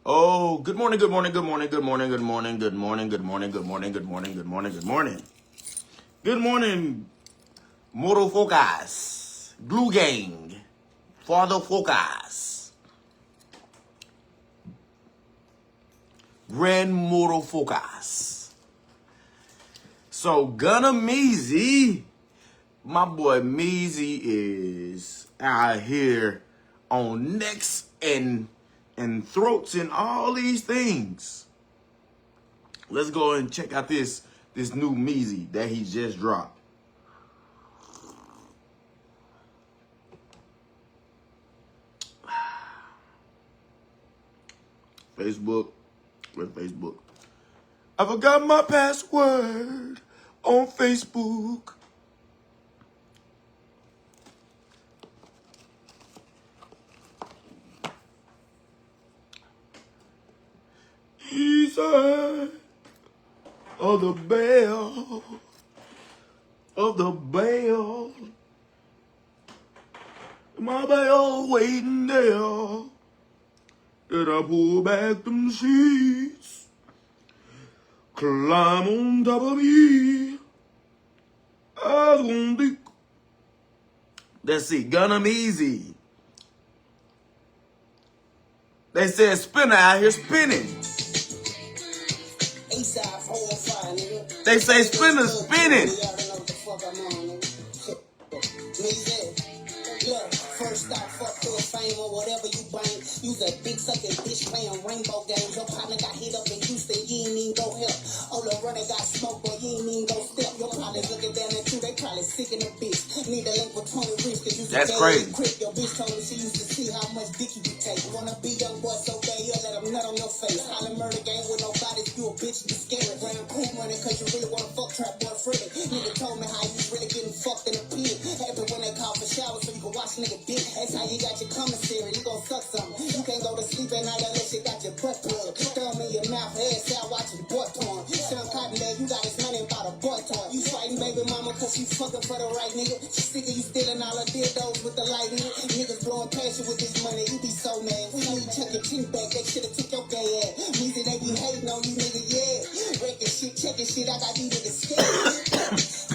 Oh, good morning, good morning, good morning, good morning, good morning, good morning, good morning, good morning, good morning, good morning, good morning. Good morning, Moto Focus, Glue Gang, Father Focus, Grand Moto Focus. So Gunna Meezy, my boy Meezy is out here on necks and throats and all these things. Let's go and check out this new Meezy that he just dropped. Facebook, where's Facebook? I forgot my password on Facebook. East side of the bell, my bell waiting there. Did I pull back them sheets? Climb on top of me. I don't think. Let's see, Gunna Meezy. They said spinner out here spinning. They say spinner spinning. First off, fuck your fame or whatever you bang. Use a big sucking bitch playing rainbow games. Your partner got hit up in Houston, you ain't even go help. Ola runner got smoke, but you ain't even go step. Your partner's looking down at you, they probably sick in the bitch. Need a link with 20 rich, cause you that's crazy. Quick. Your bitch told me she used to see how much dick you can take. Wanna be young boy so bad, you let them nut on your face. Holla murder game with no bodies, you a bitch, you scared. Round cool money, cause you really wanna fuck trap boy Freddy. Nigga told me how you really getting fucked in the pit. Happy when they call for showers so you can watch nigga dick. That's how you got your commissary, you gon' suck something. You can't go to sleep at night unless you got your butt plugged. Thumb in your mouth, head out watching butt torn. Sean Cotton there, you got his money about a butt torn. You fighting baby mama cause she fucking for the right nigga. She sick of you stealing all her dildos with the light in it. Niggas blowing past you with this money, you be so mad. We know you check your chin back, they should've took your gay ass. Means that they be hating on you nigga, yeah. Wrecking shit, checking shit, I got these niggas scared.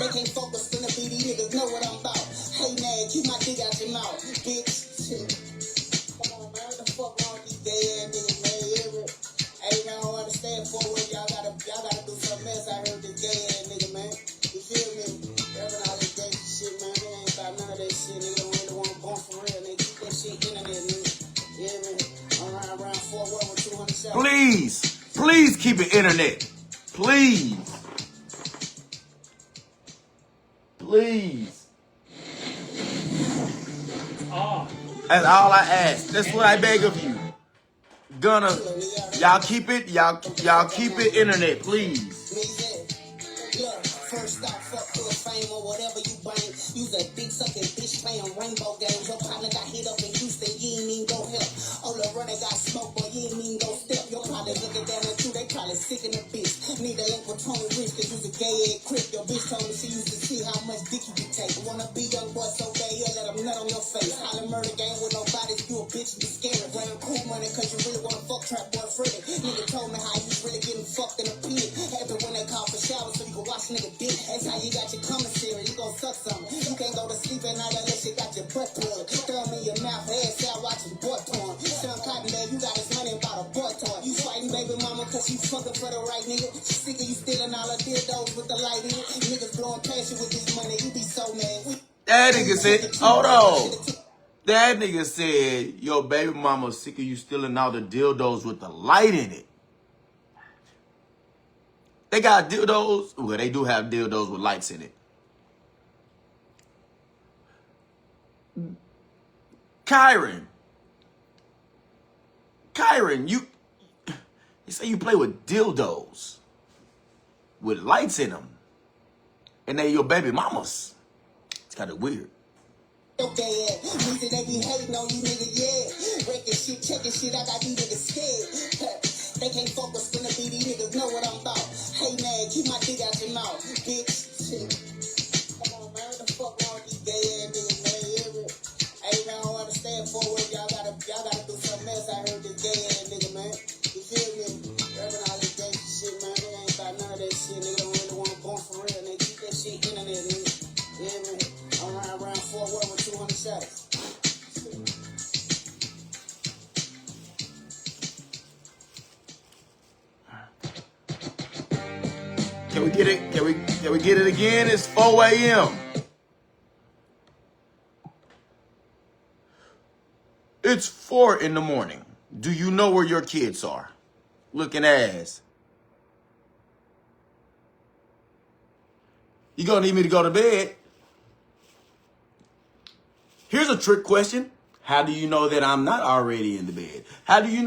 They can't focus, finna be these niggas know what I'm about. Hey man, keep my dick out your mouth, bitch. Come on, man. What the fuck wrong with these gay ass niggas, man? Hey, man, I don't understand for what y'all gotta do something else. I heard this gay ass nigga, man. You feel me? Grabbing all this gay shit, man. They ain't about none of that shit. Nigga don't really want to bump for real. They keep that shit internet, nigga. Yeah, man. I'm around Fort Worth with 200 shots. Please keep it internet. Please. That's all I ask. That's what I beg of you. Gunna, y'all keep it internet, please. First off, fuck your fame or whatever you bang. Use a big sucking bitch playing rainbow games. Your partner got hit up in Houston, you ain't even go help. Ola runner got smoke, but you ain't even go step. Your partner looking down at you, they probably sick in the bitch. Need a link with 20 rich, cause you's a gay ass crip. Your bitch told me she used to see how much dick you can take. Wanna be young boy so bad, you let them nut on your face. Holla murder game with no bodies, you a bitch, you scared. Round cool money, cause you really wanna fuck trap boy Freddy. Nigga told me how you really getting fucked in the pit. Happy when they call for showers so you can watch nigga dick. That's how you got your commissary, you gon' suck something. You can't go to sleep at night unless you got your butt plugged. Thumb in your mouth, head out watching butt torn. Sean Cotton there, you got his money about a butt torn. You fighting baby mama cause she fucking for the right nigga. She sick of you stealing all her dildos with the light in it. Niggas blowing past you with this money, you be so mad. That nigga said, hold on. That nigga said, yo, baby mama sick of you stealing all the dildos with the light in it. They got dildos. Well, they do have dildos with lights in it. Kyron, you say you play with dildos with lights in them, and they your baby mamas. It's kind of weird. Okay, yeah. They be hating on you, nigga, yeah. Wrecking shit, checking shit, I got these niggas scared. They can't focus, finna be these niggas know what I'm about. Hey, man, keep my dick out your mouth, bitch. Come on, man, what the fuck wrong with these gay ass niggas, man? Hey, man, I don't understand for what y'all gotta do something else. I heard this gay ass nigga, man. Can we get it? Can we get it again? It's 4 a.m. It's 4 in the morning. Do you know where your kids are? Looking ass. You gonna need me to go to bed? Here's a trick question. How do you know that I'm not already in the bed? How do you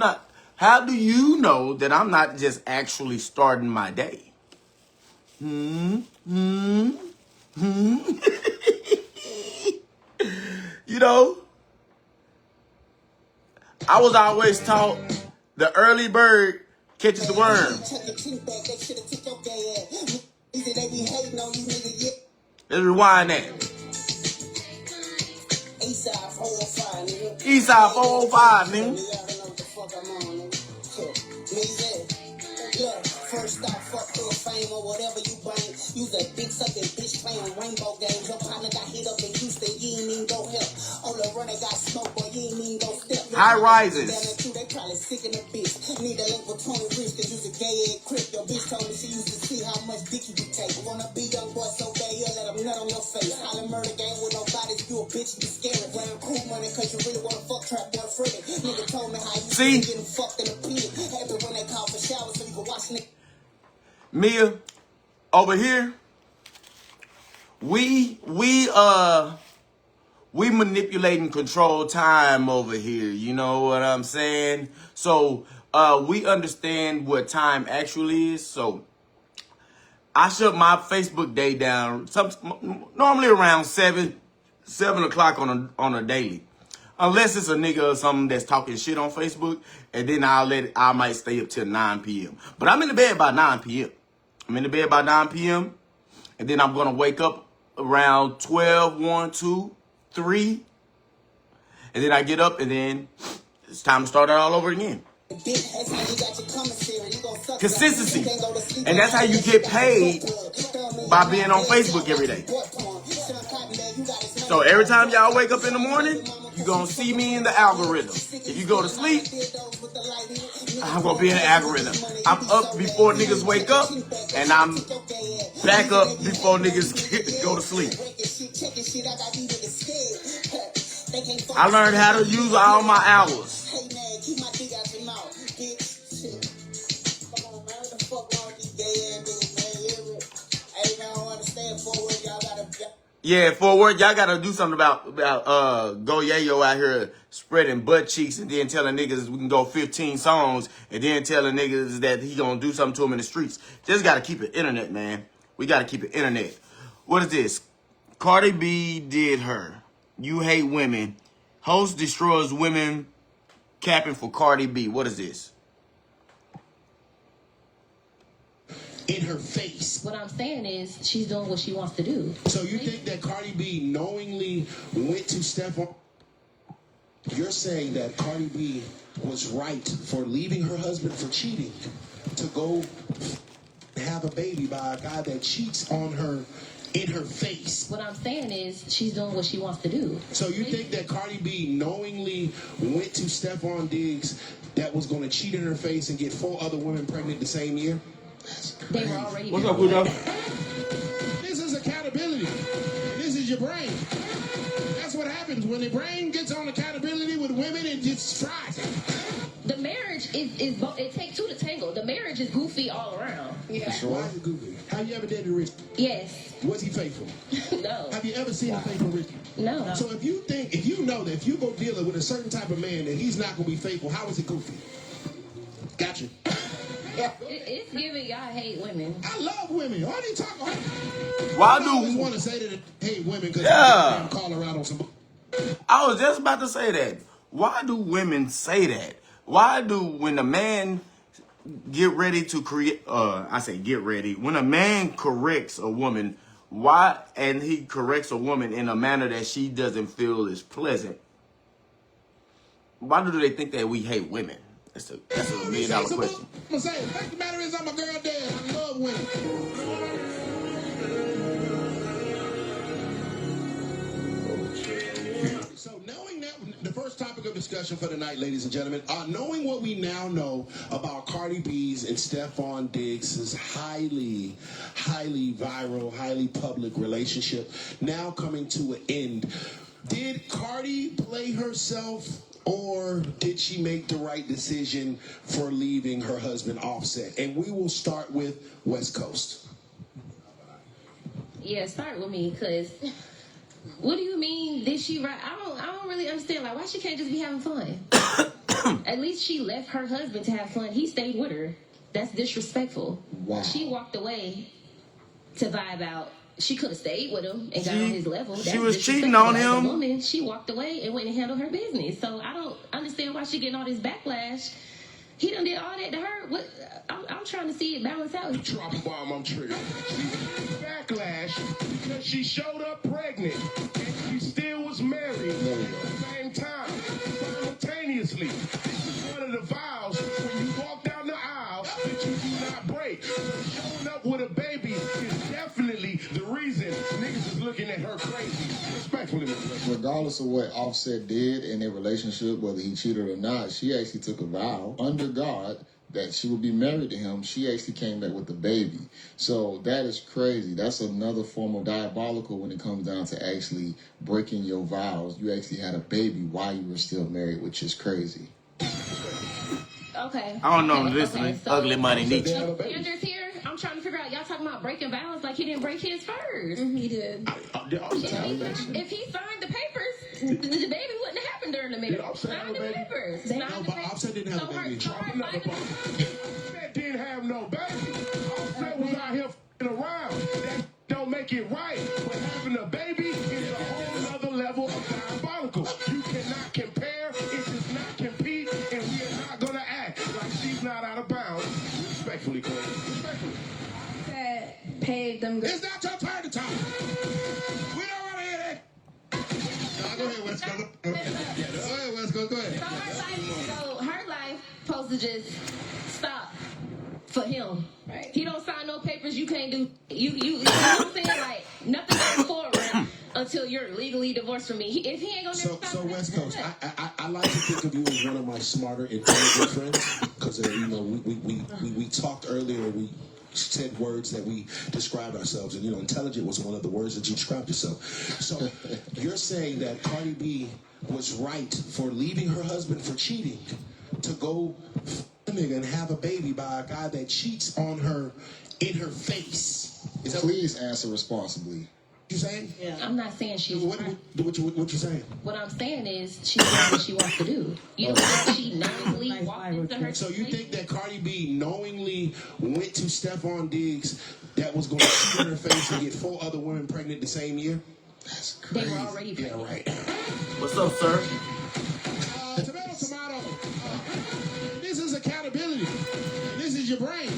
know that I'm not just actually starting my day? You know, I was always taught the early bird catches the worm. Let's rewind that. Eastside 405, nigga. First off, fuck your fame or whatever you bring. You's a big sucking bitch playing rainbow games. Your partner got hit up in Houston, you ain't even go help. Oh, the runner got smoke, boy, you ain't even go step. High rises. They probably sick in the bitch. Need a link with Tony Rich, cause you's a gay egg crip. Your bitch told me she used to see how much dick you could take. Wanna be young boy so gay, you let him nut on your face. Holla murder game with no bodies, you a bitch, you scary. Wearing cool money cause you really wanna fuck trap boy Freddy. Nigga told me how you getting fucked in the pit. Happy when they call for showers so you can watch nigga. Mia, over here, we manipulate and control time over here. You know what I'm saying? So we understand what time actually is. So I shut my Facebook day down normally around 7 o'clock on a daily. Unless it's a nigga or something that's talking shit on Facebook, and then I might stay up till 9 p.m. But I'm in the bed by 9 p.m. I'm in the bed by 9 p.m. And then I'm going to wake up around 12, 1, 2, 3. And then I get up and then it's time to start it all over again. Consistency. And that's how you get paid, by being on Facebook every day. So every time y'all wake up in the morning, you're going to see me in the algorithm. If you go to sleep, I'm going to be in the algorithm. I'm up before niggas wake up, and I'm back up before niggas go to sleep. I learned how to use all my hours. Yeah, for work, y'all gotta do something about Go Yayo out here spreading butt cheeks and then telling niggas we can go 15 songs and then telling niggas that he gonna do something to them in the streets. Just gotta keep it internet, man. We gotta keep it internet. What is this? Cardi B did her. You hate women. Host destroys women capping for Cardi B. What is this? In her face. What I'm saying is she's doing what she wants to do. So you think that Cardi B knowingly went to Stephon? You're saying that Cardi B was right for leaving her husband for cheating to go have a baby by a guy that cheats on her in her face. What I'm saying is she's doing what she wants to do. So you think that Cardi B knowingly went to Stephon Diggs that was going to cheat in her face and get 4 other women pregnant the same year? They were already. What's up, Kudo? This is accountability. This is your brain. That's what happens when the brain gets on accountability with women. It just fries. The marriage is it takes 2 to tango. The marriage is goofy all around. Yeah. Sure. Why is it goofy? Have you ever dated Ricky? Yes. Was he faithful? No. Have you ever seen a faithful Ricky? No. So if you know that if you go dealing with a certain type of man that he's not going to be faithful, how is it goofy? Gotcha. It's giving y'all hate women. I love women. Why do you talk? Why I always do want to say that I hate women because Yeah. I'm calling her out on some. I was just about to say that. Why do women say that? Why do when a man get ready to create? I say get ready. When a man corrects a woman, why and he corrects a woman in a manner that she doesn't feel is pleasant? Why do they think that we hate women? That's a $1 million question. I'm gonna say, the fact of the matter is, I'm a girl dad. I love women. So knowing that the first topic of the discussion for tonight, ladies and gentlemen. Knowing what we now know about Cardi B's and Stephon Diggs' highly viral, highly public relationship now coming to an end, did Cardi play herself, or did she make the right decision for leaving her husband Offset? And we will start with West Coast. Yeah, start with me, because what do you mean, did she right? I don't really understand, like, why she can't just be having fun? At least she left her husband to have fun. He stayed with her. That's disrespectful. Wow. She walked away to vibe out. She could have stayed with him and got on his level. She was cheating on As a him. woman, she walked away and went and handled her business. So I don't understand why she getting all this backlash. He done did all that to her. What? I'm trying to see it balance out. Drop a bomb, I'm triggered. Backlash because she showed up pregnant and she still was married at the same time, simultaneously. This is one of the vows when you walk down the aisle that you do not break. So showing up with a baby is definitely the reason niggas is looking at her crazy. Respectfully, Mr. Regardless of what Offset did in their relationship, whether he cheated or not, she actually took a vow under God that she would be married to him. She actually came back with a baby. So that is crazy. That's another form of diabolical when it comes down to actually breaking your vows. You actually had a baby while you were still married, which is crazy. Okay. I don't know. Okay, Listen, okay, so- ugly money, Nietzsche. Sanders here. I'm trying to figure out. Y'all talking about breaking vows like he didn't break his first. He did. If he signed the papers, the baby wouldn't have happened during the marriage. Sign the papers. Sign No, the but papers. Offset didn't have a baby. Drop another bomb. Offset didn't have no baby. Offset was out here f***ing around. That don't make it right. But having a baby is a whole other level of diabolical. You cannot compare. It does not compete. And we are not going to act like she's not out of bounds. Respectfully, Queen. Respectfully. That paid them good. It's not your turn to talk. We don't want to hear that. No, go ahead, West Coast. Go ahead, West Coast. Go ahead. So her life supposed to just stop for him. Right. He don't sign no papers. You can't do. You know what I'm saying? Like nothing goes forward until you're legally divorced from me. If he ain't gonna So never stop West that, Coast, I like to think of you as one of my smarter, intelligent friends because you know we talked earlier. We said words that we described ourselves, and you know, intelligent was one of the words that you described yourself. So you're saying that Cardi B was right for leaving her husband for cheating to go f- a nigga and have a baby by a guy that cheats on her in her face. Is that what Please answer responsibly. you saying? I'm not saying she's What right. you saying? What I'm saying is she does what she wants to do. You don't think she knowingly walked into her. So you think that Cardi B knowingly went to Stephon Diggs that was going to shoot in her face and get 4 other women pregnant the same year? That's They crazy. were already Yeah, pregnant. right. What's up, sir? Tomato. This is accountability. This is your brain.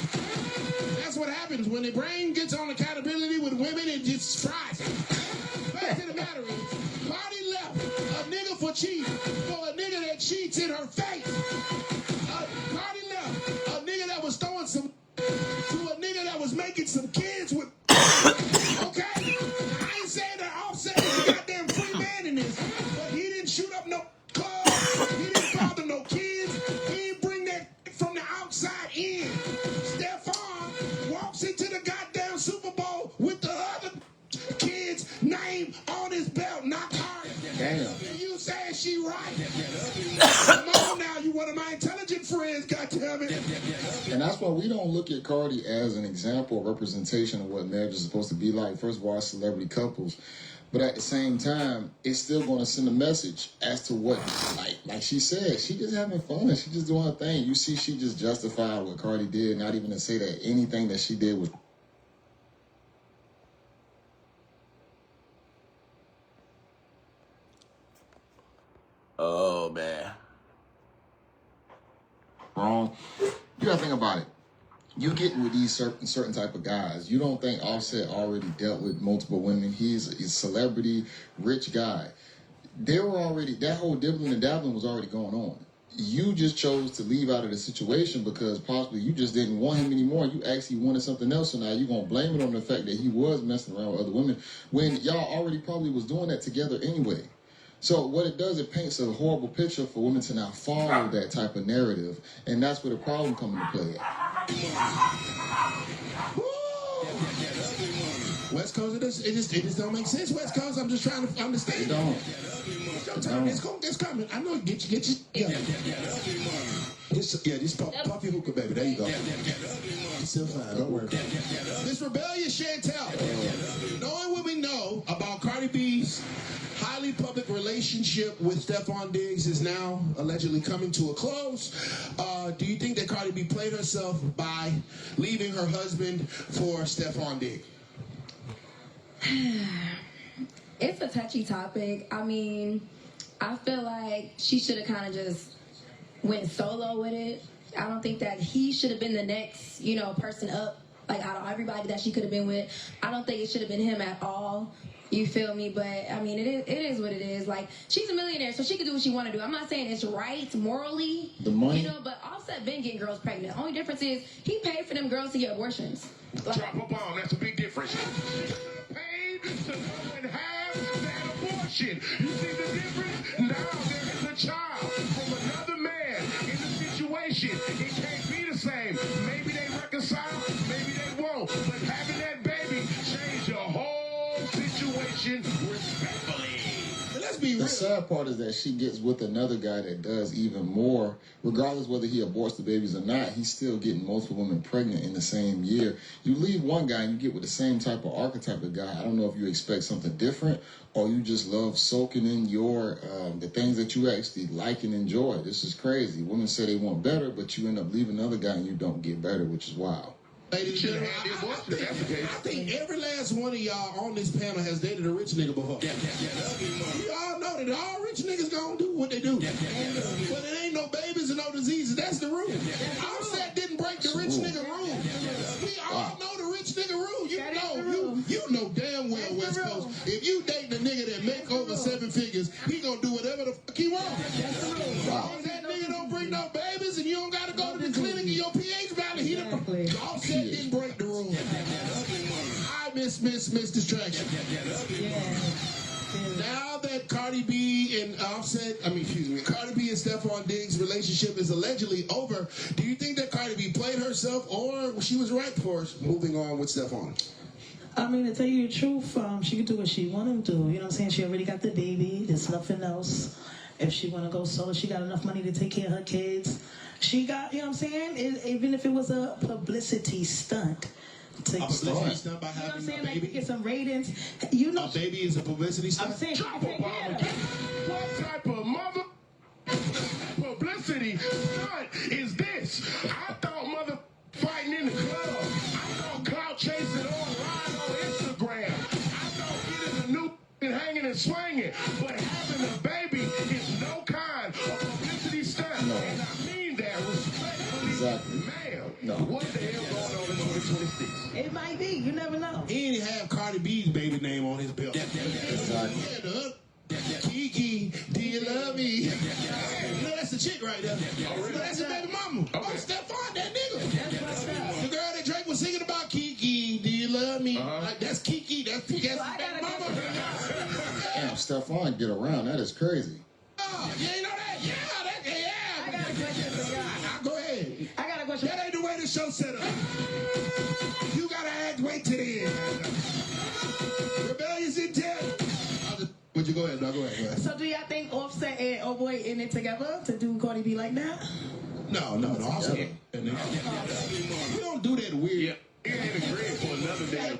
That's what happens when the brain gets on accountability with women. It just fries it. Fact of the matter is, Cardi left a nigga for cheating for a nigga that cheats in her face. Cardi left a nigga that was throwing some to a nigga that was making some kids with. Okay, I ain't saying that Offset is a goddamn free man in this, but he didn't shoot up no club. He didn't father no kids. He didn't bring that from the outside in. Stephon walks into the goddamn Super Bowl with the other kid's name on his belt, not Cardi. Damn. And you saying she right? Come on now, you one of my intelligent friends, goddammit. And that's why we don't look at Cardi as an example or representation of what marriage is supposed to be like. First of all, celebrity couples. But at the same time, it's still going to send a message as to what, like she said, she just having fun. She just doing her thing. You see, she just justified what Cardi did, not even to say that anything that she did was. Oh man. Wrong. You gotta think about it. You get with these certain type of guys. You don't think Offset already dealt with multiple women. He's a celebrity, rich guy. They were already, that whole dibbling and dabbling was already going on. You just chose to leave out of the situation because possibly you just didn't want him anymore. You actually wanted something else, so now you're gonna blame it on the fact that he was messing around with other women when y'all already probably was doing that together anyway. So what it does, it paints a horrible picture for women to now follow that type of narrative, and that's where the problem comes into play. West Coast, it just don't make sense. West Coast, I'm just trying to understand. It don't. Your turn. It's coming. I know. Get you. Yeah. Just pop your hookah, baby. There you go. It's still fine. Don't worry. This rebellious Chantel. Knowing what we know about Cardi B's highly public relationship with Stephon Diggs is now allegedly coming to a close. Do you think that Cardi B played herself by leaving her husband for Stephon Diggs? It's a touchy topic. I mean, I feel like she should have kind of just went solo with it. I don't think that he should have been the next, person up, like out of everybody that she could have been with. I don't think it should have been him at all. You feel me? But I mean, it is what it is. Like, she's a millionaire, so she can do what she want to do. I'm not saying it's right morally, The money. but Offset been getting girls pregnant. Only difference is he paid for them girls to get abortions. Like, Drop a bomb. That's a big difference. Paid to go and have that abortion. You see the difference? Now there is a child from another man in the situation. It can't be the same. Maybe they reconcile, maybe they won't. But having that baby changed your whole situation respectfully. But let's be real. The sad part is that she gets with another guy that does even more. Regardless whether he aborts the babies or not, he's still getting multiple women pregnant in the same year. You leave one guy and you get with the same type of archetype of guy. I don't know if you expect something different or you just love soaking in your the things that you actually like and enjoy. This is crazy. Women say they want better, but you end up leaving another guy and you don't get better, which is wild. Ladies and gentlemen, I think every last one of y'all on this panel has dated a rich nigga before. You all know that all rich niggas gonna do what they do. But it ain't no babies and no diseases. That's the rule. Offset didn't break the rich nigga rule. We all know the rich nigga rule. You know damn well, West Coast, if you date the nigga that make over 7 figures, he gonna do whatever the fuck he want. Wow. If that nigga don't bring no babies and you don't gotta go to the clinic and your pH value, Offset didn't break the rule. I miss distraction. Now that Cardi B and Cardi B and Stephon Diggs' relationship is allegedly over, do you think that Cardi B played herself or she was right for moving on with Stephon? I mean, to tell you the truth, she can do what she want to do. You know what I'm saying? She already got the baby. There's nothing else. If she want to go solo, she got enough money to take care of her kids. She got, you know what I'm saying? Even if it was a publicity stunt. A publicity stunt by You know what I'm having saying? a Like, to baby? get some ratings. You know, A baby is a publicity stunt? I'm saying, Drop a bomb again. What type of mother publicity stunt is this? I thought mother fighting in the club. I thought clout chasing online on Instagram. I thought getting a new and hanging and swinging. But having a baby is no kind of publicity stunt. No. And I mean that respectfully. Exactly. Ma'am, No. what the hell going on in 2026? it might be. You never know. He didn't have Cardi B's baby name on his belt. Exactly. Yeah, Kiki, do you love me? You know, that's the chick right there. That's his baby mama. Oh, Stephon, that nigga. The girl that Drake was singing about, Kiki, do you love me? Like, that's Kiki, that's his baby mama. Damn, Stephon get around. That is crazy. Oh, you ain't know that? Yeah. I got a question for y'all. Go ahead. I got a question. That ain't the way the show set up. You gotta wait to the end. Rebellious intent. Would you go ahead? No, go ahead. So do y'all think Offset and Oh Boy in it together to do Cardi B like that? No. Also, we don't do that weird. He ain't agreeing for another day.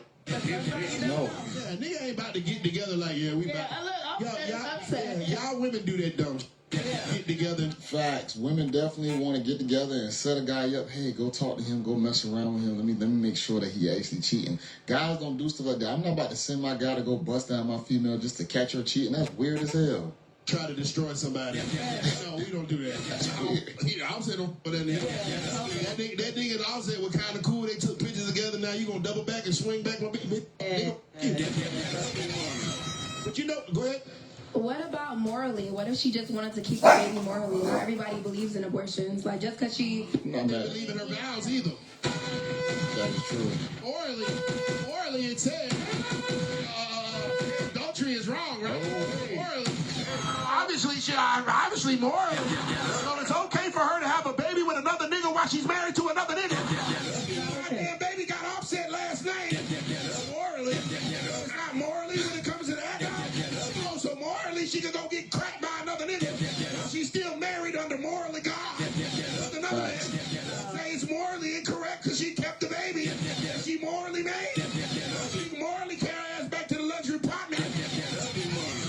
No. Yeah, nigga ain't about to get together like, we about. Yeah, look, Offset is upset. Y'all women do that dumb shit. Get together. Facts. Women definitely want to get together and set a guy up. Hey, go talk to him. Go mess around with him. Let me make sure that he actually cheating. Guys don't do stuff like that. I'm not about to send my guy to go bust down my female just to catch her cheating. That's weird as hell. Try to destroy somebody. No, we don't do that. Offset don't put that in. That nigga and Offset were kind of cool. They took pictures together. Now you gonna double back and swing back my bitch. But you know, go ahead. what about morally? What if she just wanted to keep the baby morally? Where everybody believes in abortions. Like, just because she... Not They mad. believe in her vows either. That is true. Orally, it said adultery is wrong, right? Orally. obviously more. So it's okay for her to have a baby with another nigga while she's married to another nigga. Goddamn baby got Offset last night. Morally, it's not morally when it comes to that. No, so morally she could go get cracked by another nigga. She's still married under morally God. Another man. Say it's morally incorrect because she kept the baby. She morally made. She can morally carry her ass back to the luxury apartment.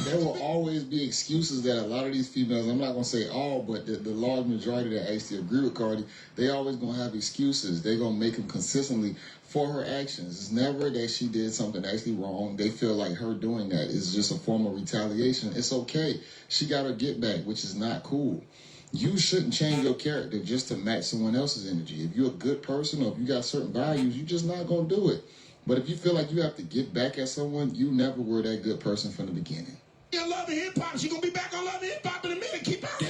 There will always be excuses that a lot of these females, I'm not going to say all, but the large majority that actually agree with Cardi, they always going to have excuses. They're going to make them consistently for her actions. It's never that she did something actually wrong. They feel like her doing that is just a form of retaliation. It's okay. She got her get back, which is not cool. You shouldn't change your character just to match someone else's energy. If you're a good person or if you got certain values, you're just not going to do it. But if you feel like you have to get back at someone, you never were that good person from the beginning. Love and Hip Hop. She gonna be back on Love and Hip Hop in a minute. Keep out.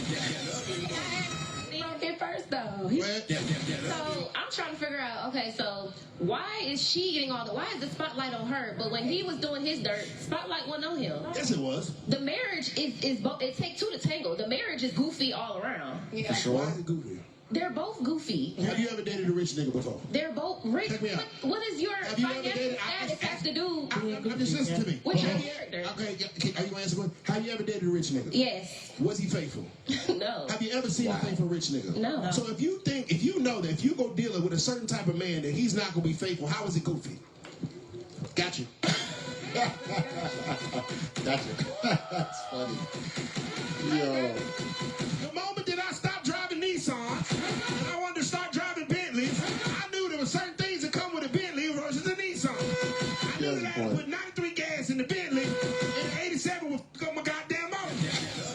He don't get first though. So I'm trying to figure out. Okay, so why is she getting all the? Why is the spotlight on her? But when he was doing his dirt, spotlight wasn't on him. Yes, it was. The marriage is both. It takes two to tango. The marriage is goofy all around. For sure. Why is it goofy? They're both goofy. Have you ever dated a rich nigga before? They're both rich. Check me out. What is your Have you ever financial dated- status have to do Just listen to me. with your character? Okay, are you gonna answer one? Have you ever dated a rich nigga? Yes. Was he faithful? No. Have you ever seen a faithful rich nigga? No. So if you know that if you go dealing with a certain type of man that he's not gonna be faithful, how is it goofy? Got you. Gotcha. That's funny. Yo. The moment that I stopped driving Nissans and I wanted to start driving Bentleys, I knew there were certain things that come with a Bentley versus a Nissan. I knew that I had to put 93 gas in the Bentley and the 87 would fuck up my goddamn motor.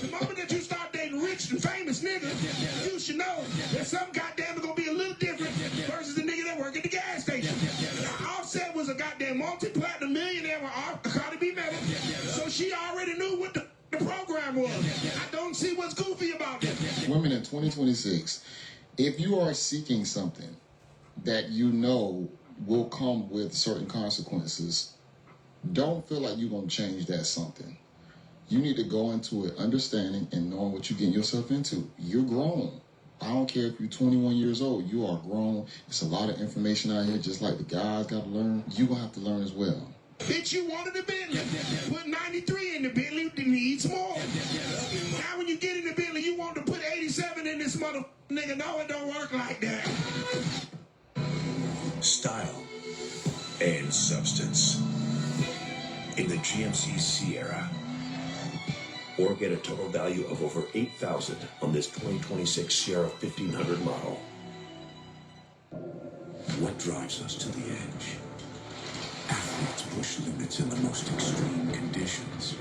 The moment that you start dating rich and famous niggas, you should know that some goddamn are gonna be a little different versus the nigga that work at the gas station. Now, Offset was a goddamn multi-platinum millionaire when Cardi B met him, so she already knew what the program was. I don't see what's goofy about it. Women in 2026, if you are seeking something that you know will come with certain consequences, don't feel like you're going to change that something. You need to go into it understanding and knowing what you're getting yourself into. You're grown. I don't care if you're 21 years old. You are grown. It's a lot of information out here, just like the guys got to learn. You're going to have to learn as well. Bitch, you wanted a Bentley. Put 93 in the Bentley, it needs more. Now when you get in the Bentley, you want to put 87 in this mother nigga. No, it don't work like that. Style and substance in the GMC Sierra. Or get a total value of over $8,000 on this 2026 Sierra 1500 model. What drives us to the edge? Athletes push limits in the most extreme conditions.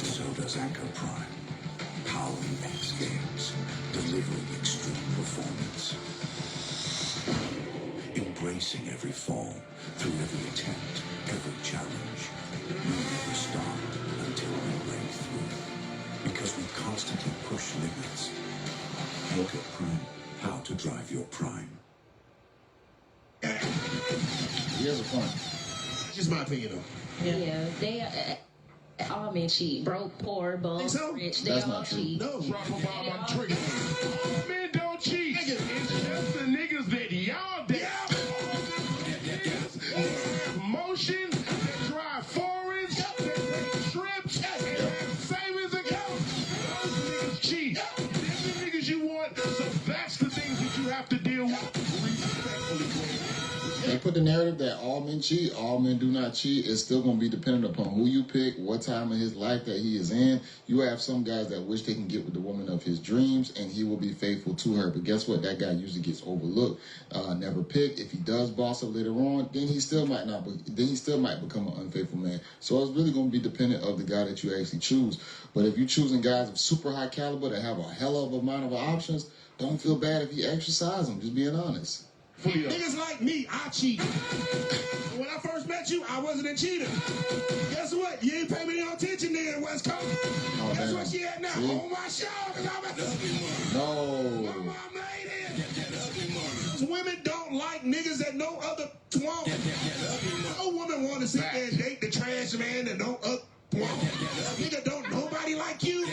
So does Anchor Prime. Powering X Games, delivering extreme performance. Embracing every fall, through every attempt, every challenge. We never stop until we break through. Because we constantly push limits. Look at Prime, how to drive your prime. Here's a fun. Just my opinion, though. Yeah, they all men cheat. Broke, poor, bum, Think so? rich. They That's all not true. cheat. No. Drop a bomb, I'm triggered. All men don't cheat. It's just the niggas that y'all date. Motion, that drive foreigns, that take trips, and have savings accounts. Those niggas cheat. They're the niggas you want, so that's the things that you have to deal with respectfully. They put the narrative that all men cheat, all men do not cheat. It's still going to be dependent upon who you pick, what time of his life that he is in. You have some guys that wish they can get with the woman of his dreams, and he will be faithful to her. But guess what? That guy usually gets overlooked, never picked. If he does boss up later on, then he still might not. Then he still might become an unfaithful man. So it's really going to be dependent of the guy that you actually choose. But if you're choosing guys of super high caliber that have a hell of a amount of options, don't feel bad if you exercise them. Just being honest. Niggas like me, I cheat. When I first met you, I wasn't a cheater. Guess what? You ain't pay me no attention, nigga, in West Coast. Oh, Guess damn. what she at now? See? On my show, because I'm at No. Mama, I made it. Women don't like niggas that no other want. No woman want to sit there and date the trash man that no other want. Nigga, don't nobody like you.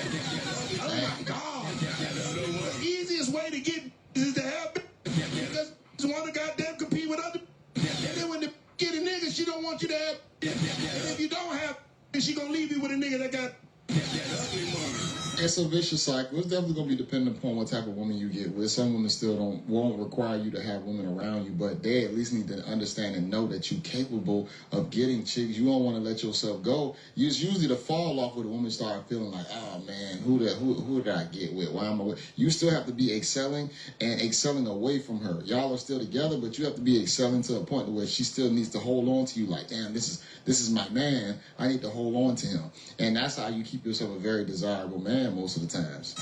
it's a vicious cycle. It's definitely gonna be dependent upon what type of woman you get with. Some women still won't require you to have women around you, but they at least need to understand and know that you're capable of getting chicks. You don't want to let yourself go. It's usually the fall off where the women start feeling like, oh man, who did I get with? Why am I with? You still have to be excelling and excelling away from her. Y'all are still together, but you have to be excelling to a point where she still needs to hold on to you. Like, damn, this is my man. I need to hold on to him, and that's how you keep yourself a very desirable man most of the times.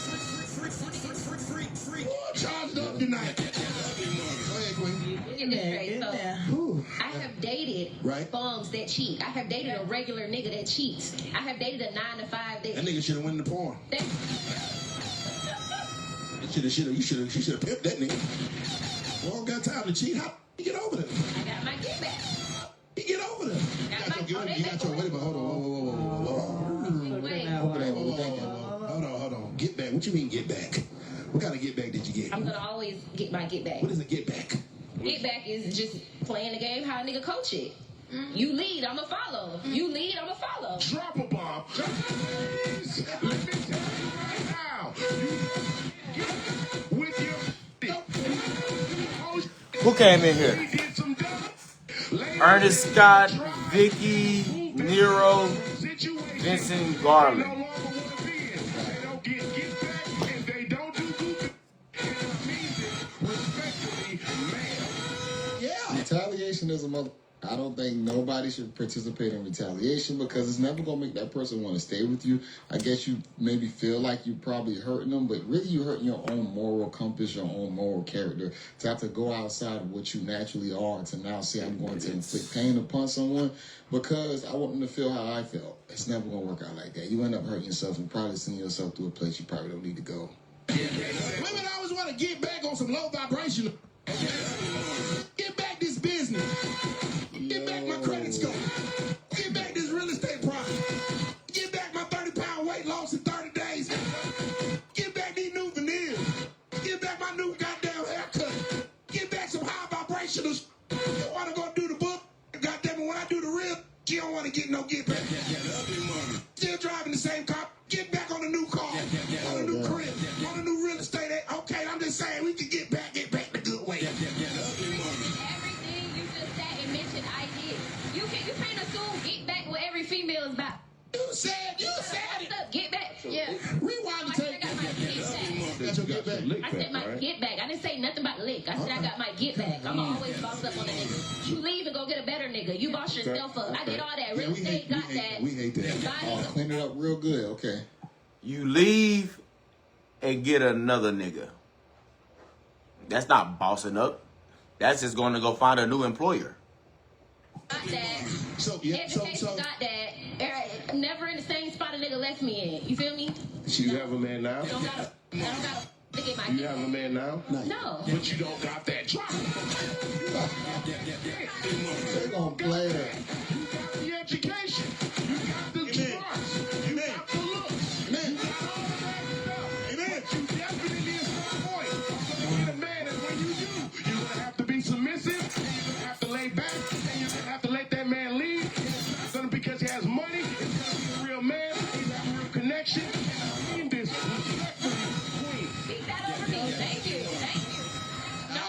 Charged up tonight. Go ahead, Queen. Get this straight. So, I have dated Right. bums that cheat. I have dated a regular nigga that cheats. I have dated a 9 to 5 that That nigga should have won the porn. that- You should have pimped that nigga. Well, got time to cheat. How you get over them? I got my get back. You get over them. You got your wait a minute. Hold on. Wait, Hold on. Get back. What you mean get back? What kind of get back did you get? I'm gonna always get my get back. What is a get back? Get back is just playing the game how a nigga coach it. You lead, I'ma follow. You lead, I'ma follow. Drop a bomb. Please, let me tell you right now. You get with your Who came in here? We did some dumb. Ernest Scott, Vicky, Nero, Vincent No Garland. longer want to be in. They don't get back and they don't do goofy. And I mean this respectfully, man. Yeah. Retaliation is a mother. I don't think nobody should participate in retaliation because it's never gonna make that person want to stay with you. I guess you maybe feel like you probably hurting them, but really you hurting your own moral compass, your own moral character. To have to go outside of what you naturally are to now say I'm going to inflict pain upon someone because I want them to feel how I felt. It's never gonna work out like that. You end up hurting yourself and probably sending yourself to a place you probably don't need to go. Women always want to get back on some low vibration. Get back this business. Get back my credit score. Get back this real estate property. Get back my 30-pound weight loss in 30 days. Get back these new veneers. Get back my new goddamn haircut. Get back some high vibrational sh**. You want to go do the book? Goddamn it, when I do the real, you don't want to get no get back. Still driving the same car. Get back on a new car. On a new crib. On a new real estate. Okay, I'm just saying we can get back the good way. Everything you just sat and mentioned, I did. You can't assume get back what every female is about. You said it. Get back. Yeah. Rewind I the said I tape. got my get back. Got your get back. I said my get back. I didn't say nothing about lick. I said I got my get back. I'm always boss up on a nigga. You leave and go get a better nigga. You boss yourself up. I did all that. Real estate got that. We hate that. Oh, clean it up real good. Okay. You leave and get another nigga. That's not bossing up. That's just going to go find a new employer. Got that. So yeah, Education got that. Never in the same spot a nigga left me in. You feel me? You have a man now? I don't gotta to get my You have a man now? No. But you don't got that drop. They're gonna play that. You got the education. You got the trust. You got the looks. Amen. You got all of that stuff. Amen. You definitely is on point. So being a man is when you do. You're going to have to be submissive. And you're going to have to lay back. And you're going to have to let that man lead. And it's not going to be because he has money. It's going to be a real man. He's got a real connection. And I mean this respectfully, queen. Speak that over me. Thank you.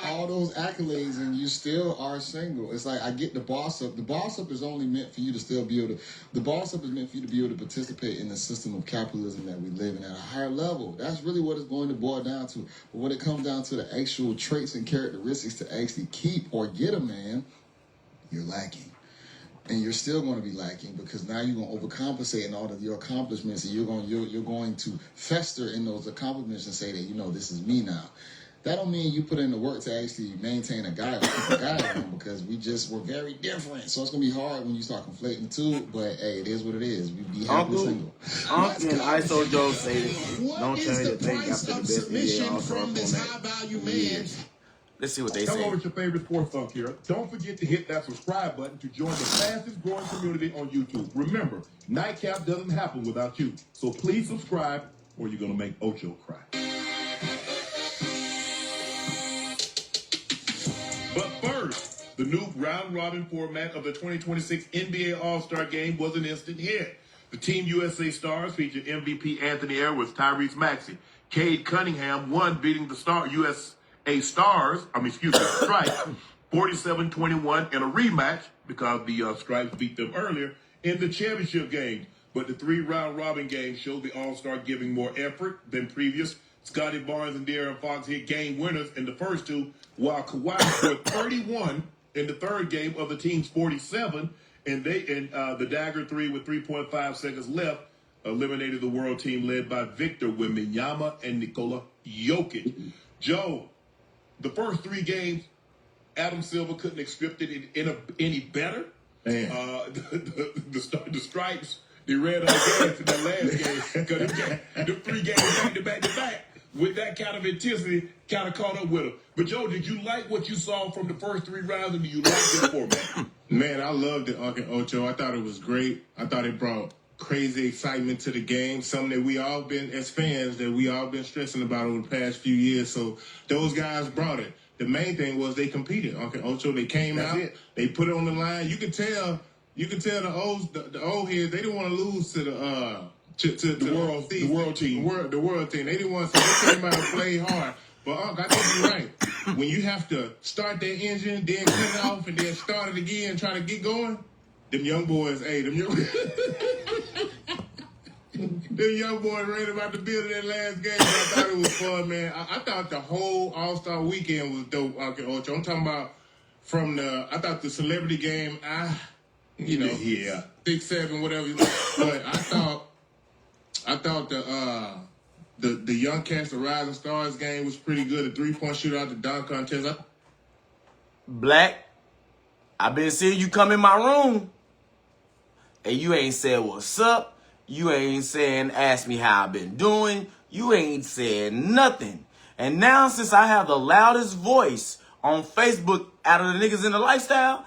All those accolades and you still are single. It's like I get the boss up. The boss up is only meant for you to still be able to. The boss up is meant for you to be able to participate in the system of capitalism that we live in at a higher level. That's really what it's going to boil down to. But when it comes down to the actual traits and characteristics to actually keep or get a man, you're lacking. And you're still going to be lacking because now you're going to overcompensate in all of your accomplishments, and you're going to fester in those accomplishments and say that, you know, this is me now. That don't mean you put in the work to actually maintain a guy because we're very different. So it's gonna be hard when you start conflating the two. But hey, it is what it is. We be happy single. Uncle and ISO Joe say this. Don't What turn is your the thing price after the of best submission NBA from this high-value man? Let's see what they Hello, say. it's your favorite sports thunk here. Don't forget to hit that subscribe button to join the fastest growing community on YouTube. Remember, Nightcap doesn't happen without you. So please subscribe or you're going to make Ocho cry. But first, the new round-robin format of the 2026 NBA All-Star Game was an instant hit. The Team USA stars featured MVP Anthony Edwards, Tyrese Maxey. Cade Cunningham won, beating the USA Stripes 47-21 in a rematch because the Stripes beat them earlier in the championship game. But the 3-round robin game showed the All-Star giving more effort than previous. Scotty Barnes and De'Aaron Fox hit game winners in the first two, while Kawhi scored 31 in the third game of the team's 47, and the dagger three with 3.5 seconds left eliminated the world team led by Victor Wembanyama and Nikola Jokic. Joe, the first 3 games, Adam Silver couldn't have scripted it any better. Man. The Stripes, they ran out of gas in that last game because the 3 games back to back with that kind of intensity kind of caught up with them. But Joe, did you like what you saw from the first 3 rounds, and do you like this format? Man, I loved it, Uncle Ocho. I thought it was great. I thought it brought crazy excitement to the game, something that we all been, as fans, that we all been stressing about over the past few years. So those guys brought it. The main thing was they competed, Uncle Ocho. They came out, they put it on the line. You could tell the old heads, they didn't want to lose to the world team. The world team. They didn't want to, so they came out and played hard. But Uncle, I think you're right. When you have to start that engine, then cut it off, and then start it again, try to get going, them young boys, them young boys ran about the building that last game. I thought it was fun, man. I thought the whole All-Star weekend was dope, Uncle Ocho. I'm talking about I thought the celebrity game, 6, 7, whatever. But I thought the Young Cats, the Rising Stars game was pretty good. The 3-point shootout, the dunk contest. Black, I've been seeing you come in my room, and you ain't said what's up. You ain't saying ask me how I've been doing. You ain't said nothing. And now since I have the loudest voice on Facebook out of the niggas in the lifestyle,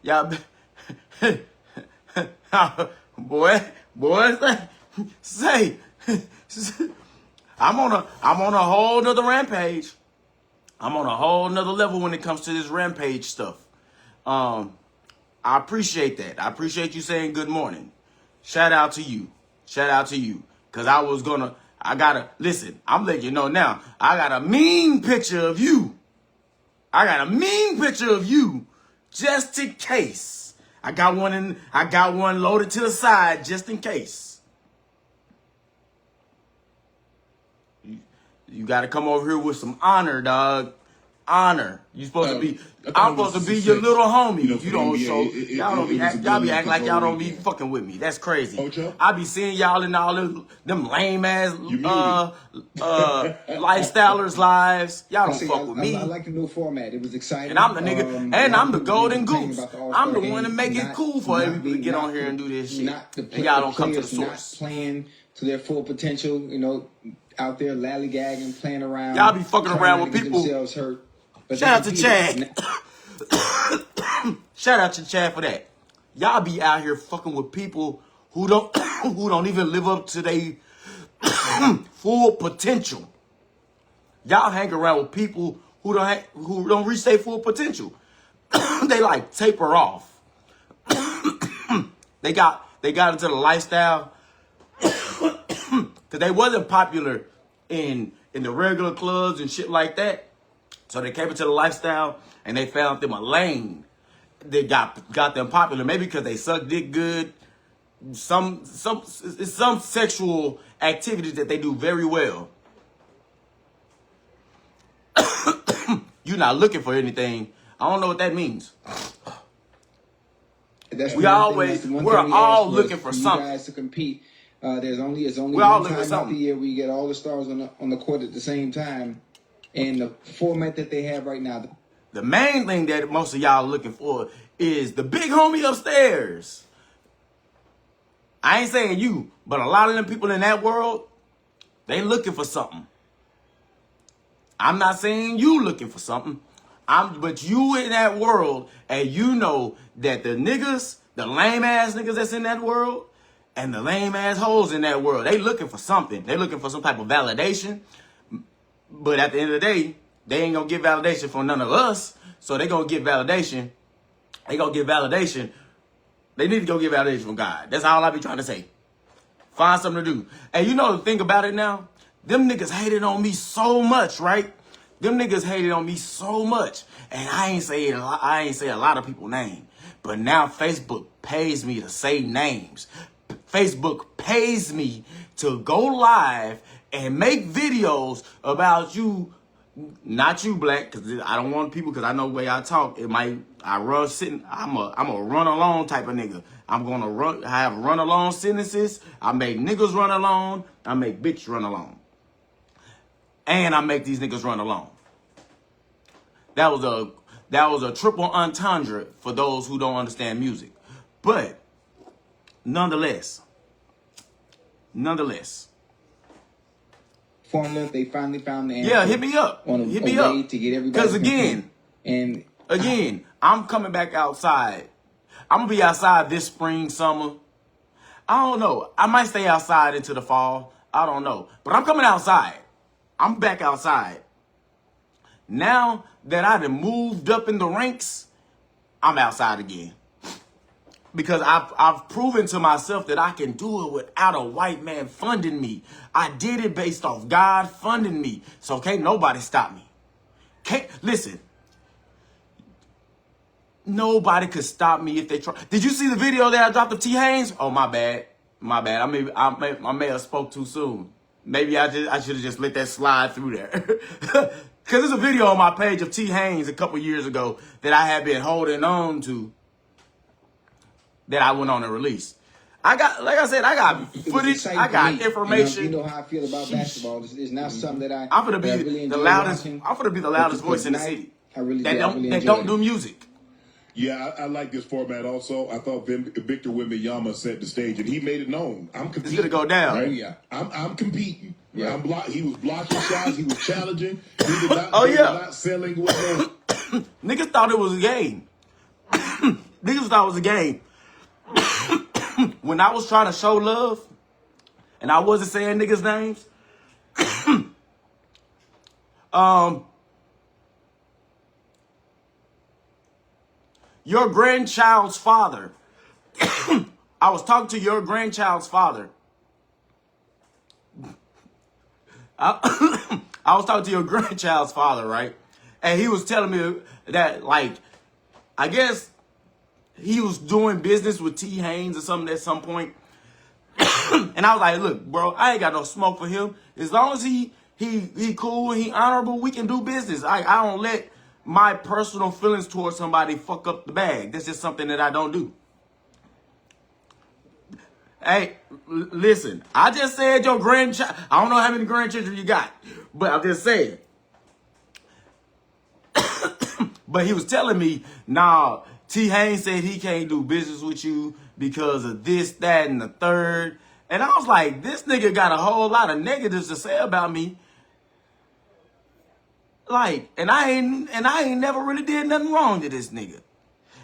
y'all, boy, say, I'm on a whole nother rampage. I'm on a whole nother level when it comes to this rampage stuff. I appreciate that. I appreciate you saying good morning. Shout out to you. Shout out to you. Cause listen, I'm letting you know now, I got a mean picture of you. Just in case. I got one loaded to the side just in case. You got to come over here with some honor, dog. Honor. You supposed to be. I'm supposed to be your little homie. You don't show. Y'all be acting like y'all don't be fucking with me. That's crazy. I be seeing y'all in all them lame ass lifestylers lives. Y'all don't fuck with me. I like the new format. It was exciting. And I'm the nigga. And I'm the golden goose. I'm the one to make it cool for everybody to get on here and do this shit. And y'all don't come to the source. Not playing to their full potential. Out there lollygagging, playing around. Y'all be fucking around with people. Hurt. Shout out to Chad. Shout out to Chad for that. Y'all be out here fucking with people who don't even live up to their full potential. Y'all hang around with people who don't reach their full potential. They like taper off. They got into the lifestyle because they wasn't popular in the regular clubs and shit like that. So they came into the lifestyle and they found them a lane. They got them popular, maybe because they suck dick good. Some sexual activities that they do very well. You're not looking for anything. I don't know what that means. We're all looking for something. You guys to compete. There's only one time out the year where you get all the stars on the court at the same time. And the format that they have right now. The main thing that most of y'all are looking for is the big homie upstairs. I ain't saying you, but a lot of them people in that world, they looking for something. I'm not saying you looking for something. But you in that world, and you know that the niggas, the lame ass niggas that's in that world, and the lame ass hoes in that world, they looking for something. They looking for some type of validation. But at the end of the day, they ain't gonna get validation from none of us. So they gonna get validation they go get validation. They need to go get validation from God. That's all I be trying to say. Find something to do. And you know the thing about it now? Them niggas hated on me so much, right? Them niggas hated on me so much. And I ain't say a lot of people's name. But now Facebook pays me to say names. Facebook pays me to go live and make videos about you. Not you, Black, because I don't want people, because I know the way I talk, I'm a run along type of nigga. I'm gonna have run along sentences. I make niggas run along. I make bitch run along. And I make these niggas run along. That was a triple entendre for those who don't understand music. But nonetheless. Formula, they finally found the answer. Yeah, hit me up. Hit me up. To get everybody. Because again, I'm coming back outside. I'm gonna be outside this spring, summer. I don't know. I might stay outside into the fall. I don't know. But I'm coming outside. I'm back outside. Now that I done moved up in the ranks, I'm outside again. Because I've proven to myself that I can do it without a white man funding me. I did it based off God funding me. So can't nobody stop me. Listen. Nobody could stop me if they try. Did you see the video that I dropped of T. Haynes? Oh, my bad. My bad. I may have spoke too soon. Maybe I should have just let that slide through there. Because there's a video on my page of T. Haynes a couple years ago that I had been holding on to, that I went on and released. I got footage, I got information. You know how I feel about basketball. It's not something that I'm gonna be the loudest. I'm gonna be the loudest voice in the city. That don't do music. Yeah, I like this format also. I thought Victor Wembanyama set the stage, and he made it known. I'm competing. It's gonna go down. Right? Yeah, I'm competing. Yeah. He was blocking shots. He was challenging. He did not. Not selling with them. Niggas thought it was a game. Niggas thought it was a game. When I was trying to show love, and I wasn't saying niggas' names, your grandchild's father. I was talking to your grandchild's father. I was talking to your grandchild's father, right? And he was telling me that, like, I guess he was doing business with T. Haynes or something at some point. And I was like, look, bro, I ain't got no smoke for him. As long as he cool, he honorable, we can do business. I don't let my personal feelings towards somebody fuck up the bag. That's just something that I don't do. Hey, listen, I just said your grandchild. I don't know how many grandchildren you got, but I'm just saying. But he was telling me, nah, T. Haynes said he can't do business with you because of this, that, and the third. And I was like, this nigga got a whole lot of negatives to say about me. Like, and I ain't never really did nothing wrong to this nigga.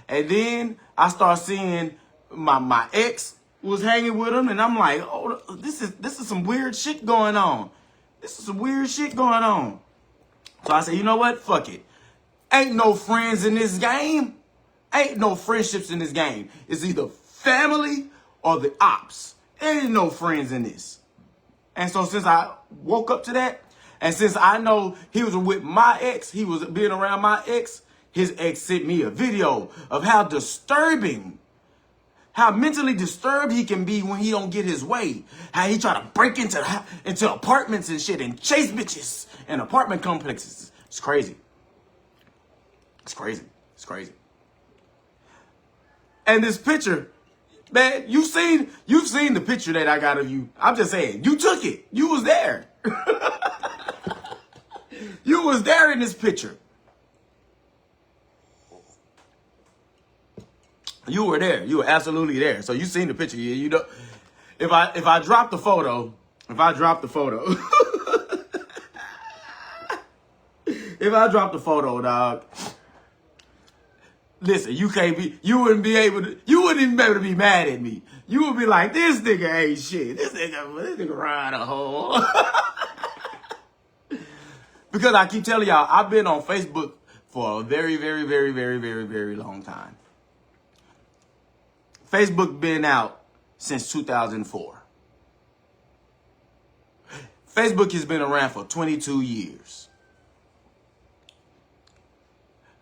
And then I start seeing my ex was hanging with him, and I'm like, oh, this is some weird shit going on. This is some weird shit going on. So I said, you know what? Fuck it. Ain't no friends in this game. Ain't no friendships in this game. It's either family or the ops. There ain't no friends in this. And so since I woke up to that, and since I know he was with my ex, he was being around my ex, his ex sent me a video of how disturbing, how mentally disturbed he can be when he don't get his way. How he try to break into apartments and shit and chase bitches in apartment complexes. It's crazy. It's crazy. It's crazy. And this picture, man, you've seen the picture that I got of you. I'm just saying, you took it. You was there. You was there in this picture. You were there. You were absolutely there. So you seen the picture. You know, if I drop the photo, if I drop the photo, dog. Listen, you wouldn't even be able to be mad at me. You would be like, this nigga ain't shit. This nigga ride a hole. Because I keep telling y'all, I've been on Facebook for a very, very, very, very, very, very long time. Facebook been out since 2004. Facebook has been around for 22 years.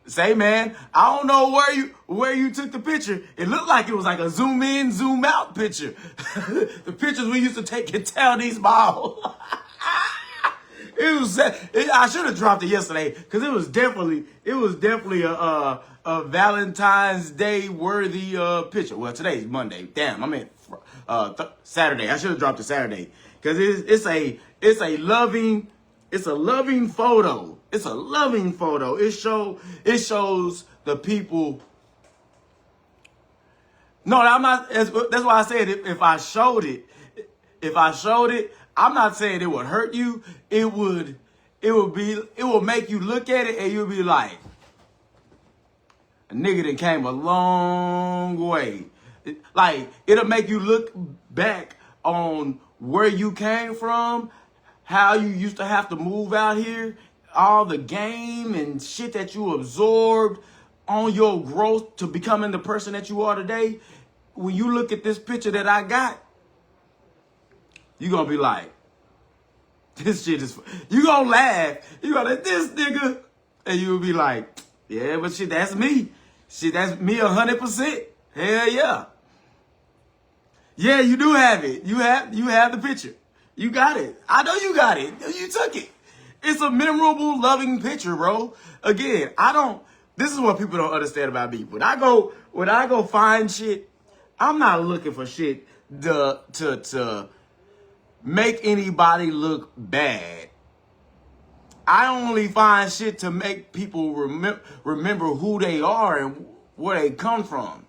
Say, man, I don't know where you took the picture. It looked like it was like a zoom in, zoom out picture. The pictures we used to take in Town East Mall. I should have dropped it yesterday because it was definitely a Valentine's Day worthy picture. Well, today's Monday. Damn, I meant Saturday. I should have dropped it Saturday because it's a loving photo. It's a loving photo. It shows the people. No, I'm not. That's why I said if I showed it, I'm not saying it would hurt you. It will make you look at it and you'll be like, a nigga that came a long way. Like, it'll make you look back on where you came from, how you used to have to move out here, all the game and shit that you absorbed on your growth to becoming the person that you are today. When you look at this picture that I got, you're going to be like, this shit is, you going to laugh. You going to, this nigga, and you'll be like, yeah, but shit, that's me. Shit, that's me 100%. Hell yeah. Yeah, you do have it. You have the picture. You got it. I know you got it. You took it. It's a memorable, loving picture, bro. Again, this is what people don't understand about me. When I go find shit, I'm not looking for shit to make anybody look bad. I only find shit to make people remember who they are and where they come from.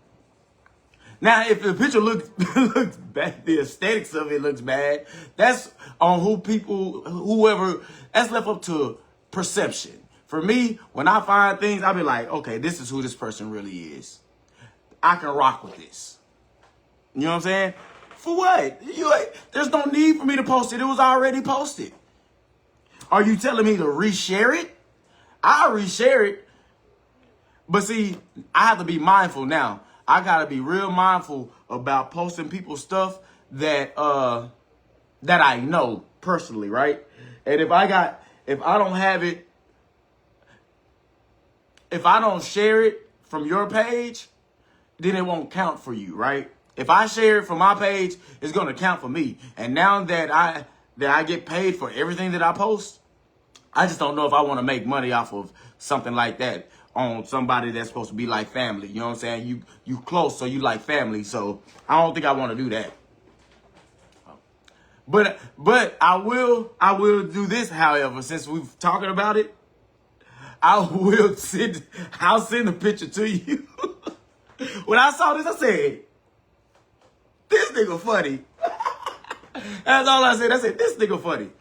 Now, if the picture looks bad, the aesthetics of it looks bad, that's on whoever, that's left up to perception. For me, when I find things, I'll be like, okay, this is who this person really is. I can rock with this. You know what I'm saying? For what? There's no need for me to post it. It was already posted. Are you telling me to reshare it? I'll reshare it. But see, I have to be mindful now. I gotta be real mindful about posting people's stuff that I know personally, right? And if I don't share it from your page, then it won't count for you, right? If I share it from my page, it's gonna count for me. And now that I get paid for everything that I post, I just don't know if I want to make money off of something like that on somebody that's supposed to be like family. You know what I'm saying? You close, so you like family. So I don't think I want to do that. But I will do this, however, since we've talking about it. I'll send a picture to you. When I saw this, I said, this nigga funny. That's all I said. I said, this nigga funny.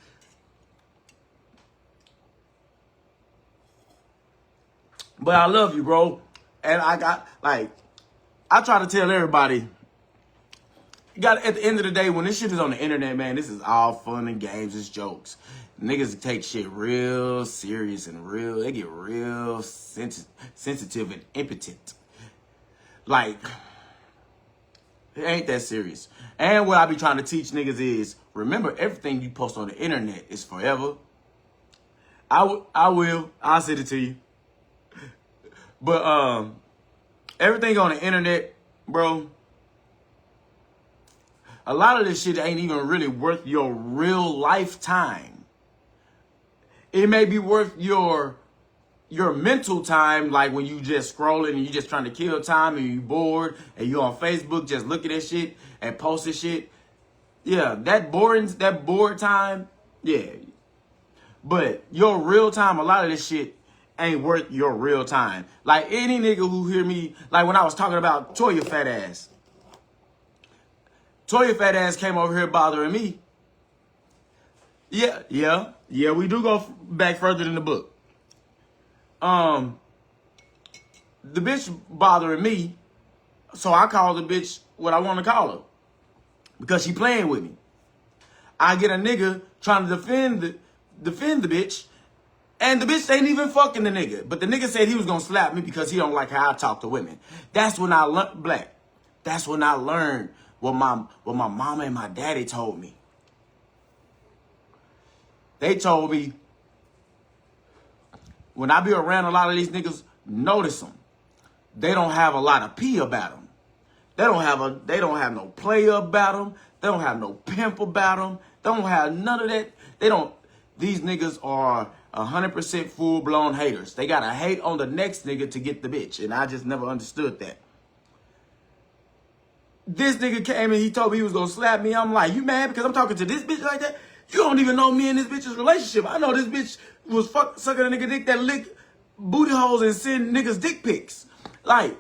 But I love you, bro. And I try to tell everybody, at the end of the day, when this shit is on the internet, man, this is all fun and games, it's jokes. Niggas take shit real serious and they get real sensitive and impotent. Like, it ain't that serious. And what I be trying to teach niggas is, remember, everything you post on the internet is forever. I'll send it to you. But everything on the internet, bro, a lot of this shit ain't even really worth your real lifetime. It may be worth your mental time, like when you just scrolling and you just trying to kill time and you bored and you on Facebook just looking at shit and posting shit. Yeah, that bored time, yeah. But your real time, a lot of this shit ain't worth your real time. Like any nigga who hear me, like when I was talking about Toya fat ass. Toya fat ass came over here bothering me. Yeah, we do go back further than the book. The bitch bothering me, so I call the bitch what I want to call her. Because she playing with me. I get a nigga trying to defend the bitch, and the bitch ain't even fucking the nigga. But the nigga said he was gonna slap me because he don't like how I talk to women. That's when I learned, Black. That's when I learned what my mama and my daddy told me. They told me, when I be around a lot of these niggas, notice them. They don't have a lot of pee about them. They don't have no play about them. They don't have no pimp about them. They don't have none of that. These niggas are 100% full-blown haters. They gotta hate on the next nigga to get the bitch. And I just never understood that. This nigga came and he told me he was gonna slap me. I'm like, you mad because I'm talking to this bitch like that? You don't even know me and this bitch's relationship. I know this bitch was sucking a nigga dick that lick booty holes and send niggas dick pics. Like,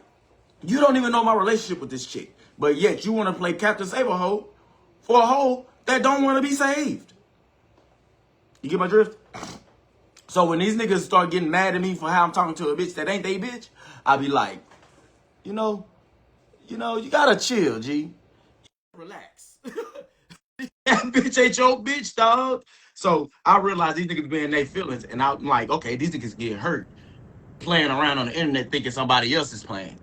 you don't even know my relationship with this chick. But yet you want to play Captain Save-A-Hoe for a hoe that don't want to be saved. You get my drift? So when these niggas start getting mad at me for how I'm talking to a bitch that ain't they bitch, I be like, you know, you gotta chill, G. Relax. That bitch ain't your bitch, dog. So I realized these niggas be in their feelings, and I'm like, okay, these niggas get hurt playing around on the internet thinking somebody else is playing.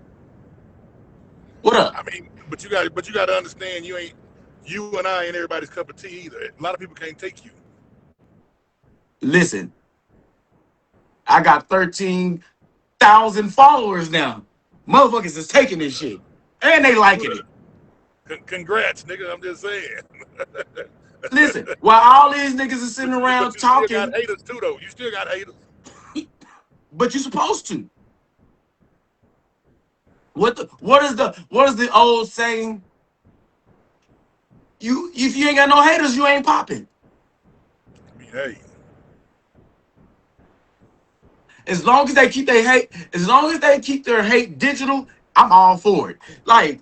What up? I mean, but you got to understand, you and I ain't everybody's cup of tea either. A lot of people can't take you. Listen, I got 13,000 followers now. Motherfuckers is taking this shit, and they liking it. Congrats, nigga. I'm just saying. Listen, while all these niggas are sitting around talking, you still got haters too, though. You still got haters. But you're supposed to. What is the old saying? If you ain't got no haters, you ain't popping. I mean, hey. As long as they keep their hate digital, I'm all for it. Like,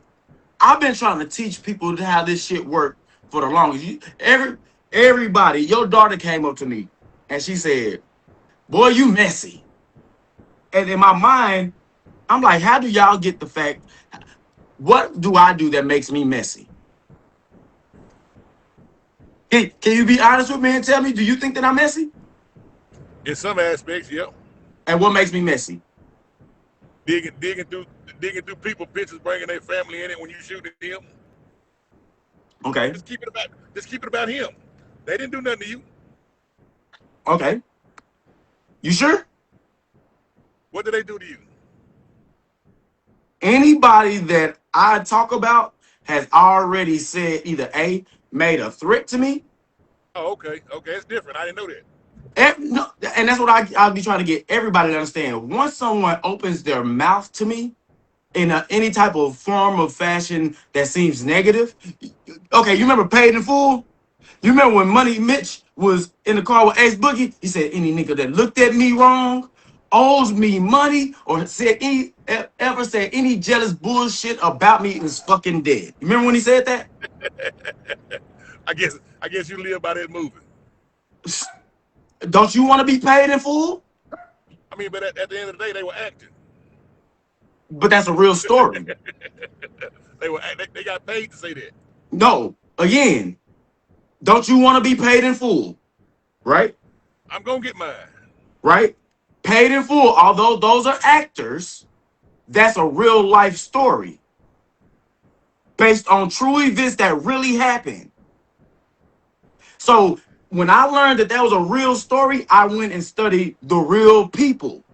I've been trying to teach people how this shit work for the longest. Everybody, your daughter came up to me and she said, "Boy, you messy." And in my mind, I'm like, how do y'all get the fact? What do I do that makes me messy? Can you be honest with me and tell me, do you think that I'm messy? In some aspects, yeah. And what makes me messy? Digging through people pictures, bringing their family in it when you shoot at him. Okay. Just keep it about him. They didn't do nothing to you. Okay. You sure? What did they do to you? Anybody that I talk about has already said either A, made a threat to me. Oh, okay. Okay, it's different. I didn't know that. And that's what I'll be trying to get everybody to understand. Once someone opens their mouth to me in any type of form of fashion that seems negative. Okay, you remember Paid in Full? You remember when Money Mitch was in the car with Ace Boogie? He said, any nigga that looked at me wrong, owes me money, or ever said any jealous bullshit about me is fucking dead. You remember when he said that? I guess you live by that movie. Don't you want to be paid in full? I mean, but at the end of the day, they were acting. But that's a real story. They got paid to say that. No, again, don't you want to be paid in full? Right? I'm gonna get mine. Right? Paid in full. Although those are actors, that's a real life story based on true events that really happened. So when I learned that was a real story, I went and studied the real people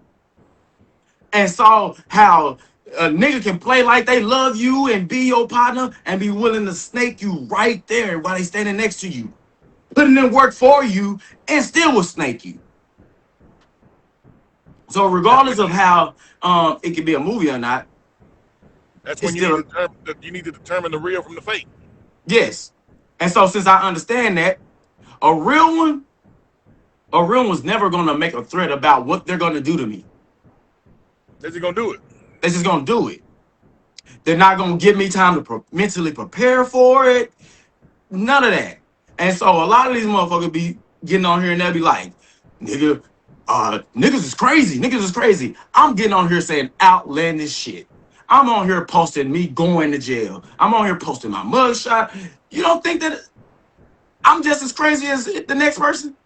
and saw how a nigga can play like they love you and be your partner and be willing to snake you right there while they standing next to you, putting in work for you and still will snake you. So regardless of how it can be a movie or not, that's when you need to determine the real from the fake. Yes. And so since I understand that, a real one's never gonna make a threat about what they're gonna do to me. They're just gonna do it. They're just gonna do it. They're not gonna give me time to mentally prepare for it. None of that. And so a lot of these motherfuckers be getting on here and they'll be like, niggas is crazy. Niggas is crazy. I'm getting on here saying outlandish shit. I'm on here posting me going to jail. I'm on here posting my mugshot. You don't think that I'm just as crazy as the next person?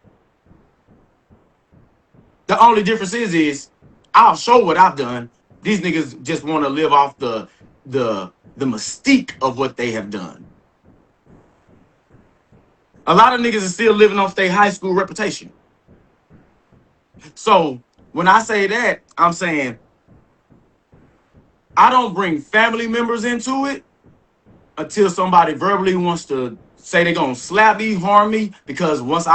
The only difference is I'll show what I've done. These niggas just want to live off the the mystique of what they have done. A lot of niggas are still living off their high school reputation. So when I say that, I'm saying I don't bring family members into it until somebody verbally wants to say they're gonna slap me, harm me. Because once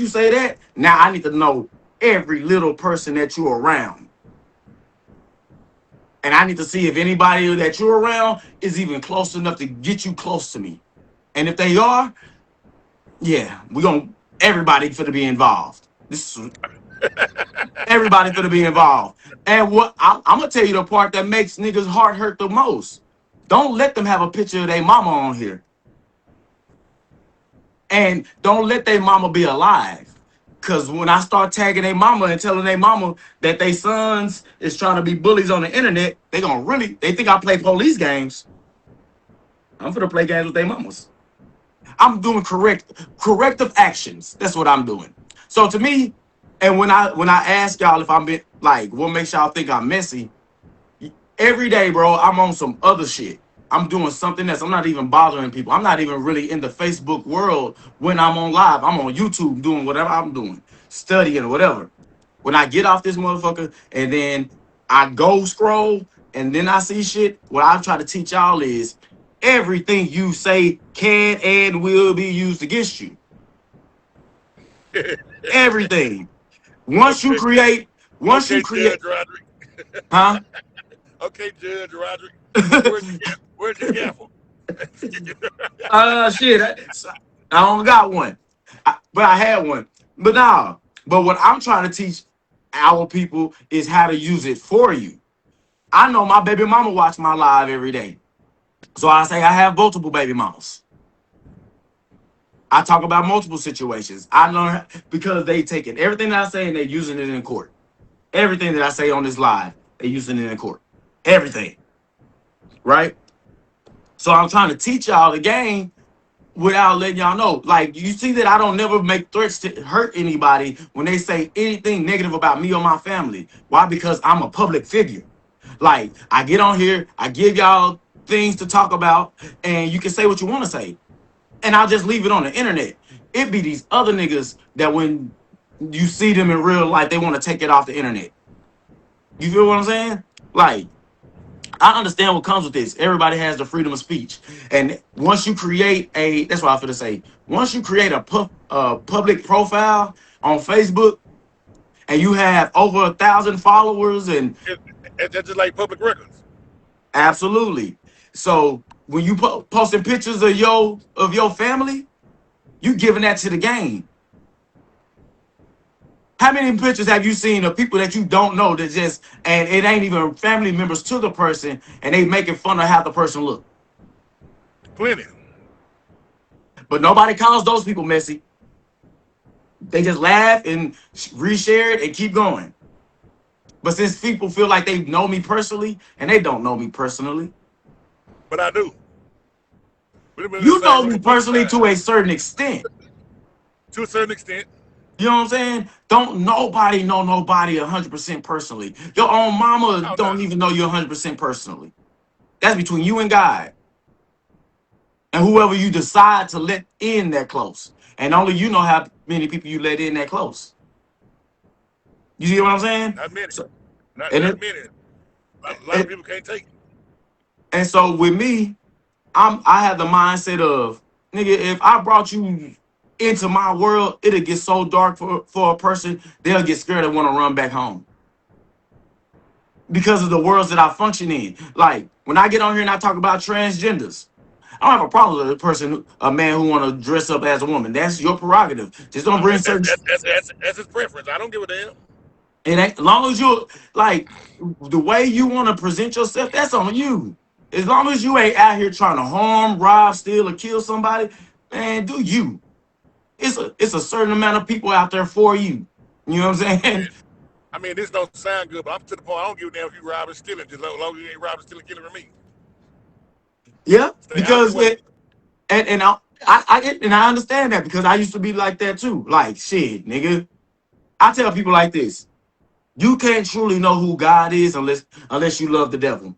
you say that, now I need to know every little person that you're around. And I need to see if anybody that you're around is even close enough to get you close to me. And if they are, yeah, everybody finna be involved. Everybody finna be involved. And what I'm gonna tell you the part that makes niggas' heart hurt the most. Don't let them have a picture of their mama on here. And don't let their mama be alive. Cause when I start tagging their mama and telling their mama that they sons is trying to be bullies on the internet, they think I play police games. I'm finna play games with their mamas. I'm doing corrective actions. That's what I'm doing. So to me, and when I ask y'all if I'm like, what makes y'all think I'm messy? Every day, bro, I'm on some other shit. I'm doing something else. I'm not even bothering people. I'm not even really in the Facebook world when I'm on live. I'm on YouTube doing whatever I'm doing, studying or whatever. When I get off this motherfucker and then I go scroll and then I see shit, what I try to teach y'all is everything you say can and will be used against you. Everything. Once you create, Judge Roderick. Huh? Okay, Judge Roderick. Where's your gavel? Shit. I don't got one. But I had one. But nah. But what I'm trying to teach our people is how to use it for you. I know my baby mama watch my live every day. So I say I have multiple baby mamas. I talk about multiple situations. I learn because they take it. Everything that I say and they're using it in court. Everything that I say on this live, they're using it in court. Everything. Right? So I'm trying to teach y'all the game without letting y'all know. Like, you see that I don't never make threats to hurt anybody when they say anything negative about me or my family. Why? Because I'm a public figure. Like, I get on here, I give y'all things to talk about, and you can say what you want to say. And I'll just leave it on the internet. It be these other niggas that when you see them in real life, they want to take it off the internet. You feel what I'm saying? Like, I understand what comes with this. Everybody has the freedom of speech. And once you create that's what I was going to say. Once you create a public profile on Facebook and you have over 1,000 followers and that's just like public records. Absolutely. So when you posting pictures of your family, you giving that to the game. How many pictures have you seen of people that you don't know that and it ain't even family members to the person and they making fun of how the person look? Plenty. But nobody calls those people messy. They just laugh and reshare it and keep going. But since people feel like they know me personally and they don't know me personally. But I do. You know me personally to a certain extent. To a certain extent. You know what I'm saying? Don't nobody know nobody 100% personally. Your own mama don't even know you 100% personally. That's between you and God. And whoever you decide to let in that close. And only you know how many people you let in that close. You see what I'm saying? Not many. Not many. A lot of people can't take it. And so with me, I have the mindset of, nigga, if I brought you into my world, it'll get so dark for a person, they'll get scared and want to run back home. Because of the worlds that I function in. Like, when I get on here and I talk about transgenders, I don't have a problem with a man who want to dress up as a woman. That's your prerogative. Just don't bring certain... That's his preference. I don't give a damn. It ain't, as long as you, like, the way you want to present yourself, that's on you. As long as you ain't out here trying to harm, rob, steal, or kill somebody, man, do you. It's a certain amount of people out there for you. You know what I'm saying? I mean, this don't sound good, but I'm to the point I don't give a damn if you rob and stealing, just as long as you ain't robbing, stealing, killing me. Yeah, because I understand that because I used to be like that too. Like, shit, nigga. I tell people like this. You can't truly know who God is unless you love the devil.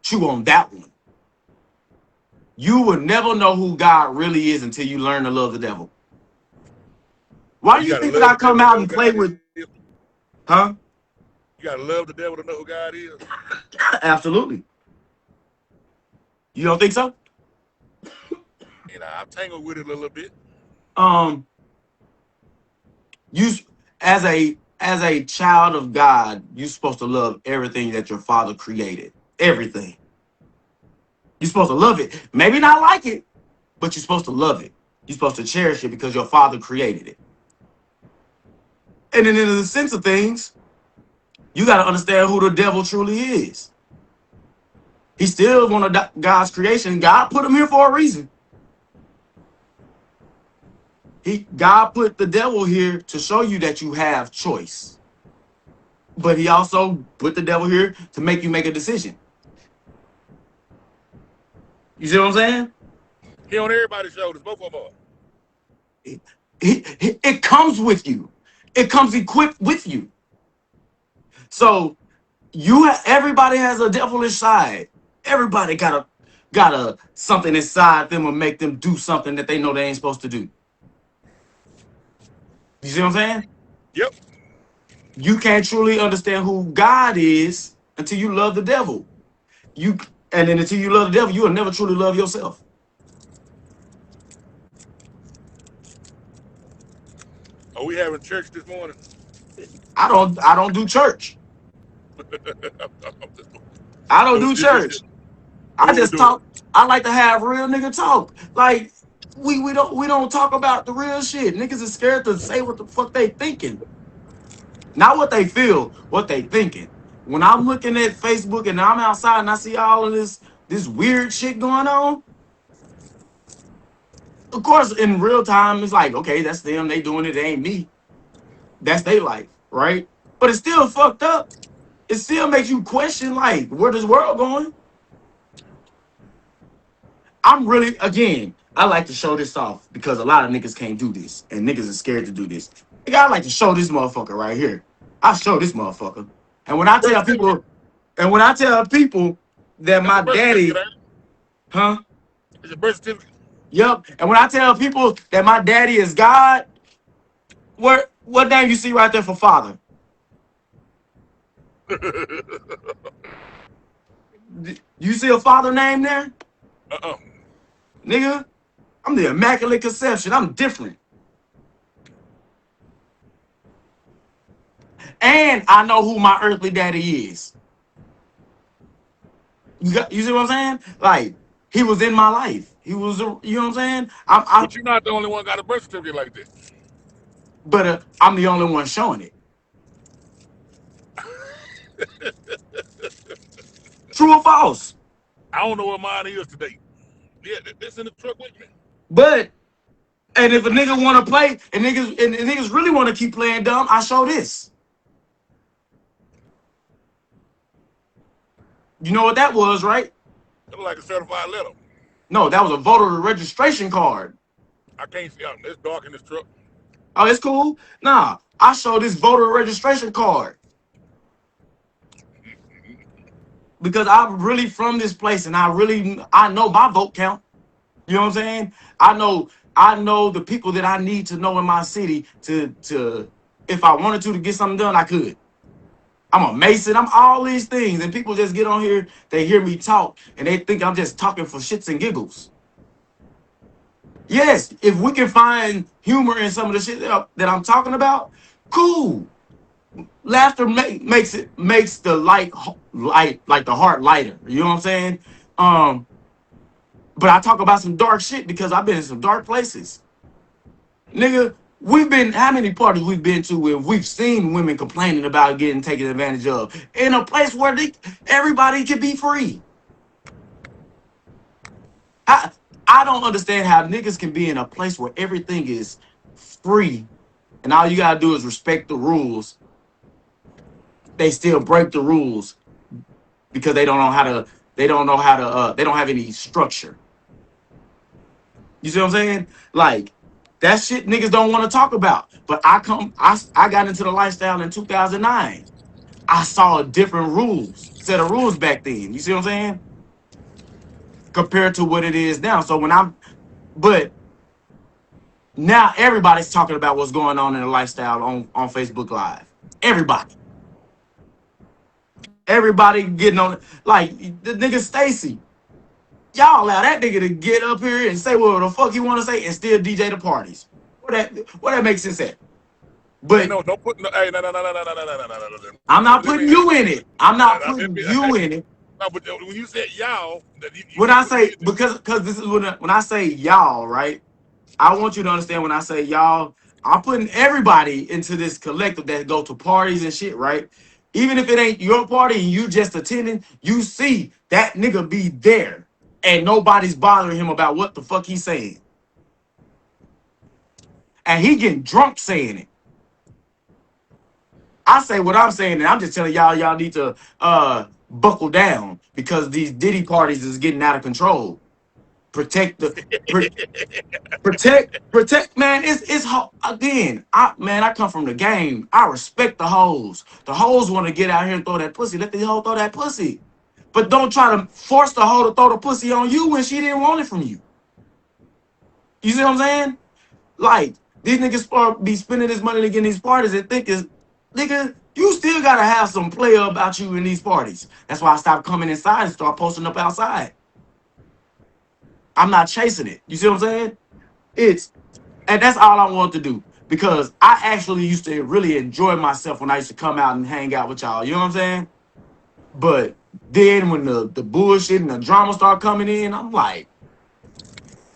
chew on that one. You will never know who God really is until you learn to love the devil. Why do you think that I come out and play with? Huh? You gotta love the devil to know who God is. Absolutely. You don't think so? And I've tangled with it a little bit. You as a child of God, you're supposed to love everything that your father created. Everything. You're supposed to love it. Maybe not like it, but you're supposed to love it. You're supposed to cherish it because your father created it. And then in the sense of things, you got to understand who the devil truly is. He's still one of God's creation. God put him here for a reason. God put the devil here to show you that you have choice. But he also put the devil here to make you make a decision. You see what I'm saying? He on everybody's shoulders, both of them are. It comes with you. It comes equipped with you. So everybody has a devilish side. Everybody got a something inside them will make them do something that they know they ain't supposed to do. You see what I'm saying? Yep. You can't truly understand who God is until you love the devil. And then until you love the devil, you will never truly love yourself. Are we having church this morning? I don't do church. I don't do church. I just talk. I like to have real nigga talk. Like we don't talk about the real shit. Niggas is scared to say what the fuck they thinking. Not what they feel, what they thinking. When I'm looking at Facebook and I'm outside and I see all of this weird shit going on, of course, in real time, it's like, okay, that's them. They doing it. It ain't me. That's their life, right? But it's still fucked up. It still makes you question, like, where this world going? I like to show this off because a lot of niggas can't do this. And niggas are scared to do this. I like to show this motherfucker right here. I show this motherfucker. And when I tell people that my daddy, huh? It's a birth certificate. Yep. And when I tell people that my daddy is God, what name you see right there for father? You see a father name there? Nigga, I'm the Immaculate Conception. I'm different. And I know who my earthly daddy is. You see what I'm saying? Like, he was in my life. He was, you know what I'm saying? But you're not the only one got a birth certificate like this. But I'm the only one showing it. True or false? I don't know what mine is today. Yeah, that's in the truck with me. But, and if a nigga want to play, and niggas really want to keep playing dumb, I show this. You know what that was, right? That was like a certified letter. No, that was a voter registration card. I can't see. It's dark in this truck. Oh, it's cool? Nah, I show this voter registration card. Because I'm really from this place and I know my vote count. You know what I'm saying? I know the people that I need to know in my city to if I wanted to get something done, I could. I'm a Mason. I'm all these things. And people just get on here, they hear me talk, and they think I'm just talking for shits and giggles. Yes, if we can find humor in some of the shit that I'm talking about, cool. Laughter makes the light like the heart lighter. You know what I'm saying? But I talk about some dark shit because I've been in some dark places. Nigga, how many parties we've been to where we've seen women complaining about getting taken advantage of in a place where everybody can be free. I don't understand how niggas can be in a place where everything is free and all you gotta do is respect the rules. They still break the rules because they don't have any structure. You see what I'm saying? Like, that shit niggas don't want to talk about. But I got into the lifestyle in 2009. I saw a different set of rules back then. You see what I'm saying? compared to what it is now. So but now everybody's talking about what's going on in the lifestyle on Facebook Live. Everybody getting on, like the nigga Stacy. Y'all allow that nigga to get up here and say what the fuck he want to say and still DJ the parties. Where that makes sense at? But hey, no, don't put no. Hey, no. I'm not putting you in it. I'm not putting you in it. No, but when you said y'all, when I say because this is when I say y'all, right? I want you to understand when I say y'all, I'm putting everybody into this collective that go to parties and shit, right? Even if it ain't your party and you just attending, you see that nigga be there and nobody's bothering him about what the fuck he's saying. And he getting drunk saying it. I say what I'm saying, and I'm just telling y'all need to buckle down because these Diddy parties is getting out of control. Protect, man. It's again. I come from the game. I respect the hoes. The hoes want to get out here and throw that pussy. Let the hoe throw that pussy, but don't try to force the hoe to throw the pussy on you when she didn't want it from you. You see what I'm saying? Like these niggas be spending this money to get in these parties and think is, nigga, you still gotta have some player about you in these parties. That's why I stopped coming inside and start posting up outside. I'm not chasing it. You see what I'm saying? And that's all I want to do because I actually used to really enjoy myself when I used to come out and hang out with y'all. You know what I'm saying? But then when the bullshit and the drama start coming in, I'm like,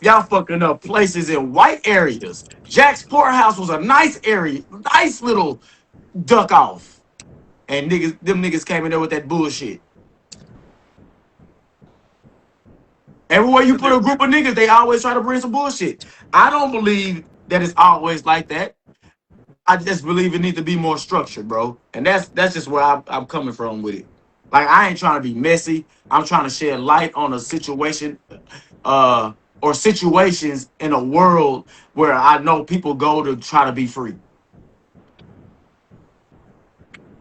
y'all fucking up places in white areas. Jack's Poorhouse was a nice area, nice little duck off. And them niggas came in there with that bullshit. Everywhere you put a group of niggas, they always try to bring some bullshit. I don't believe that it's always like that. I just believe it needs to be more structured, bro. And that's just where I'm coming from with it. Like, I ain't trying to be messy. I'm trying to shed light on a situation or situations in a world where I know people go to try to be free.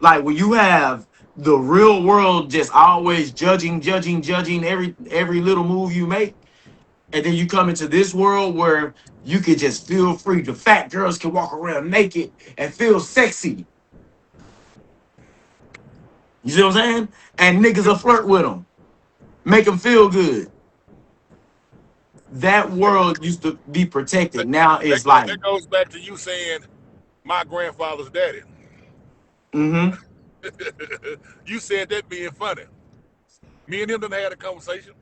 Like, when you have the real world just always judging every little move you make, and then you come into this world where you can just feel free. The fat girls can walk around naked and feel sexy. You see what I'm saying? And niggas will flirt with them, make them feel good. That world used to be protected. Now it's like that goes back to you saying my grandfather's daddy. Mm-hmm. You said that being funny. Me and him done had a conversation.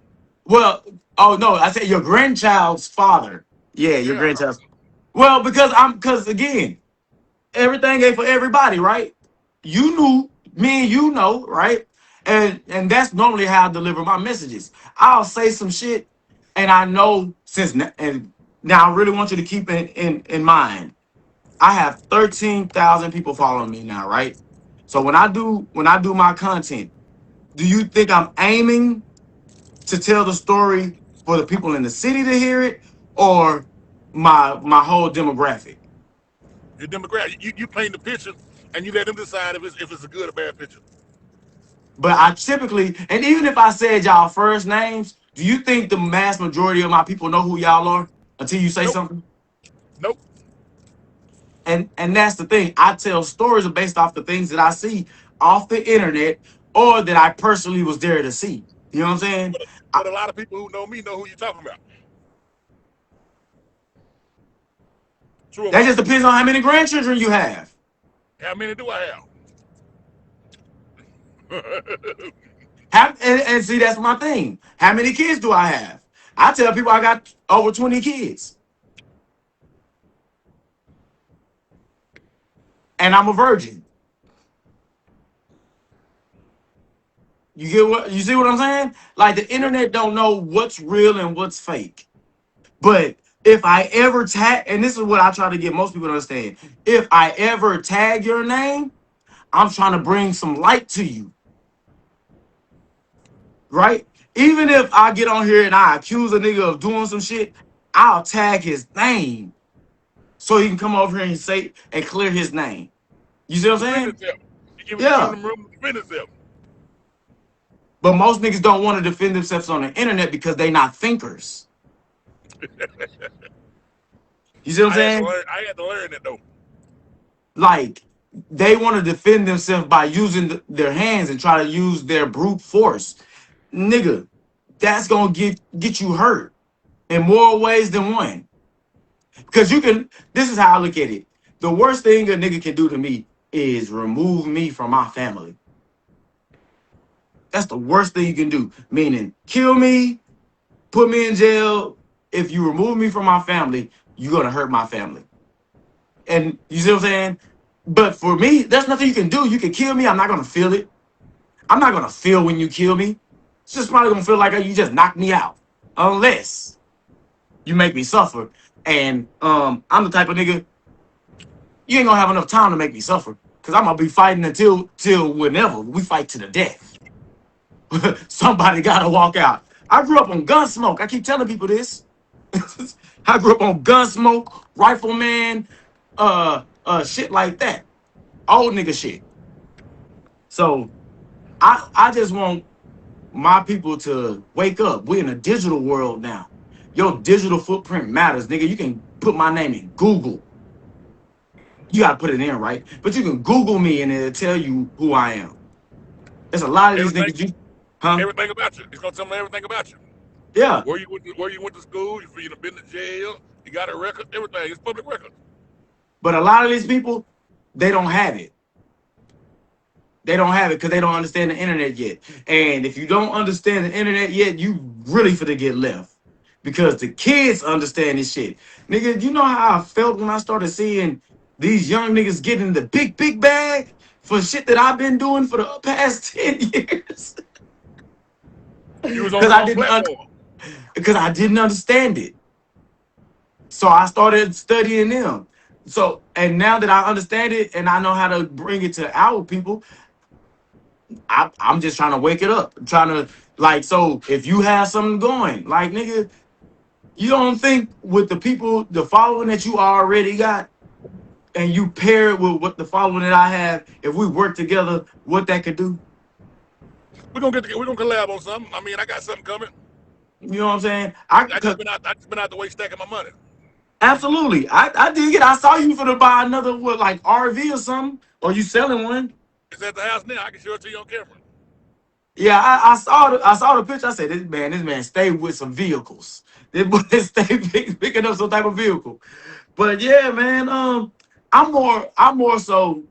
Well, oh no, I said your grandchild's father. Yeah, your grandchild's. Well, because again, everything ain't for everybody, right? You knew, me and you know, right? And that's normally how I deliver my messages. I'll say some shit, and I know and now I really want you to keep it in mind. I have 13,000 people following me now, right? So when I do my content, do you think I'm aiming to tell the story for the people in the city to hear it, or my whole demographic? Your demographic. You paint the picture, and you let them decide if it's a good or bad picture. But I typically, and even if I said y'all first names, do you think the mass majority of my people know who y'all are until you say something? Nope. And that's the thing. I tell stories based off the things that I see off the internet or that I personally was there to see. You know what I'm saying? But a lot of people who know me know who you're talking about. True. That just depends on how many grandchildren you have. How many do I have? And see, that's my thing. How many kids do I have? I tell people I got over 20 kids. And I'm a virgin. You see what I'm saying? Like, the internet don't know what's real and what's fake. But if I ever tag, and this is what I try to get most people to understand, if I ever tag your name, I'm trying to bring some light to you. Right? Even if I get on here and I accuse a nigga of doing some shit, I'll tag his name so he can come over here and say and clear his name. You see what I'm saying? Yeah. But most niggas don't want to defend themselves on the internet because they not thinkers. You see what I'm saying? I had to learn it though. Like, they want to defend themselves by using their hands and try to use their brute force. Nigga, that's gonna get you hurt in more ways than one. Because this is how I look at it. The worst thing a nigga can do to me is remove me from my family. That's the worst thing you can do. Meaning, kill me, put me in jail. If you remove me from my family, you're gonna hurt my family. And you see what I'm saying? But for me, there's nothing you can do. You can kill me, I'm not gonna feel it. I'm not gonna feel when you kill me. It's just probably gonna feel like you just knocked me out. Unless you make me suffer. And I'm the type of nigga, you ain't gonna have enough time to make me suffer. Cause I'm gonna be fighting until whenever. We fight to the death. Somebody gotta walk out. I grew up on Gunsmoke. I keep telling people this. I grew up on Gunsmoke, Rifleman, shit like that. Old nigga shit. So I just want my people to wake up. We're in a digital world now. Your digital footprint matters, nigga. You can put my name in Google. You gotta put it in, right? But you can Google me and it'll tell you who I am. There's a lot of these niggas. Everything about you. It's gonna tell me everything about you. Yeah. Where you went to school, if you've been to jail, you got a record, everything. It's public record. But a lot of these people, they don't have it. They don't have it because they don't understand the internet yet. And if you don't understand the internet yet, you really finna get left. Because the kids understand this shit. Nigga, you know how I felt when I started seeing these young niggas getting the big bag for shit that I've been doing for the past 10 years? You was on the platform. Because I didn't understand it. So I started studying them. So, and now that I understand it and I know how to bring it to our people, I'm just trying to wake it up. I'm trying to, like, so if you have something going, like, nigga, you don't think with the people, the following that you already got, and you pair it with what the following that I have, if we work together, what that could do? We're gonna collab on something. I mean, I got something coming. You know what I'm saying? I just been out the way stacking my money. Absolutely. I dig it. I saw you for to buy another like RV or something. Or you selling one. It's at the house now. I can show it to you on camera. Yeah, I saw the picture. I said, this man stay with some vehicles. This boy stay picking up some type of vehicle. But yeah, man, I'm more so,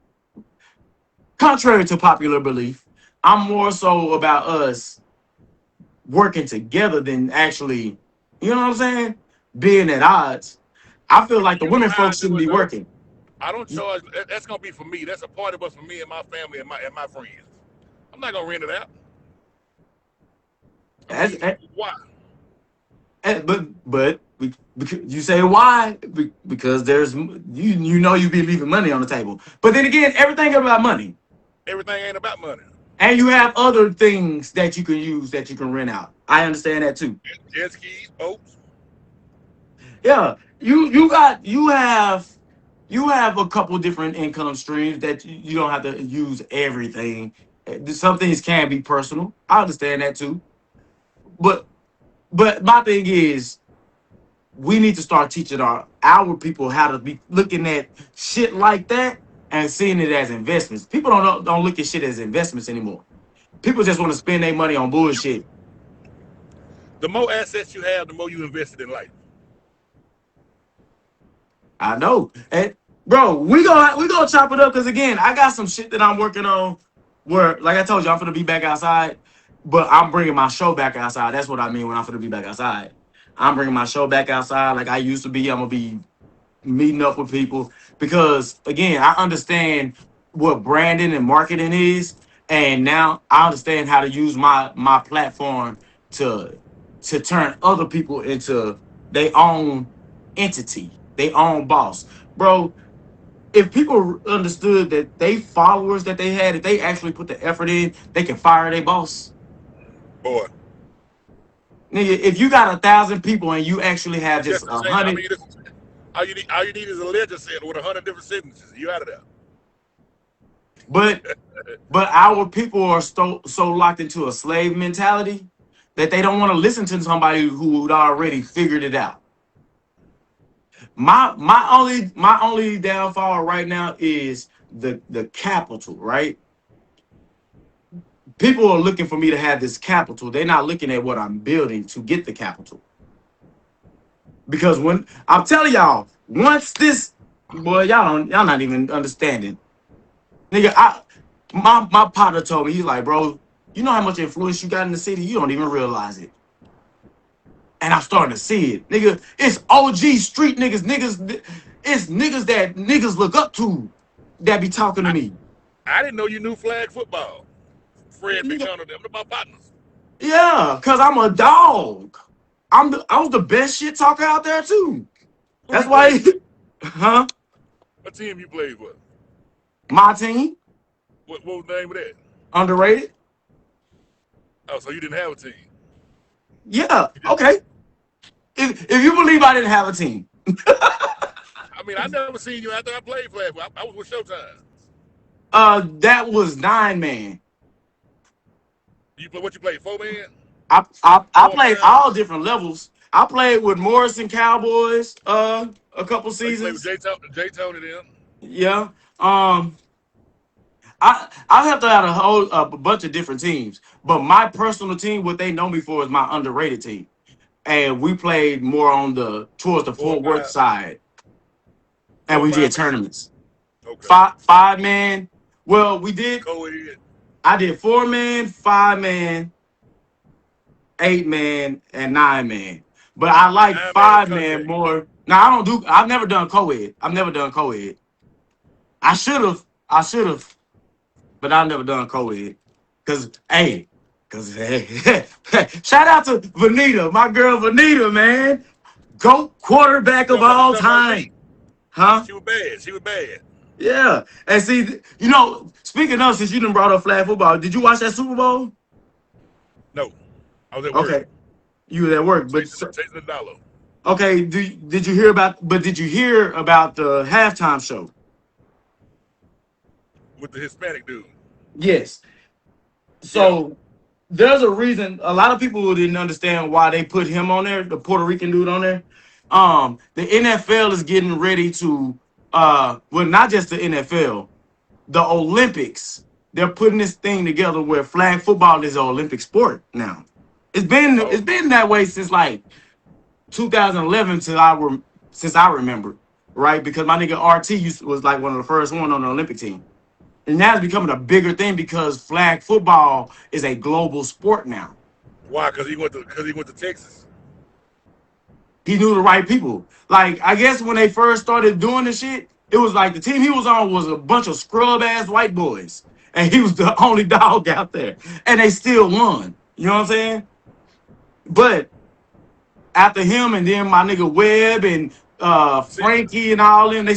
contrary to popular belief, I'm more so about us working together than actually, you know what I'm saying, being at odds. I feel like the women folks shouldn't be working. I don't charge. That's gonna be for me. That's a party bus for me and my family and my friends. I'm not gonna rent it out. Why? But you say why? Because there's you know you be leaving money on the table. But then again, everything about money. Everything ain't about money. And you have other things that you can use that you can rent out. I understand that too. Jet skis, boats. Yeah, you have a couple different income streams that you don't have to use everything. Some things can be personal. I understand that too. But my thing is, we need to start teaching our people how to be looking at shit like that and seeing it as investments. People don't look at shit as investments anymore. People just want to spend their money on bullshit. The more assets you have, the more you invested in life. I know. And bro, we gonna chop it up because again, I got some shit that I'm working on where, like I told you, I'm gonna be back outside, but I'm bringing my show back outside. That's what I mean when I'm gonna be back outside. I'm bringing my show back outside like I used to be. I'm gonna be meeting up with people because again, I understand what branding and marketing is, and now I understand how to use my platform to turn other people into their own entity, their own boss. Bro, if people understood that they followers that they had, if they actually put the effort in, they can fire their boss. Boy. Nigga, if you got 1,000 people and you actually have just 100, I mean, all you need is a ledger set with 100 different signatures. You out of there. But our people are so locked into a slave mentality that they don't want to listen to somebody who'd already figured it out. My only downfall right now is the capital, right? People are looking for me to have this capital. They're not looking at what I'm building to get the capital. Because when I'm telling y'all, once this boy, y'all not even understanding. Nigga, my partner told me, he's like, bro, you know how much influence you got in the city? You don't even realize it. And I'm starting to see it. Nigga, it's OG street niggas, it's niggas that niggas look up to that be talking to me. I didn't know you knew flag football. Fred McDonald, them are my partners. Yeah, cause I'm a dog. I was the best shit talker out there too. That's why, huh? What team you played with? My team. What was the name of that? Underrated. Oh, so you didn't have a team? Yeah. Okay. If you believe I didn't have a team. I mean, I never seen you after I played flag. I was with Showtime. That was 9-man. What you played? 4-man? I played all different levels. I played with Morrison Cowboys a couple seasons. You played with Jay Tony then? Yeah. I have to have a bunch of different teams, but my personal team, what they know me for, is my underrated team, and we played more towards the Fort Worth side, and we did tournaments. Okay. 5-man. Well, we did. Go ahead. I did 4-man, 5-man, 8-man, and 9-man. But I like 5-man more. Now I've never done co-ed. I've never done co-ed. I should have, but I've never done co-ed. Cause hey, shout out to Vanita, my girl Vanita, man. GOAT quarterback of all time. Huh? She was bad. Yeah. And see, speaking of, since you done brought up flag football, did you watch that Super Bowl? No. I was at work. Okay. You were at work, but chasing the dollar. Okay, did you hear about the halftime show? With the Hispanic dude. Yes. So there's a reason a lot of people didn't understand why they put him on there, the Puerto Rican dude on there. The NFL is getting ready to not just the NFL, the Olympics. They're putting this thing together where flag football is an Olympic sport now. It's been that way since like 2011 since I remember, right? Because my nigga RT was like one of the first one on the Olympic team. And now it's becoming a bigger thing because flag football is a global sport now. Why? Because he went to Texas. He knew the right people. Like, I guess when they first started doing the shit, it was like the team he was on was a bunch of scrub-ass white boys. And he was the only dog out there. And they still won. You know what I'm saying? But after him and then my nigga Webb and Frankie and all them, they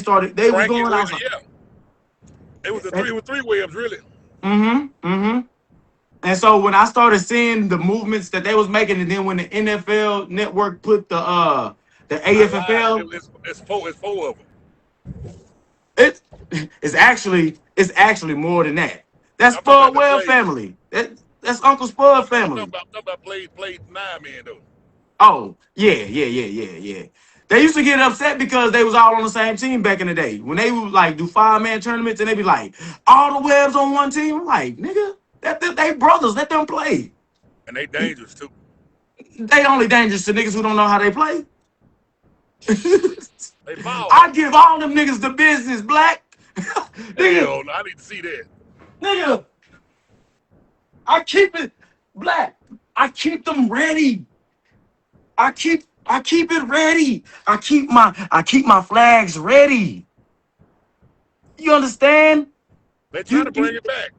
was going out. Yeah. It was three Webbs, really. And so when I started seeing the movements that they was making, and then when the NFL Network put the AFFL, it's four of them. It's actually more than that. That's Spud Webb family. That's Uncle Spud family. I'm talking about played 9-man though. Oh yeah. They used to get upset because they was all on the same team back in the day. When they would like do 5-man tournaments and they be like, all the Webbs on one team. I'm like, nigga, they brothers. Let them play. And they dangerous too. They only dangerous to niggas who don't know how they play. They ball. I give all them niggas the business, Black. Nigga, I need to see that. Nigga, I keep it, Black. I keep them ready. I keep it ready. I keep my flags ready. You understand? They trying to bring it back.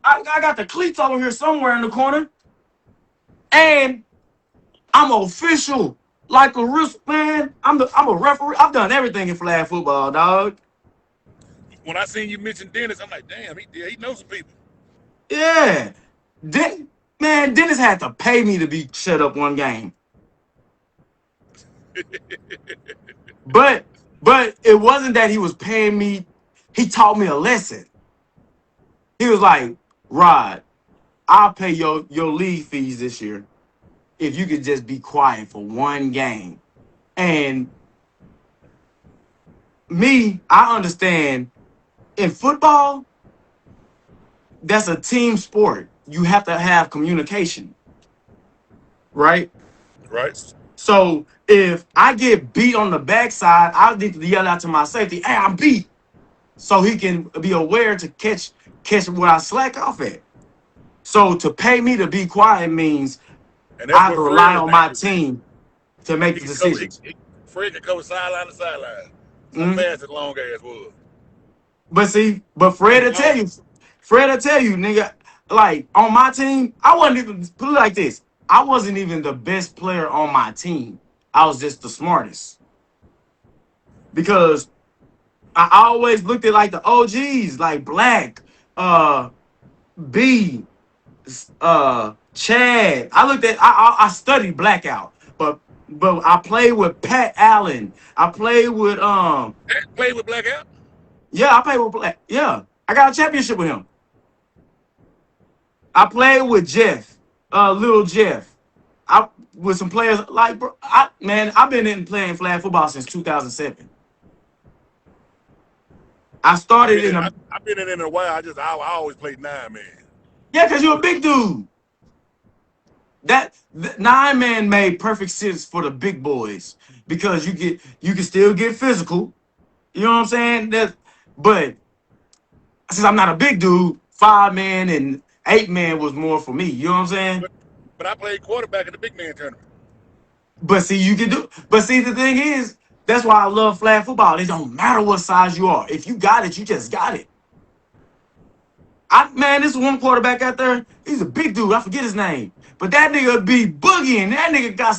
I got the cleats over here somewhere in the corner. And I'm official. Like a wristband. I'm a referee. I've done everything in flag football, dog. When I seen you mention Dennis, I'm like, damn, he knows some people. Yeah. Dennis had to pay me to be shut up one game. But it wasn't that he was paying me. He taught me a lesson. He was like, Rod, I'll pay your league fees this year if you could just be quiet for one game. And me, I understand in football, that's a team sport. You have to have communication, right? Right. So if I get beat on the backside, I need to yell out to my safety, hey, I'm beat. So he can be aware to catch where I slack off at. So to pay me to be quiet means And that's I have what to Fred rely is on my dangerous. team to make He the can cover. decisions. Fred can cover sideline to sideline. How Mhm. fast his long ass was. But Fred will tell you, nigga, like on my team, I wasn't even put it like this. I wasn't even the best player on my team. I was just the smartest. Because I always looked at like the OGs, like Black, B, Chad. I studied Blackout, but I played with Pat Allen. I played with Played with Blackout. yeah, I played with Black. Yeah, I got a championship with him. I played with Jeff, Little Jeff. I with some players like bro. I've been playing flag football since 2007. I started in a I've been in a while. I always played 9 man. yeah, cause you're a big dude. That 9-man made perfect sense for the big boys because you can still get physical. You know what I'm saying? But since I'm not a big dude, 5-man and 8-man was more for me. You know what I'm saying? But I played quarterback in the big man tournament. But see, the thing is, that's why I love flag football. It don't matter what size you are. If you got it, you just got it. This one quarterback out there, he's a big dude. I forget his name. But that nigga be boogieing. That nigga got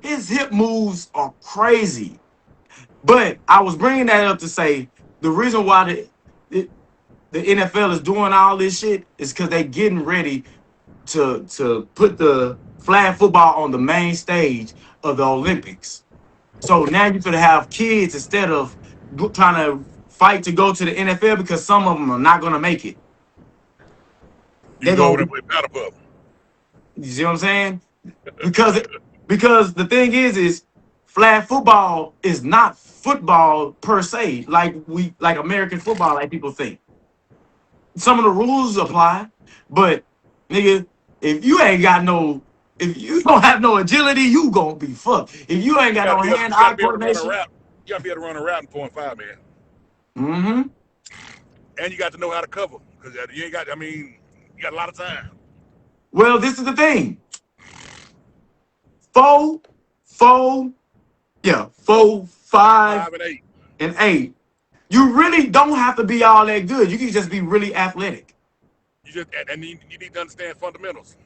his hip moves are crazy. But I was bringing that up to say the reason why the NFL is doing all this shit is because they getting ready to put the flag football on the main stage of the Olympics. So now you're gonna have kids instead of trying to fight to go to the NFL because some of them are not gonna make it. You go over there and play powder puff. You see what I'm saying? Because the thing is flag football is not football per se, like American football, like people think. Some of the rules apply, but nigga, if you don't have no agility, you gonna be fucked. If you ain't got no hand-eye coordination, you gotta be able to run a route in 0.5, man. Mm-hmm. And you got to know how to cover because you got a lot of time. Well, this is the thing. 4, 5, and 8. You really don't have to be all that good. You can just be really athletic. You need to understand fundamentals.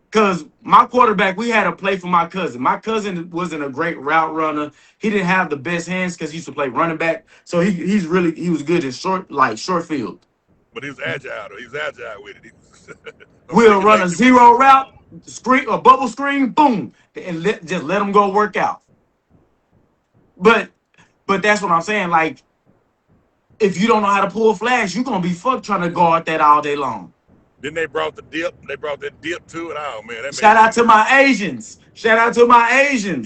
Because my quarterback, we had to play for my cousin. My cousin wasn't a great route runner. He didn't have the best hands because he used to play running back. So he was good in short field. But he was agile though. He was agile with it. We'll run a zero route, screen or bubble screen, boom, and just let them go work out. But that's what I'm saying. Like, if you don't know how to pull flags, you're gonna be fucked trying to guard that all day long. Then they brought the dip. They brought that dip to it. Oh man, Shout out to my Asians.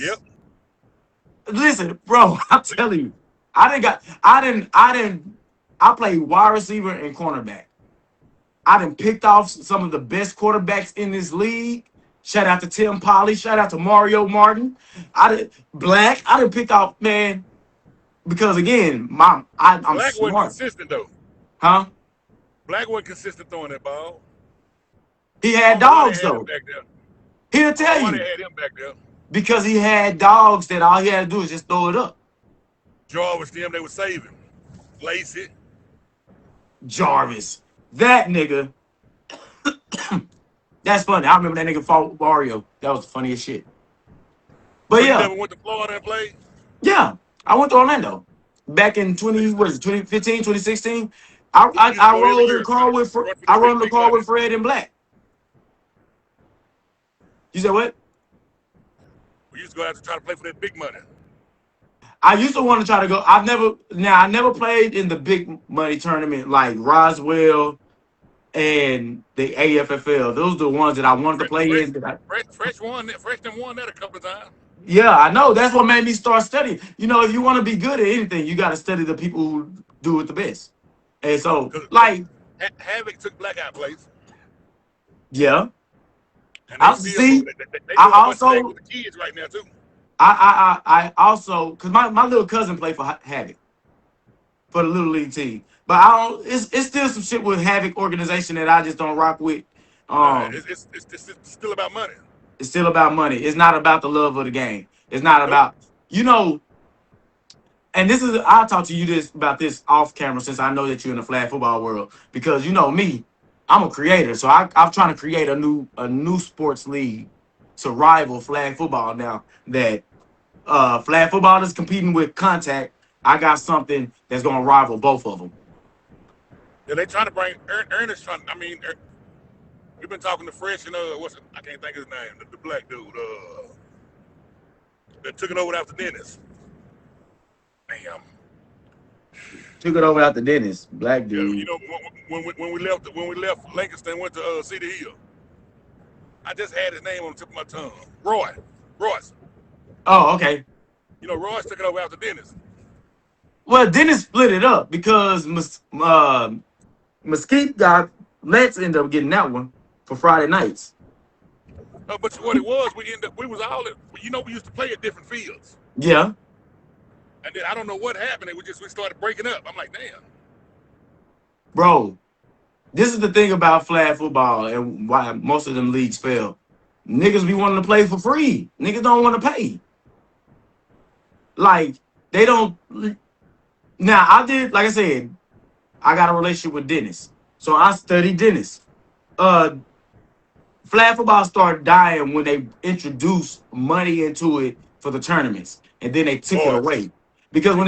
Yep. Listen, bro, I'm telling you, I played wide receiver and cornerback. I done picked off some of the best quarterbacks in this league. Shout out to Tim Polley. Shout out to Mario Martin. I done picked off, man, because again, I'm Black smart. wasn't consistent though. Huh? Black wasn't consistent throwing that ball. He had dogs though. He'll tell you. Why they had him back there? Because he had dogs that all he had to do is just throw it up. Jarvis, them, they were saving. Lacey. Jarvis. That nigga. That's funny. I remember that nigga fought Mario. That was the funniest shit. But yeah. You never went to Florida and played? Yeah. I went to Orlando. Back in 2015, 2016. I rolled the car with Fred and Black. You said what? We used to go out to try to play for that big money. I used to want to try to go. I never played in the big money tournament like Roswell, and the AFFL. Those are the ones that I wanted to play in. Fresh won that a couple of times. Yeah, I know. That's what made me start studying. You know, if you want to be good at anything, you got to study the people who do it the best. And so, like, Havoc took Blackout place. Yeah. And I they see. they I doing a bunch of things also, with the kids right now too. I also, cause my little cousin played for Havoc, for the little league team. But I don't. It's still some shit with Havoc organization that I just don't rock with. It's still about money. It's still about money. It's not about the love of the game. It's not about, you know. And this is, I'll talk to you about this off camera, since I know that you're in the flag football world, because you know me, I'm a creator. So I'm trying to create a new sports league to rival flag football. Now that flag football is competing with contact, I got something that's gonna rival both of them. Yeah, they trying to bring Ernest. We've been talking to Fresh and I can't think of his name. The black dude that took it over after Dennis. Damn. Took it over after Dennis, black dude. Yeah, you know, when we left Lancaster and went to Cedar Hill, I just had his name on the tip of my tongue. Royce. Oh, okay. You know, Royce took it over after Dennis. Well, Dennis split it up because Mesquite Let's end up getting that one for Friday nights. But what it was, we used to play at different fields. Yeah. And then I don't know what happened. We started breaking up. I'm like, damn. Bro, this is the thing about flag football and why most of them leagues fail. Niggas be wanting to play for free. Niggas don't want to pay. Like, they don't. Now, like I said, I got a relationship with Dennis. So I studied Dennis. Flag football started dying when they introduced money into it for the tournaments. And then they took it away. Because when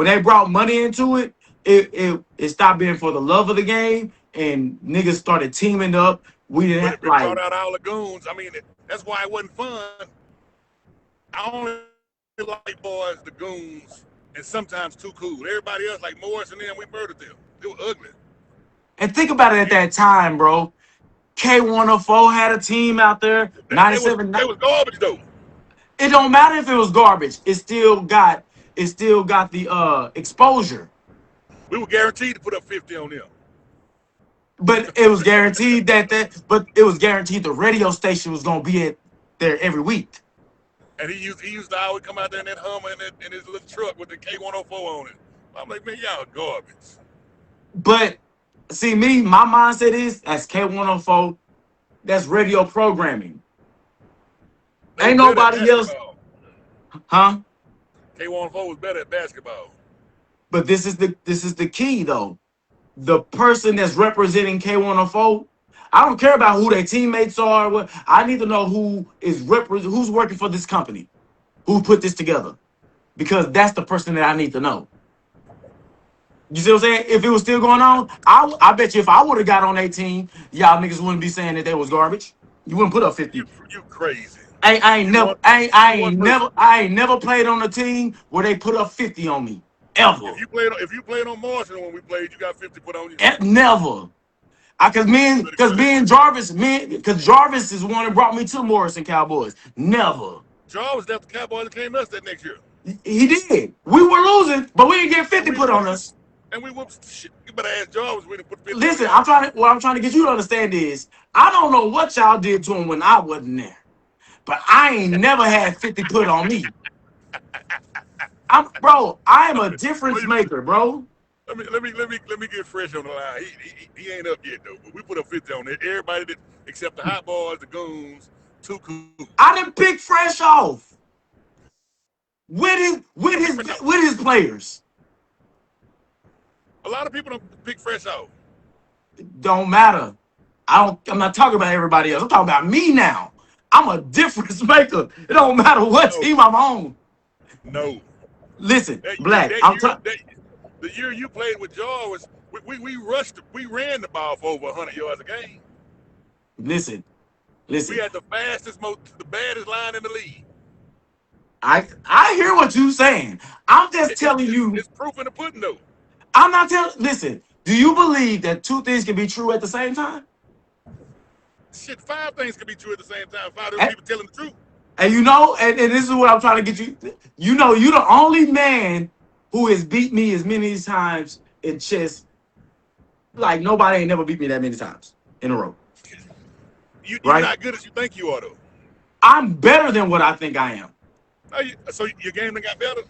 they brought money into it, it stopped being for the love of the game, and niggas started teaming up. We didn't have brought out all the goons. I mean, that's why it wasn't fun. I only like boys, the goons, and sometimes Too Cool. Everybody else, like Morris and them, we murdered them. They were ugly. And think about it at that time, bro. K104 had a team out there. 97. It was garbage though. It don't matter if it was garbage. It still got the exposure. We were guaranteed to put up 50 on them. But it was guaranteed but it was guaranteed the radio station was gonna be there every week. And he used to always come out there in that Hummer in his little truck with the K104 on it. I'm like, man, y'all garbage. But see, my mindset is that's K104, that's radio programming. Ain't nobody else. Huh? K104 was better at basketball. But this is the key though. The person that's representing K104, I don't care about who their teammates are. I need to know who's working for this company, who put this together, because that's the person that I need to know. You see what I'm saying? If it was still going on, I bet you if I would have got on 18, y'all niggas wouldn't be saying that they was garbage. You wouldn't put up 50. You crazy. I ain't never played on a team where they put up 50 on me. Ever. If you played on Marshall when we played, you got 50 put on you. Never. Because Jarvis is the one that brought me to Morrison Cowboys. Never. Jarvis left the Cowboys and came to us that next year. He did. We were losing, but we didn't get 50 put on us. And we whooped shit. You better ask Jarvis. We didn't put 50. Listen, what I'm trying to get you to understand is I don't know what y'all did to him when I wasn't there, but I ain't never had 50 put on me. I am a difference maker, bro. Let me get Fresh on the line. He ain't up yet though. But we put up 50 on it. Everybody did, except the hot boys, the goons, Too Cool. I didn't pick Fresh off with his players. A lot of people don't pick Fresh off. Don't matter. I'm not talking about everybody else. I'm talking about me now. I'm a difference maker. It don't matter what team I'm on. No. Listen, Black. The year you played with Jarvis, we ran the ball for over 100 yards a game. Listen. We had the baddest line in the league. I hear what you're saying. I'm just telling you. It's proof in the pudding, though. I'm not telling. Listen, Do you believe that two things can be true at the same time? Shit, 5 things can be true at the same time. 5 different And, people telling the truth. and you know, and this is what I'm trying to get you. You know, you're the only man who has beat me as many times in chess. Like nobody ain't never beat me that many times in a row. You're Right? not good as you think you are, though. I'm better than what I think I am. So your game done got better?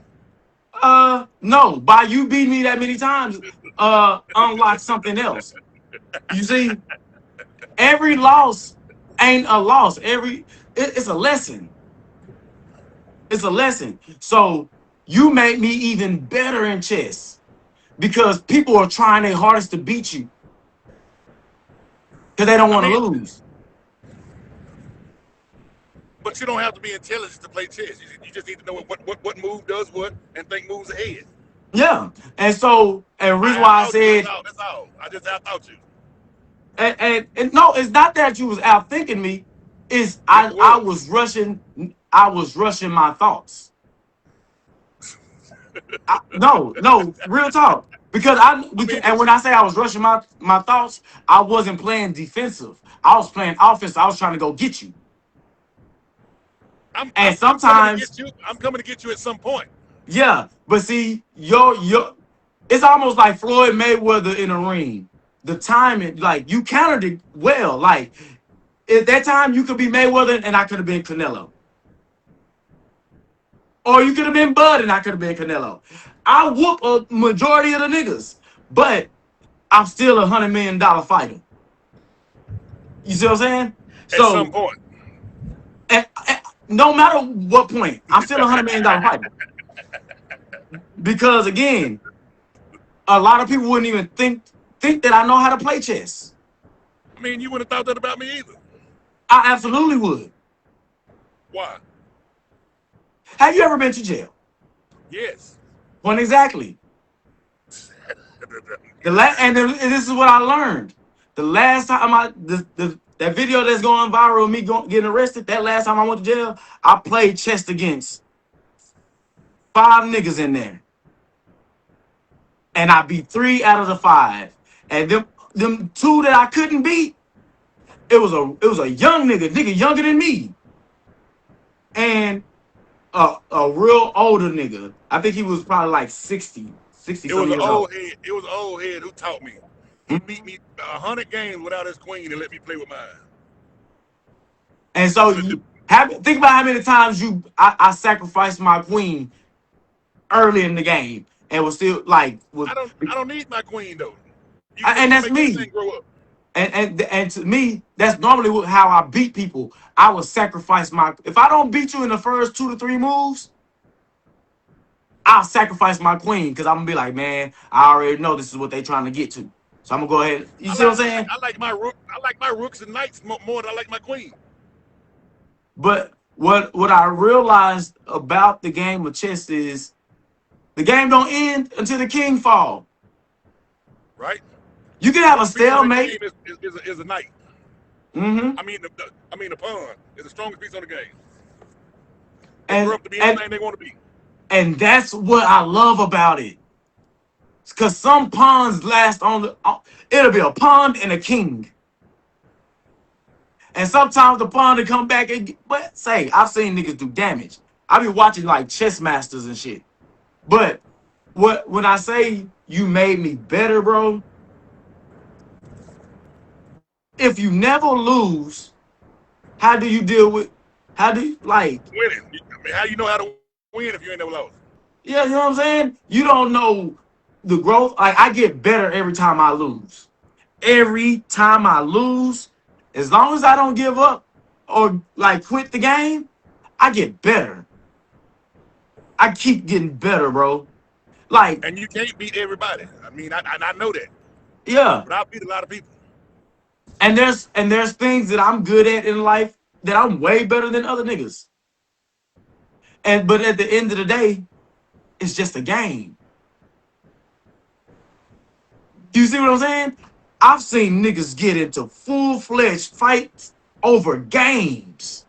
No. By you beating me that many times, unlock something else. You see, every loss ain't a loss. It's a lesson. It's a lesson. So you made me even better in chess because people are trying their hardest to beat you because they don't want to lose. But you don't have to be intelligent to play chess. You just need to know what move does what and think moves ahead. Yeah. And so, and reason why I said, that's all. I just out-thought you. And no, it's not that you was out thinking me. It's I was rushing my thoughts. No, real talk. Because and when I say I was rushing my thoughts, I wasn't playing defensive. I was playing offense. I was trying to go get you. I'm sometimes coming to get you at some point. Yeah, but see, it's almost like Floyd Mayweather in a ring. The timing, like you countered it well. Like at that time, you could be Mayweather and I could have been Canelo. Or you could have been Bud and I could have been Canelo. I whoop a majority of the niggas, but I'm still $100 million fighter. You see what I'm saying? At some point. No matter what point, I'm still $100 million fighter. Because again, a lot of people wouldn't even think that I know how to play chess. I mean, you wouldn't have thought that about me either. I absolutely would. Why? Have you ever been to jail? Yes. When exactly? And this is what I learned. The last time that video that's going viral, me getting arrested, that last time I went to jail, I played chess against 5 niggas in there. And I beat 3 out of the 5. And them 2 that I couldn't beat, it was a young nigga younger than me. And a real older nigga. I think he was probably like 60 It was an old head. It was an old head who taught me. He beat me 100 games without his queen and let me play with mine. And so think about how many times I sacrificed my queen early in the game and was still like. I don't need my queen though. And that's me. Grow up. And to me, that's normally how I beat people. I would sacrifice if I don't beat you in the first 2 to 3 moves, I'll sacrifice my queen because I'm gonna be like, man, I already know this is what they're trying to get to. So I'm gonna go ahead. You see what I'm saying? I like my rooks and knights more than I like my queen. But what I realized about the game of chess is the game don't end until the king fall. Right. You can have a stalemate. Is a knight. Mm-hmm. I mean the pawn is the strongest piece on the game. They grow up to be anything they want to be. And that's what I love about it. Because some pawns last it'll be a pawn and a king. And sometimes the pawn to come back but say, I've seen niggas do damage. I be watching like chess masters and shit. But when I say you made me better, bro, if you never lose, how do you winning? I mean, how you know how to win if you ain't never lost? Yeah, you know what I'm saying? You don't know the growth. Like I get better every time I lose. Every time I lose, as long as I don't give up or like quit the game, I get better. I keep getting better, bro. Like, and you can't beat everybody. I mean, I know that. Yeah. But I beat a lot of people. And there's things that I'm good at in life that I'm way better than other niggas. But at the end of the day, it's just a game. You see what I'm saying? I've seen niggas get into full-fledged fights over games.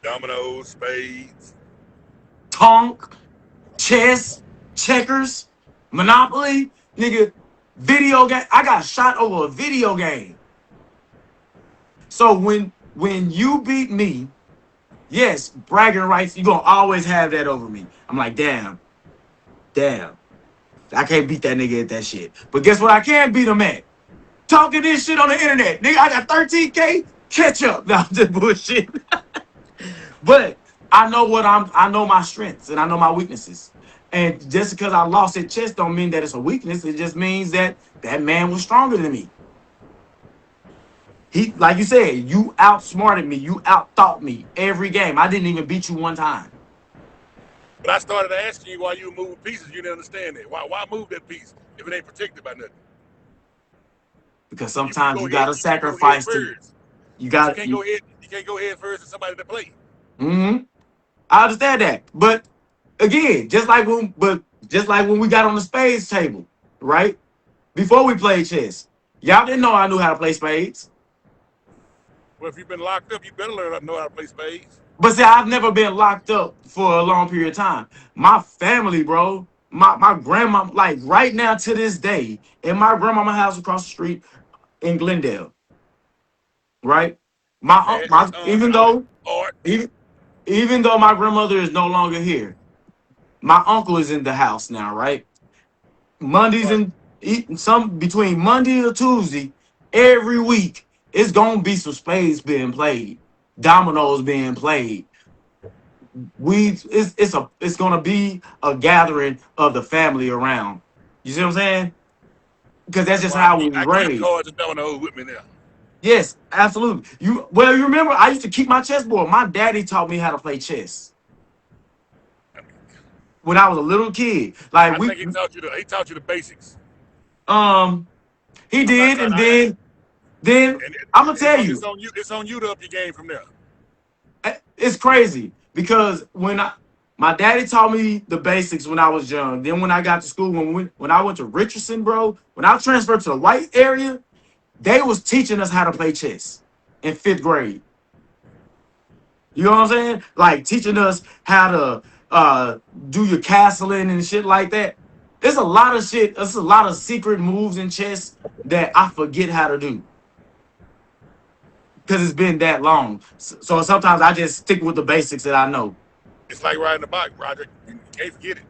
Dominoes, spades. Tonk, chess, checkers, Monopoly. Nigga, video game. I got shot over a video game. So when you beat me, yes, bragging rights, you're gonna always have that over me. I'm like, damn. I can't beat that nigga at that shit. But guess what I can beat him at? Talking this shit on the internet. Nigga, I got 13K. Catch up. No, I'm just bullshit. But I know my strengths and I know my weaknesses. And just because I lost at chess don't mean that it's a weakness. It just means that that man was stronger than me. He, like you said, you outsmarted me. You outthought me every game. I didn't even beat you one time. But I started asking you why you were moving pieces. You didn't understand that. Why move that piece if it ain't protected by nothing? Because sometimes you gotta sacrifice to. You got. You can't go head first to somebody to play. Mm-hmm. I understand that, but again, just like when we got on the spades table, right? Before we played chess, y'all didn't know I knew how to play spades. Well, if you've been locked up, you better learn how to know how to play spades. But see, I've never been locked up for a long period of time. My family, bro, my grandma, like right now to this day, in my grandmama's house across the street in Glendale, right? Even though my grandmother is no longer here, my uncle is in the house now, right? Mondays and between Monday or Tuesday, every week, it's gonna be some spades being played, dominoes being played. It's gonna be a gathering of the family around. You see what I'm saying? Because that's just how we raised. Cards and dominoes with me now. Yes, absolutely. You remember I used to keep my chessboard. My daddy taught me how to play chess when I was a little kid. Like I think he taught you the basics. He did, and then I'm gonna tell you, it's on you to up your game from there. It's crazy because my daddy taught me the basics when I was young. Then when I got to school, when I went to Richardson, bro, when I transferred to the white area, they was teaching us how to play chess in 5th grade. You know what I'm saying? Like teaching us how to do your castling and shit like that. There's a lot of shit. There's a lot of secret moves in chess that I forget how to do because it's been that long. So sometimes I just stick with the basics that I know. It's like riding a bike, Roger. You can't forget it.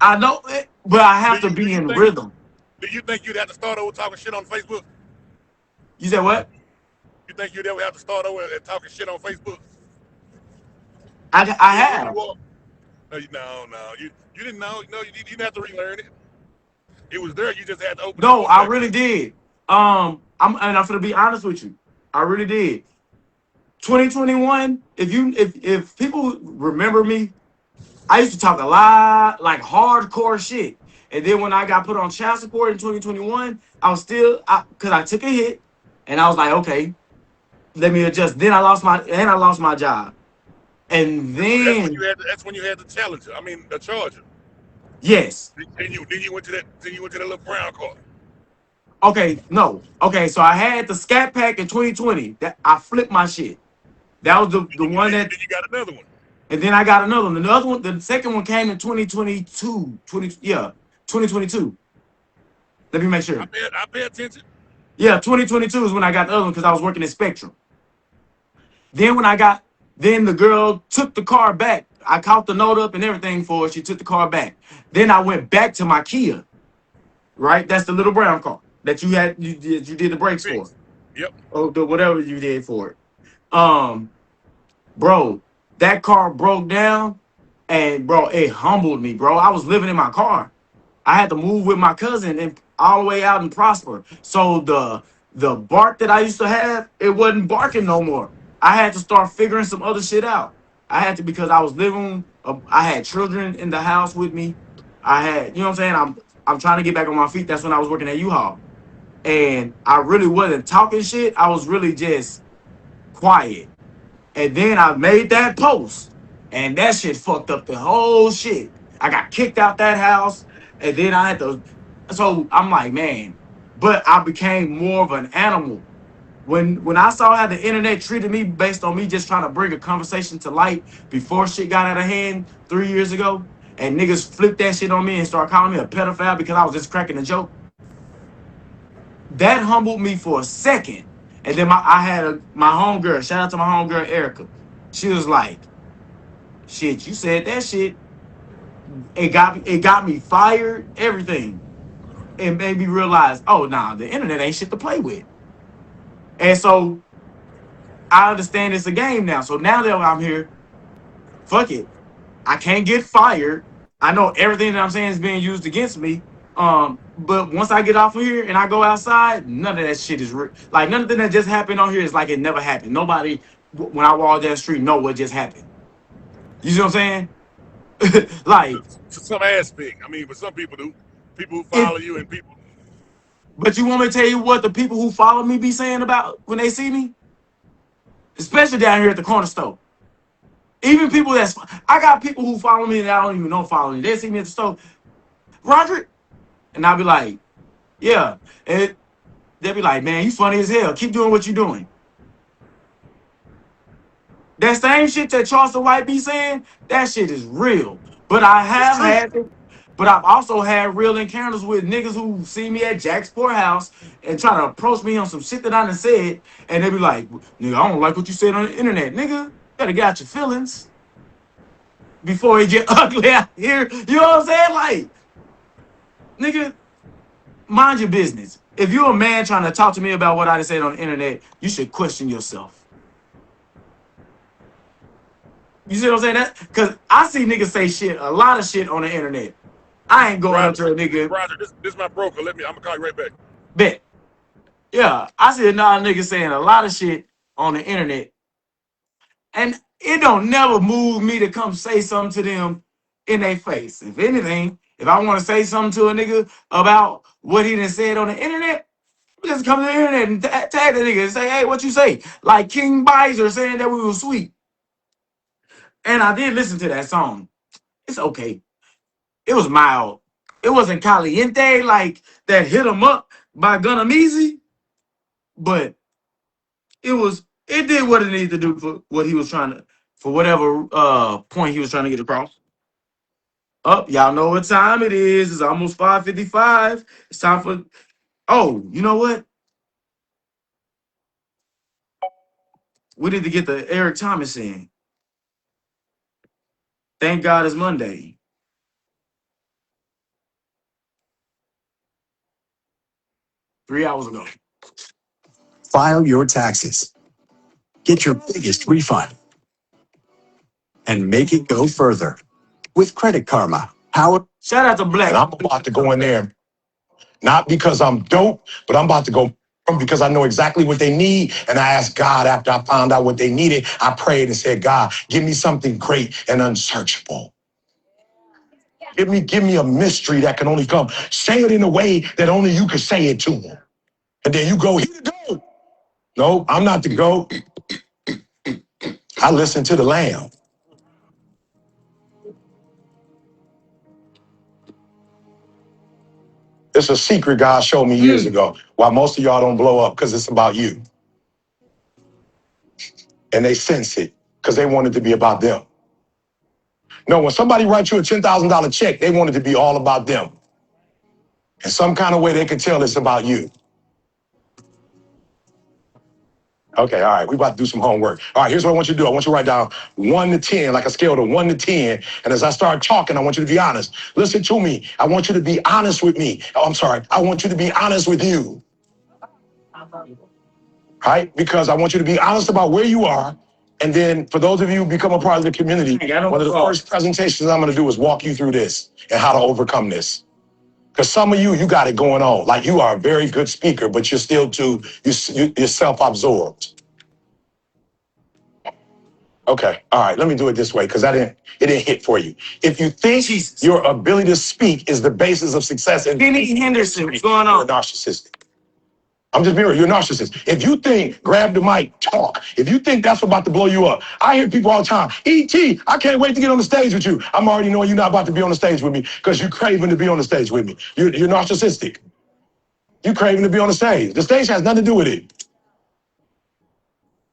I know it, but I have to be in rhythm. Do you think you'd have to start over talking shit on Facebook? You said what? You think you'd ever have to start over and talking shit on Facebook? I have. No. You didn't know. No, you didn't have to relearn it. It was there. You just had to open. No, I really did. I'm gonna be honest with you. I really did. 2021. If people remember me, I used to talk a lot like hardcore shit. And then when I got put on child support in 2021, I was still because I took a hit, and I was like, okay, let me adjust. Then I lost my job, and then that's when you had the Challenger. I mean, the Charger. Yes. Then you went to that. Then you went to that little brown car. Okay, no. Okay, so I had the Scat Pack in 2020. That I flipped my shit. That was the one that. Then you got another one. And then I got another one. Another one. The second one came in 2022. 2022. Let me make sure. I pay attention. Yeah, 2022 is when I got the other one because I was working at Spectrum. Then then the girl took the car back. I caught the note up and everything for her. She took the car back. Then I went back to my Kia. Right? That's the little brown car that you did the brakes for. Yep. Oh, whatever you did for it. Bro, that car broke down and bro, it humbled me, bro. I was living in my car. I had to move with my cousin and all the way out in Prosper. So the bark that I used to have, it wasn't barking no more. I had to start figuring some other shit out. I had to because I was living. I had children in the house with me. I had, you know what I'm saying? I'm trying to get back on my feet. That's when I was working at U-Haul, and I really wasn't talking shit. I was really just quiet. And then I made that post, and that shit fucked up the whole shit. I got kicked out that house, and then I had to. So I'm like, man, but I became more of an animal. When I saw how the internet treated me based on me just trying to bring a conversation to light before shit got out of hand 3 years ago, and niggas flip that shit on me and start calling me a pedophile because I was just cracking a joke. That humbled me for a second. And then I had my homegirl, shout out to my homegirl Erica. She was like, shit, you said that shit. It got me fired, everything. It made me realize, oh nah, the internet ain't shit to play with. And so I understand it's a game now. So now that I'm here, fuck it. I can't get fired. I know everything that I'm saying is being used against me. But once I get off of here and I go outside, none of that shit is like nothing that just happened on here is like it never happened. Nobody, when I walk down the street, know what just happened. You see what I'm saying? Like to some aspect. I mean, but some people do. People who follow you and people. But you want me to tell you what the people who follow me be saying about when they see me? Especially down here at the corner store. Even people I got people who follow me that I don't even know follow me. They see me at the store. Roderick? And I'll be like, yeah. And they'll be like, man, you funny as hell. Keep doing what you're doing. That same shit that Charleston White be saying, that shit is real. But I've also had real encounters with niggas who see me at Jack's Poorhouse and try to approach me on some shit that I done said, and they be like, nigga, I don't like what you said on the internet. Nigga, you gotta get out your feelings before it get ugly out here. You know what I'm saying? Like, nigga, mind your business. If you're a man trying to talk to me about what I said on the internet, you should question yourself. You see what I'm saying? That because I see niggas say a lot of shit on the internet. I ain't going up to a nigga. Roger, this is my broker. I'm gonna call you right back. Bet. Yeah, I see a nigga saying a lot of shit on the internet. And it don't never move me to come say something to them in their face. If anything, if I want to say something to a nigga about what he done said on the internet, just come to the internet and tag the nigga and say, hey, what you say? Like King Bizer saying that we were sweet. And I did listen to that song. It's okay. It was mild. It wasn't caliente like that hit 'em up by Gunnameezy, but it did what it needed to do for what he was trying to, for whatever point he was trying to get across. Y'all know what time it is. It's almost 5:55. It's time for, oh, you know what? We need to get the Eric Thomas in. Thank God it's Monday. Three hours ago. File your taxes. Get your biggest refund. And make it go further. With Credit Karma. Shout out to Black. And I'm about to go in there, not because I'm dope, but I'm about to go because I know exactly what they need. And I asked God after I found out what they needed. I prayed and said, God, give me something great and unsearchable. Give me a mystery that can only come. Say it in a way that only you can say it to them. And then you go, here you go. No, I'm not the goat. I listen to the lamb. It's a secret God showed me years ago. Why most of y'all don't blow up, because it's about you. And they sense it because they want it to be about them. No, when somebody writes you a $10,000 check, they want it to be all about them. In some kind of way, they can tell it's about you. Okay, all right, we about to do some homework. All right, here's what I want you to do. I want you to write down 1 to 10, like a scale of 1 to 10. And as I start talking, I want you to be honest. Listen to me. I want you to be honest with me. Oh, I'm sorry. I want you to be honest with you. Right? Because I want you to be honest about where you are. And then for those of you who become a part of the community, one of the first presentations I'm going to do is walk you through this and how to overcome this. Because some of you got it going on. Like you are a very good speaker, but you're still you're self-absorbed. Okay, all right, let me do it this way because it didn't hit for you. If you think your ability to speak is the basis of success, and Kenny Henderson, what's going on? You're narcissistic. I'm just being real. You're a narcissist. If you think grab the mic, talk, if you think that's about to blow you up, I hear people all the time, E.T., I can't wait to get on the stage with you. I'm already knowing you're not about to be on the stage with me because you're craving to be on the stage with me. You're narcissistic. You're craving to be on the stage. The stage has nothing to do with it.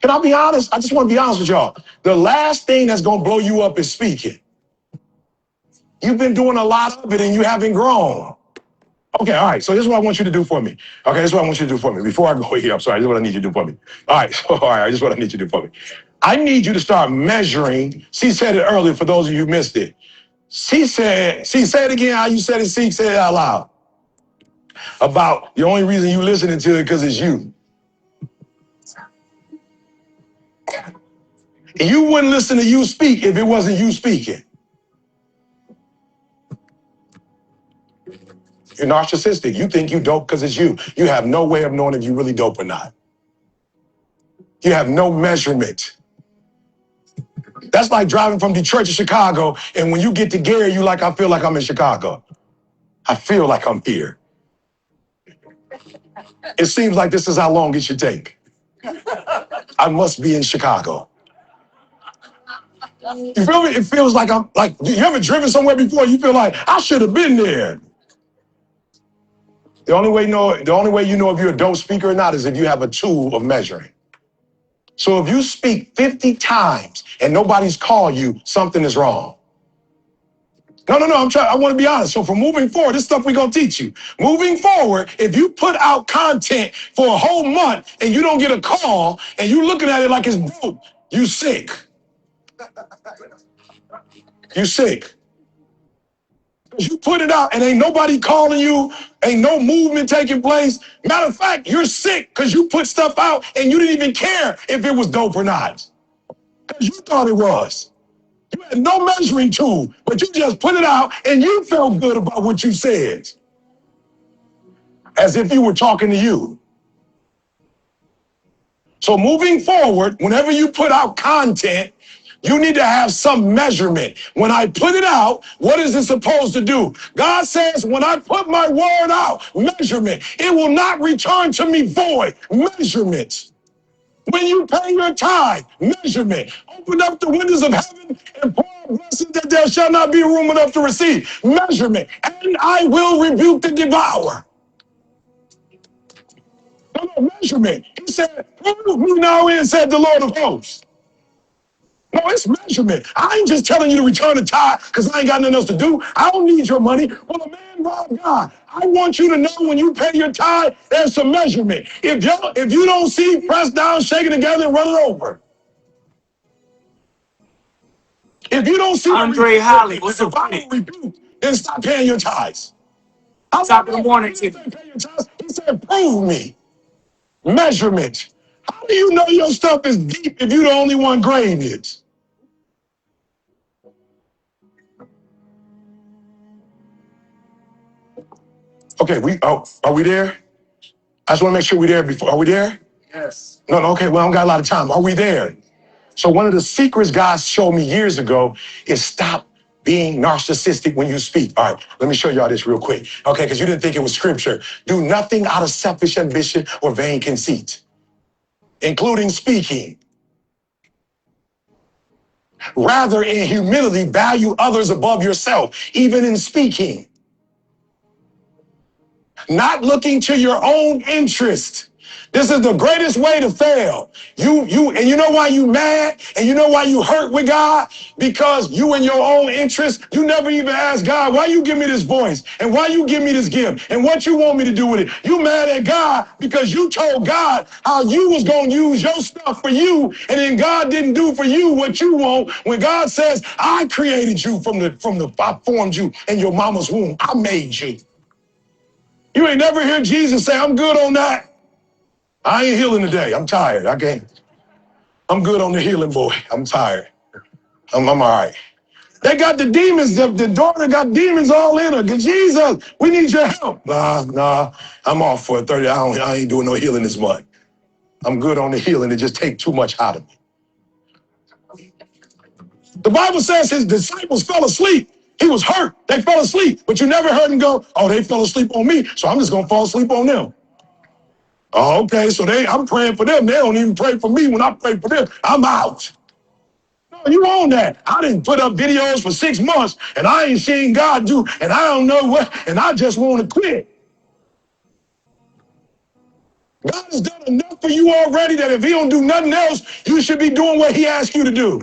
Can I be honest? I just want to be honest with y'all. The last thing that's going to blow you up is speaking. You've been doing a lot of it and you haven't grown. Okay, all right. So this is what I want you to do for me. Okay, this is what I want you to do for me. Before I go here, I'm sorry, this is what I need you to do for me. All right, so, all right, this is what I need you to do for me. I need you to start measuring. She said it earlier for those of you who missed it. She say it again how you said it, say it out loud. About the only reason you listening to it because it's you. And you wouldn't listen to you speak if it wasn't you speaking. You're narcissistic. You think you dope because it's you. You have no way of knowing if you really dope or not. You have no measurement. That's like driving from Detroit to Chicago, and when you get to Gary, you like, I feel like I'm in Chicago. I feel like I'm here. It seems like this is how long it should take. I must be in Chicago. You feel me? It feels like I'm like, you ever driven somewhere before? You feel like I should have been there. The only way you know if you're a dope speaker or not is if you have a tool of measuring. So if you speak 50 times and nobody's called you, something is wrong. No, I want to be honest. So from moving forward, this stuff we're going to teach you. Moving forward, if you put out content for a whole month and you don't get a call and you looking at it like it's broke, you sick. You sick. You put it out and ain't nobody calling you, ain't no movement taking place. Matter of fact, you're sick because you put stuff out and you didn't even care if it was dope or not. Because you thought it was. You had no measuring tool, but you just put it out and you felt good about what you said. As if you were talking to you. So moving forward, whenever you put out content, you need to have some measurement. When I put it out, what is it supposed to do? God says, when I put my word out, measurement, it will not return to me void. Measurement. When you pay your tithe, measurement. Open up the windows of heaven and pour out blessings that there shall not be room enough to receive. Measurement. And I will rebuke the devourer. No, measurement. He said, prove me now in, said the Lord of hosts. No, it's measurement. I ain't just telling you to return the tithe because I ain't got nothing else to do. I don't need your money. Well, a man robbed God. I want you to know when you pay your tithe, there's some measurement. If you don't see pressed down, shaking together, and run it over. If you don't see Andre Holly, what's the rebuke, then stop paying your tithes. Top of the morning to He said, prove me. Measurement. How do you know your stuff is deep if you're the only one grading it? Okay, are we there? I just want to make sure we're there before. Are we there? Yes. No, okay, well, I don't got a lot of time. Are we there? So one of the secrets God showed me years ago is stop being narcissistic when you speak. All right, let me show y'all this real quick. Okay, because you didn't think it was scripture. Do nothing out of selfish ambition or vain conceit, including speaking. Rather, in humility, value others above yourself, even in speaking. Not looking to your own interest. This is the greatest way to fail. And you know why you mad? And you know why you hurt with God? Because you in your own interest, you never even ask God, why you give me this voice? And why you give me this gift? And what you want me to do with it? You mad at God because you told God how you was going to use your stuff for you. And then God didn't do for you what you want. When God says, I created you I formed you in your mama's womb. I made you. You ain't never hear Jesus say, I'm good on that. I ain't healing today. I'm tired. I'm good on the healing, boy. I'm tired. I'm all right. They got the demons. The daughter got demons all in her. Jesus, we need your help. Nah. I'm off for 30. I ain't doing no healing this month. I'm good on the healing. It just take too much out of me. The Bible says his disciples fell asleep. He was hurt. They fell asleep. But you never heard him go, oh, they fell asleep on me, so I'm just going to fall asleep on them. Oh, okay, so I'm praying for them. They don't even pray for me. When I pray for them, I'm out. No, you own that. I didn't put up videos for 6 months, and I ain't seen God do, and I don't know what, and I just want to quit. God has done enough for you already that if he don't do nothing else, you should be doing what he asked you to do.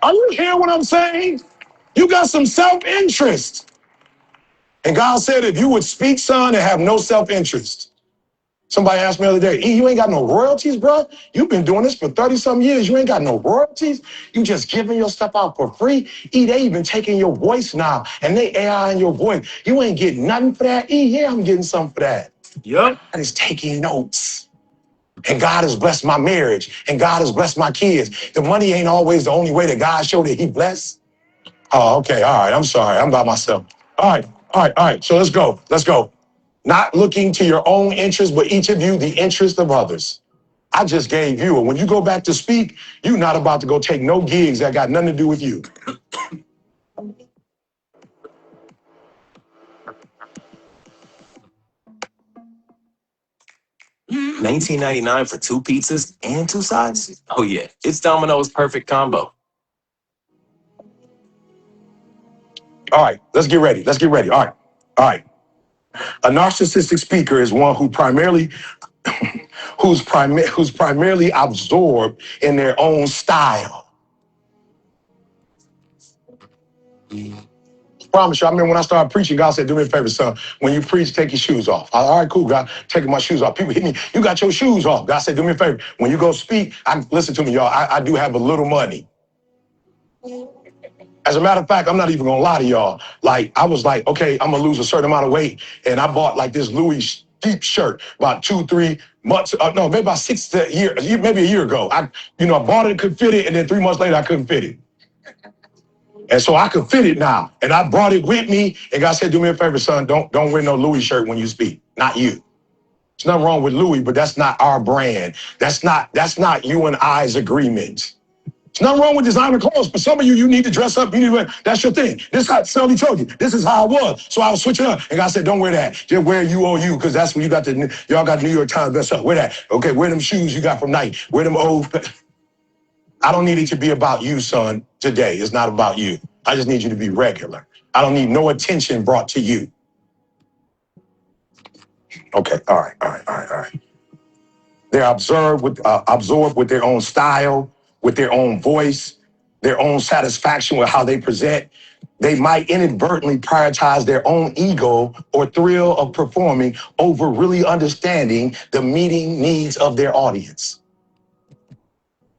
Are you hearing what I'm saying? You got some self-interest. And God said, if you would speak, son, and have no self-interest. Somebody asked me the other day, E, you ain't got no royalties, bro? You've been doing this for 30-some years. You ain't got no royalties? You just giving your stuff out for free? E, they even taking your voice now, and they AI in your voice. You ain't getting nothing for that? E, yeah, I'm getting something for that. Yep. God is taking notes. And God has blessed my marriage, and God has blessed my kids. The money ain't always the only way that God showed that he blessed. Oh, okay, all right, I'm sorry, I'm by myself. All right, so let's go. Not looking to your own interest, but each of you, the interest of others. I just gave you, and when you go back to speak, you're not about to go take no gigs that got nothing to do with you. $19.99 for 2 pizzas and 2 sides? Oh yeah, it's Domino's perfect combo. All right, let's get ready. All right. A narcissistic speaker is one who primarily who's primarily absorbed in their own style. Promise you, I remember when I started preaching, God said, do me a favor, son. When you preach, take your shoes off. All right, cool, God. Taking my shoes off. People hit me. You got your shoes off. God said, do me a favor. When you go speak, listen to me, y'all. I do have a little money. As a matter of fact, I'm not even going to lie to y'all. Like, I was like, okay, I'm going to lose a certain amount of weight. And I bought like this Louis deep shirt about 2-3 months. No, maybe about 6 years, maybe a year ago. I bought it, could fit it. And then 3 months later, I couldn't fit it. And so I could fit it now. And I brought it with me. And God said, do me a favor, son. Don't wear no Louis shirt when you speak. Not you. There's nothing wrong with Louis, but that's not our brand. That's not you and I's agreement. There's nothing wrong with designer clothes. For some of you, you need to dress up. You need to wear. That's your thing. This is how Sally told you. This is how I was. So I was switching up. And God said, don't wear that. Just wear UOU, because that's when y'all got the New York Times best up. Wear that. Okay, wear them shoes you got from Nike. Wear them old. I don't need it to be about you, son, today. It's not about you. I just need you to be regular. I don't need no attention brought to you. Okay, all right. They're absorbed with their own style, with their own voice, their own satisfaction with how they present. They might inadvertently prioritize their own ego or thrill of performing over really understanding the meeting needs of their audience.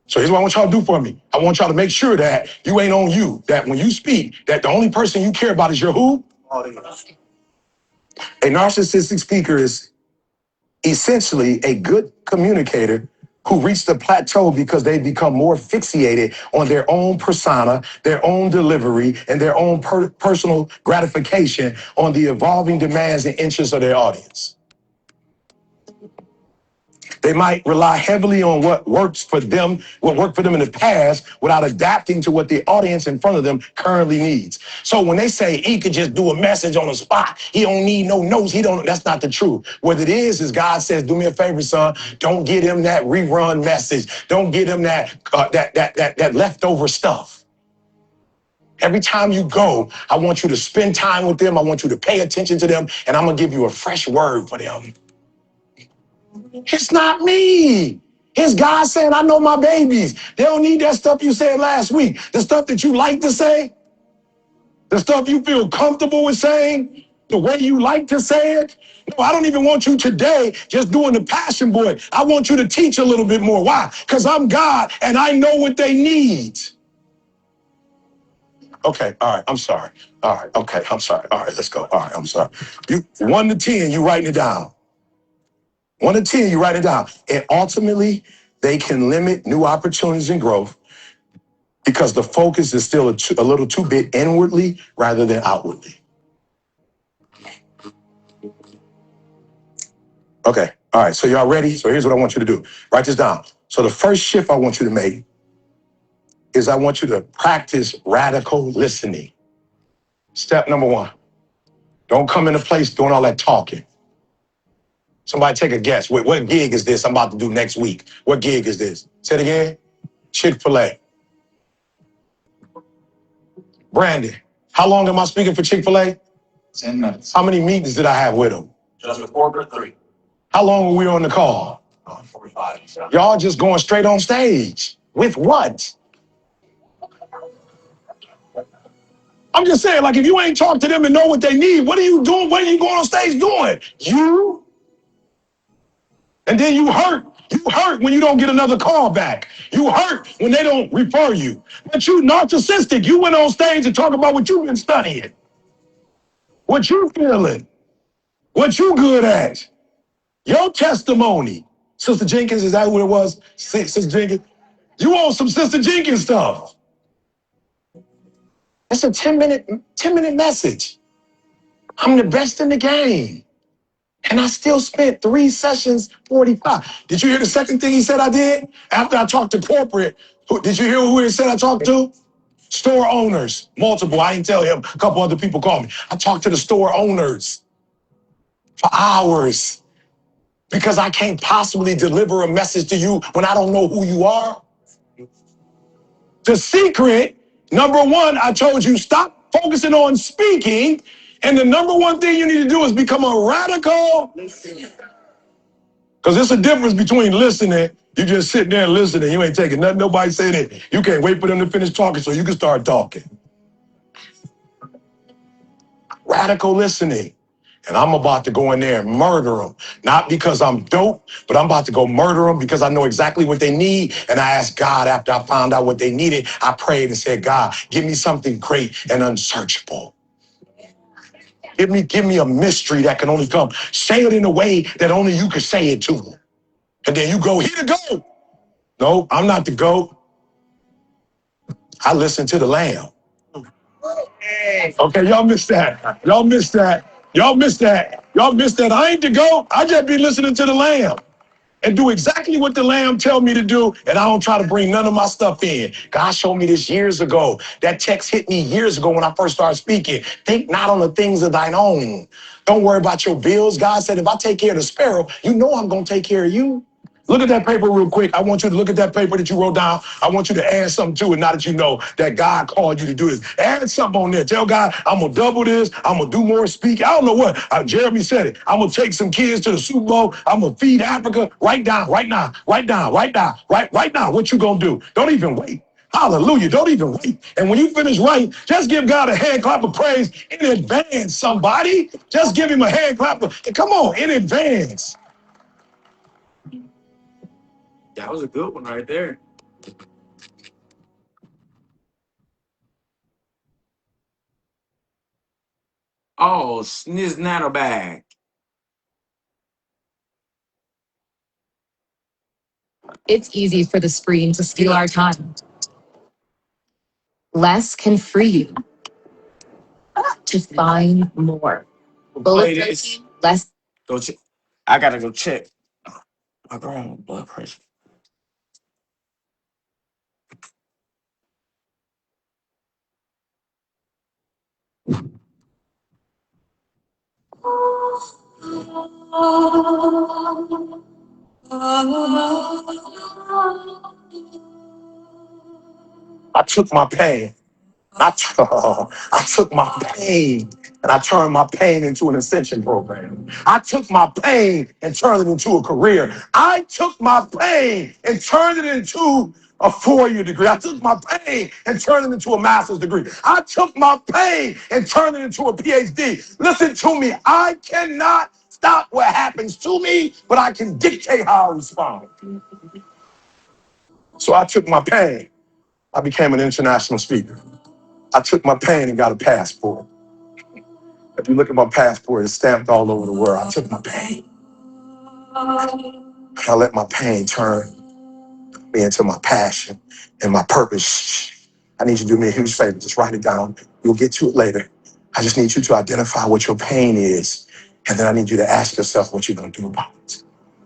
So here's what I want y'all to do for me. I want y'all to make sure that you ain't on you, that when you speak, that the only person you care about is your who? Audience. A narcissistic speaker is essentially a good communicator who reached a plateau because they become more fixated on their own persona, their own delivery, and their own personal gratification on the evolving demands and interests of their audience. They might rely heavily on what worked for them in the past without adapting to what the audience in front of them currently needs. So when they say he could just do a message on the spot, he don't need no notes, that's not the truth. What it is God says, do me a favor, son, don't get him that rerun message. Don't get him that leftover stuff. Every time you go, I want you to spend time with them. I want you to pay attention to them, and I'm going to give you a fresh word for them. It's not me. It's God saying, I know my babies. They don't need that stuff you said last week. The stuff that you like to say, the stuff you feel comfortable with saying, the way you like to say it. No, I don't even want you today just doing the passion boy. I want you to teach a little bit more. Why? Because I'm God and I know what they need. Okay, all right, I'm sorry. All right, okay, I'm sorry. All right, let's go. All right, I'm sorry. 1 to 10, you writing it down. 1 to 10, you write it down. And ultimately, they can limit new opportunities and growth because the focus is still a little too bit inwardly rather than outwardly. Okay, all right, so y'all ready? So here's what I want you to do. Write this down. So the first shift I want you to make is I want you to practice radical listening. Step number 1. Don't come into place doing all that talking. Somebody take a guess. What gig is this I'm about to do next week? What gig is this? Say it again. Chick-fil-A. Brandon, how long am I speaking for Chick-fil-A? 10 minutes. How many meetings did I have with them? Just with corporate 3. How long were we on the call? 45. Y'all just going straight on stage. With what? I'm just saying, like, if you ain't talked to them and know what they need, what are you doing? What are you going on stage doing? You? And then you hurt. You hurt when you don't get another call back. You hurt when they don't refer you. But you narcissistic. You went on stage and talk about what you've been studying, what you feeling, what you good at. Your testimony. Sister Jenkins, is that what it was? Sister Jenkins? You want some Sister Jenkins stuff. That's a 10-minute message. I'm the best in the game. And I still spent 3 sessions, 45. Did you hear the second thing he said I did? After I talked to corporate, did you hear who he said I talked to? Store owners, multiple. I didn't tell him. A couple other people called me. I talked to the store owners for hours because I can't possibly deliver a message to you when I don't know who you are. The secret, number one, I told you, stop focusing on speaking. And the number one thing you need to do is become a radical. Because there's a difference between listening. You just sitting there and listening. You ain't taking nothing nobody saying it. You can't wait for them to finish talking so you can start talking. Radical listening. And I'm about to go in there and murder them. Not because I'm dope, but I'm about to go murder them because I know exactly what they need. And I asked God after I found out what they needed. I prayed and said, God, give me something great and unsearchable. Give me a mystery that can only come. Say it in a way that only you can say it to them. And then you go, here to go. No, I'm not the goat. I listen to the lamb. Okay, y'all missed that. Y'all missed that. Y'all missed that. Y'all missed that. I ain't the goat. I just be listening to the lamb. And do exactly what the lamb tell me to do, and I don't try to bring none of my stuff in. God showed me this years ago. That text hit me years ago when I first started speaking. Think not on the things of thine own. Don't worry about your bills. God said, if I take care of the sparrow, you know I'm going to take care of you. Look at that paper real quick. I want you to look at that paper that you wrote down. I want you to add something to it now that you know that God called you to do this. Add something on there. Tell God, I'm going to double this. I'm going to do more speaking. I don't know what. Jeremy said it. I'm going to take some kids to the Super Bowl. I'm going to feed Africa. Write down, right now. Write down, right now. Right now. What you going to do? Don't even wait. Hallelujah. Don't even wait. And when you finish writing, just give God a hand clap of praise in advance, somebody. Just give him a hand clap. Come on, in advance. That was a good one right there. Oh, Sniznattle bag. It's easy for the screen to steal our time. Less can free you to find more. Bullet less. Go check. I gotta go check my grandma's blood pressure. I took my pain. I took my pain and I turned my pain into an ascension program. I took my pain and turned it into a career. I took my pain and turned it into a 4-year degree. I took my pain and turned it into a master's degree. I took my pain and turned it into a PhD. Listen to me. I cannot stop what happens to me, but I can dictate how I respond. So I took my pain. I became an international speaker. I took my pain and got a passport. If you look at my passport, it's stamped all over the world. I took my pain. I let my pain turn me into my passion and my purpose. I need you to do me a huge favor. Just write it down. You'll get to it later. I just need you to identify what your pain is. And then I need you to ask yourself what you're going to do about it.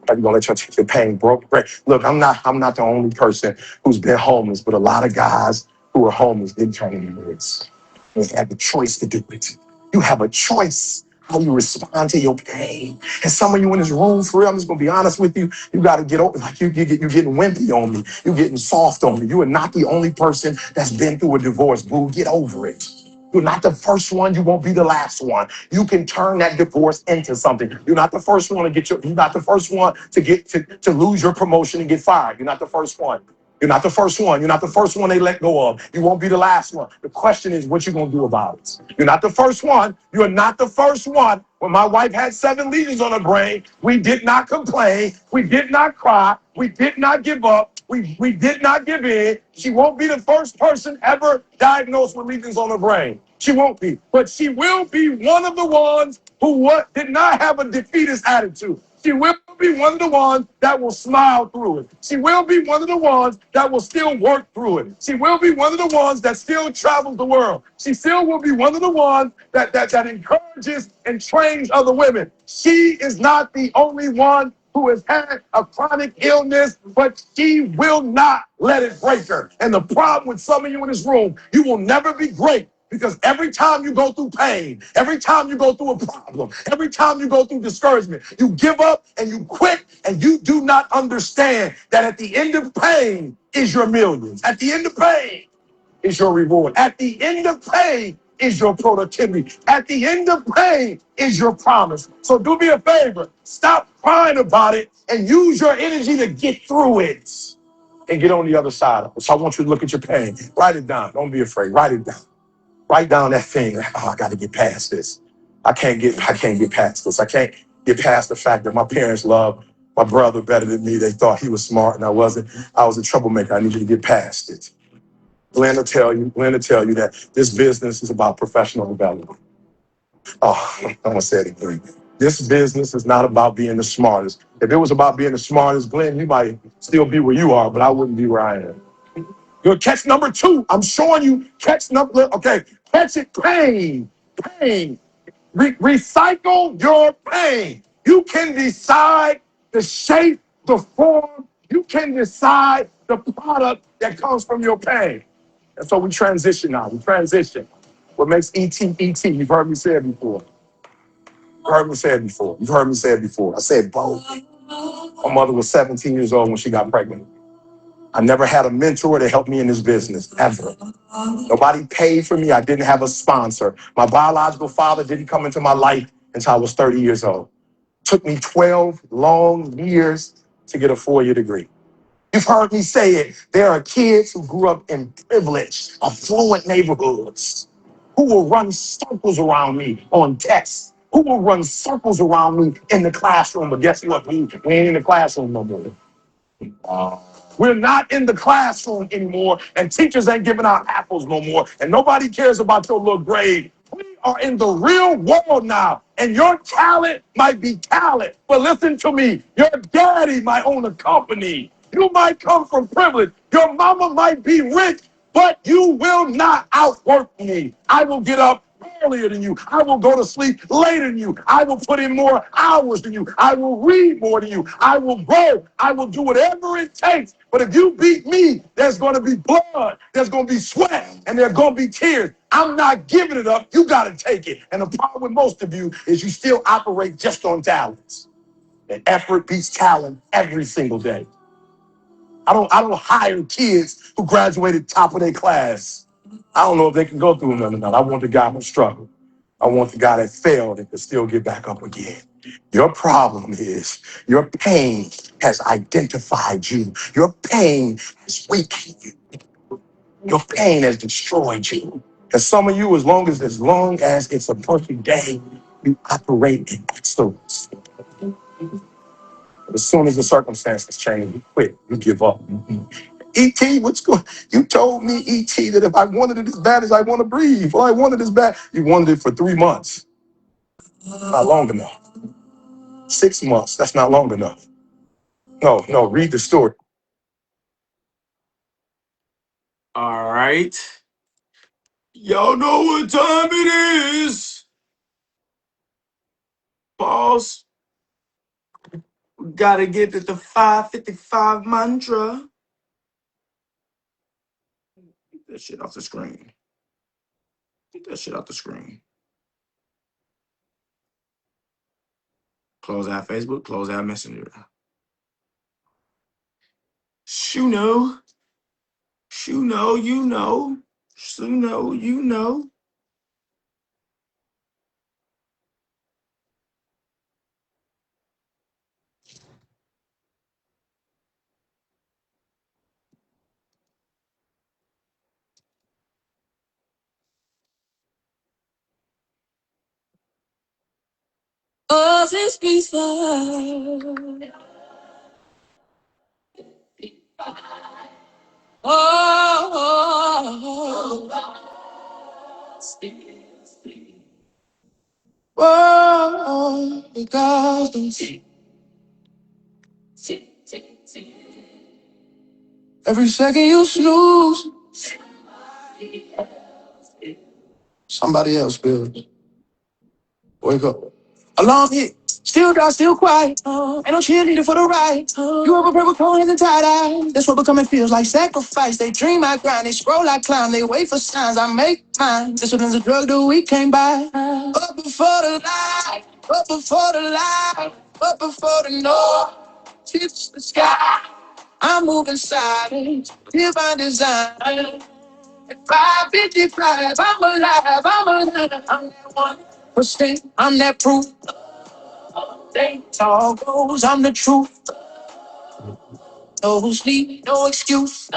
Are you going to let your pain break? Look, I'm not the only person who's been homeless, but a lot of guys who are homeless didn't turn into this. They had the choice to do it. You have a choice how you respond to your pain. And some of you in this room, for real, I'm just going to be honest with you, you got to get over, like you're getting wimpy on me. You're getting soft on me. You are not the only person that's been through a divorce, boo. Get over it. You're not the first one. You won't be the last one. You can turn that divorce into something. You're not the first one to you're not the first one to lose your promotion and get fired. You're not the first one. You're not the first one. You're not the first one they let go of. You won't be the last one. The question is, what you going to do about it? You're not the first one. You're not the first one. When my wife had 7 lesions on her brain, we did not complain. We did not cry. We did not give up. We did not give in. She won't be the first person ever diagnosed with lesions on her brain. She won't be. But she will be one of the ones who did not have a defeatist attitude. She will be one of the ones that will smile through it. She will be one of the ones that will still work through it. She will be one of the ones that still travels the world. She still will be one of the ones that encourages and trains other women. She is not the only one who has had a chronic illness, but she will not let it break her. And the problem with some of you in this room, you will never be great. Because every time you go through pain, every time you go through a problem, every time you go through discouragement, you give up and you quit, and you do not understand that at the end of pain is your millions. At the end of pain is your reward. At the end of pain is your productivity. At the end of pain is your promise. So do me a favor, stop crying about it and use your energy to get through it and get on the other side of it. So I want you to look at your pain. Write it down. Don't be afraid. Write it down. Write down that thing. Oh, I got to get past this. I can't get past this. I can't get past the fact that my parents loved my brother better than me. They thought he was smart and I wasn't. I was a troublemaker. I need you to get past it. Glenn will tell you that this business is about professional development. Oh, I'm gonna say it again. This business is not about being the smartest. If it was about being the smartest, Glenn, you might still be where you are, but I wouldn't be where I am. Your catch number 2. I'm showing you catch number. Okay, catch it. Pain. Recycle your pain. You can decide the shape, the form. You can decide the product that comes from your pain. And so we transition now. We transition. What makes ET ET? You've heard me say it before. You've heard me say it before. I said both. My mother was 17 years old when she got pregnant. I never had a mentor to help me in this business, ever. Nobody paid for me. I didn't have a sponsor. My biological father didn't come into my life until I was 30 years old. Took me 12 long years to get a 4-year degree. You've heard me say it. There are kids who grew up in privileged, affluent neighborhoods who will run circles around me on tests, who will run circles around me in the classroom. But guess what? We ain't in the classroom no more. We're not in the classroom anymore, and teachers ain't giving out apples no more, and nobody cares about your little grade. We are in the real world now, and your talent might be talent, but listen to me, your daddy might own a company. You might come from privilege. Your mama might be rich, but you will not outwork me. I will get up earlier than you. I will go to sleep later than you. I will put in more hours than you. I will read more than you. I will grow. I will do whatever it takes. But if you beat me, there's going to be blood, there's going to be sweat, and there's going to be tears. I'm not giving it up. You got to take it. And the problem with most of you is you still operate just on talents. And effort beats talent every single day. I don't hire kids who graduated top of their class. I don't know if they can go through another night. I want the guy who struggled. I want the guy that failed and could still get back up again. Your problem is your pain has identified you. Your pain has weakened you. Your pain has destroyed you. And some of you, as long as it's a perfect day, you operate in excellence. But as soon as the circumstances change, you quit. You give up. E.T., what's going? You told me, E.T., that if I wanted it as bad as I want to breathe, well, I wanted it as bad. You wanted it for 3 months. Not long enough. 6 months. That's not long enough. No, read the story. All right. Y'all know what time it is. Boss. We gotta get to the 555 mantra. Get that shit off the screen. Get that shit off the screen. Close out Facebook, close out Messenger. Shuno, you know. Suno, you know. is peaceful. Oh, because every second you snooze, somebody else builds. Wake up. Alarm hit. Still dark, still quiet. Ain't no cheerleader for the right. You ever purple cones and tie dye? That's what becoming feels like sacrifice. They dream, I grind. They scroll, I climb. They wait for signs. I make mine. Discipline's a drug the week came by. Up before the light. Up before the light. Up before the north. Tips the sky. I'm moving silent. Here by design. At 5:55, I'm alive. I'm alive. I'm that 1%. I'm that proof. All goes, I'm the truth. No sleep, no excuse.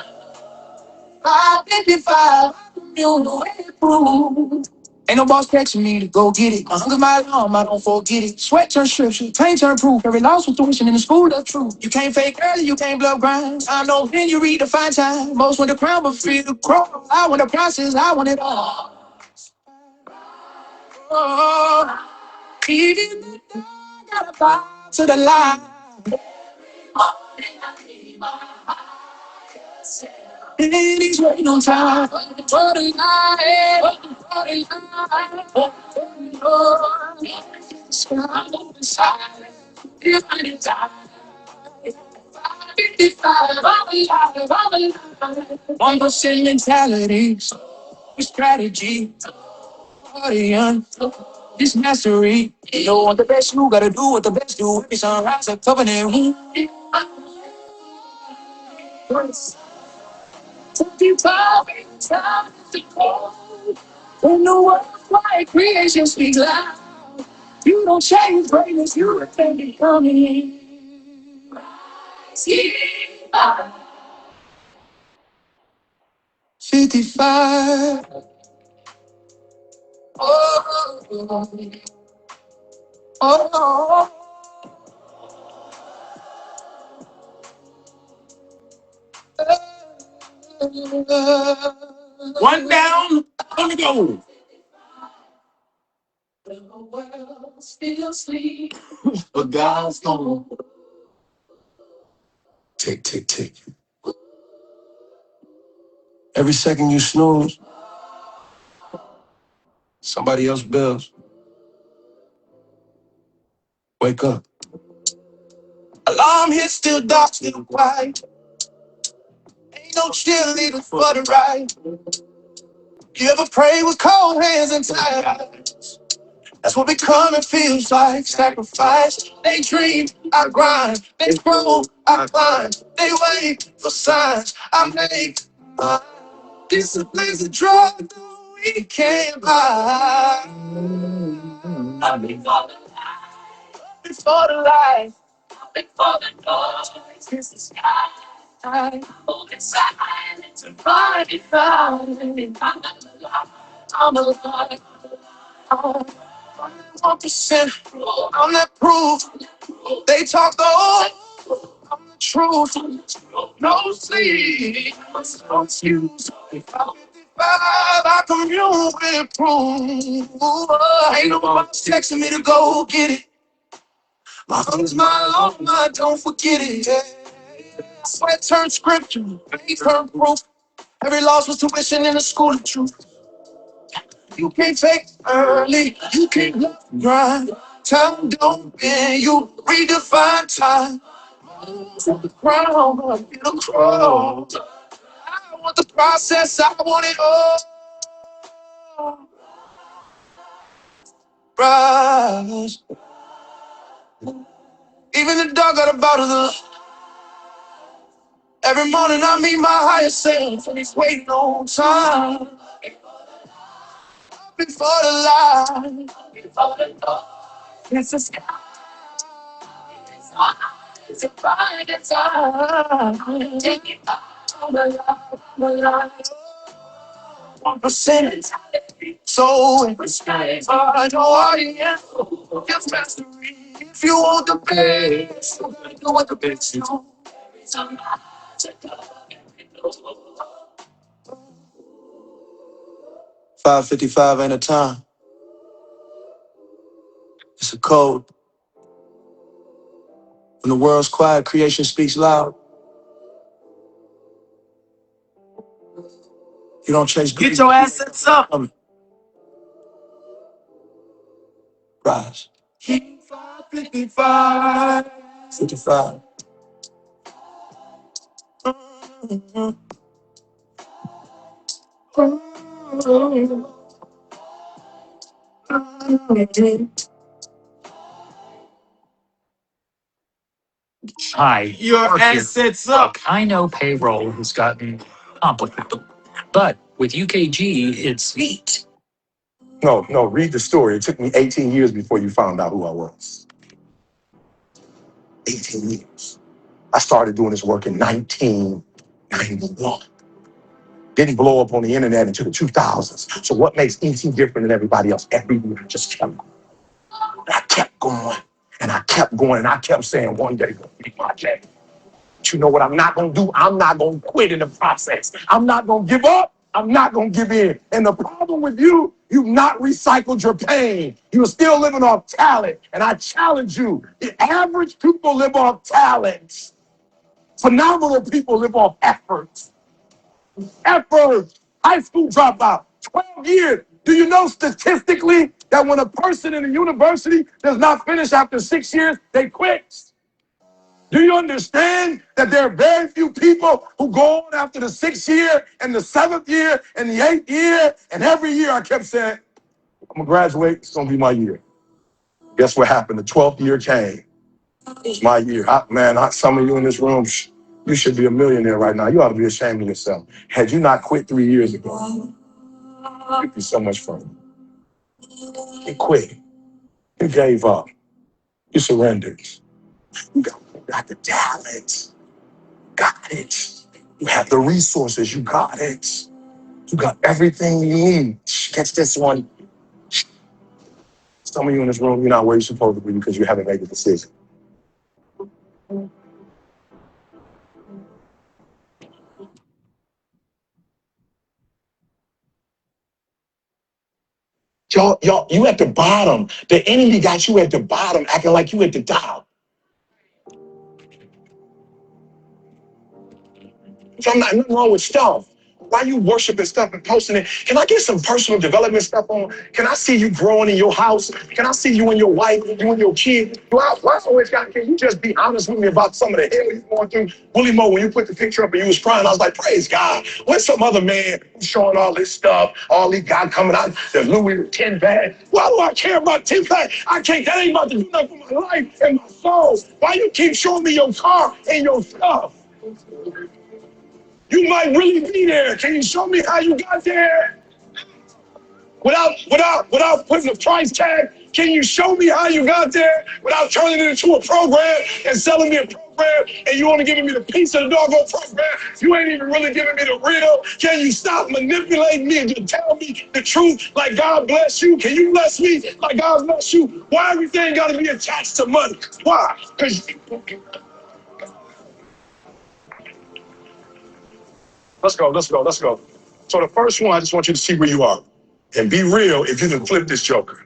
5:55, you know it proof. Ain't no boss catching me to go get it. My hunger's my alarm, I don't forget it. Sweat turn scripture, pain turn proof. Every loss was tuition in the school of truth. You can't fake early, you can't bluff grind. I know then you read the fine time. Most want the crown, but feel the crown. I want the process, I want it all. Oh, even the dark got a bow to the light. And he's waiting on time for the night, for the night, for the night. Sky inside, behind time. 55, I'm alive. 1% mentality, strategy, audience, this mastery. You don't want the best, you gotta do what the best do. Every sunrise, a covenant. When the world quiet creation speaks loud, you don't change greatness, you reflect becoming. 55. Oh. One down, on the go. The world still sleeps, but God's gone. Tick, tick, tick. Every second you snooze, somebody else builds. Wake up. Alarm hit, still dark, still quiet. Ain't no cheerleader for the right. You ever pray with cold hands and tired eyes? That's what becoming feels like. Sacrifice. They dream, I grind. They scroll, I climb. They wait for signs. I make mine. Discipline's a drug that we can't buy. I'm before the light. Before the noise. It's the sky. I'm moving silent and running found. I'm alive. I'm 1%. I'm that proof. They talk though. I'm the truth. No sleep. No excuse. I commune with proof. Ain't no boss texting me to go get it. My hunger's my alarm, I don't forget it. Yeah. Sweat turned scripture, faith turned proof. Every loss was tuition in the school of truth. You can't fake early, you can't love grind. Time don't bend, you redefine time. From the ground, I feel the crawl. I want the process, I want it all. Rise. Even the dog got a bottle of. Every morning I meet my higher self, and he's waiting on time. Before the light, it's a sky. It's a bright time. Take it all my life. 1%. So I know I am. It's mastery. If you want the best, you gotta go with the best. No. 5:55 ain't a time. It's a code. When the world's quiet, creation speaks loud. You don't chase greed. Get your assets up. Rise. 5:55. 55. Hi. Your Mark here. assets up. Look, I know payroll has gotten complicated, but with UKG, it's sweet. No, read the story. It took me 18 years before you found out who I was. 18 years. I started doing this work in 1991. Didn't blow up on the internet until the 2000s. So what makes ET different than everybody else? Every year I just kept going. And I kept going. And I kept going. And I kept saying, one day gonna be my day. But you know what I'm not gonna do? I'm not gonna quit in the process. I'm not gonna give up. I'm not gonna give in. And the problem with you, you've not recycled your pain. You're still living off talent. And I challenge you. The average people live off talent. Phenomenal people live off effort. Effort. High school dropout. 12 years. Do you know statistically that when a person in a university does not finish after 6 years, they quit? Do you understand that there are very few people who go on after the 6th year and the 7th year and the 8th year? And every year I kept saying, I'm gonna graduate, it's gonna be my year. Guess what happened? The 12th year came. It's my year. Some of you in this room, you should be a millionaire right now. You ought to be ashamed of yourself. Had you not quit 3 years ago, it'd be so much fun. You quit. You gave up. You surrendered. You got the talent. Got it. You have the resources. You got it. You got everything you need. Catch this one. Some of you in this room, you're not where you're supposed to be because you haven't made the decision. Y'all, you at the bottom. The enemy got you at the bottom, acting like you at the top. So I'm not nothing wrong with stuff. Why you worshiping stuff and posting it? Can I get some personal development stuff on? Can I see you growing in your house? Can I see you and your wife, you and your kid? Why always can you just be honest with me about some of the hell you're going through? Willie Moe, when you put the picture up and you was crying, I was like, praise God. When's some other man who's showing all this stuff, all these guys coming out, the Louis 10 bag? Why do I care about 10 bag? That ain't about to do nothing for my life and my soul. Why you keep showing me your car and your stuff? You might really be there. Can you show me how you got there? Without putting a price tag, can you show me how you got there? Without turning it into a program and selling me a program, and you only giving me the piece of the doggone program, you ain't even really giving me the real. Can you stop manipulating me and just tell me the truth like God bless you? Can you bless me like God bless you? Why everything got to be attached to money? Why? Because Let's go. So the first one, I just want you to see where you are. And be real if you can flip this joker.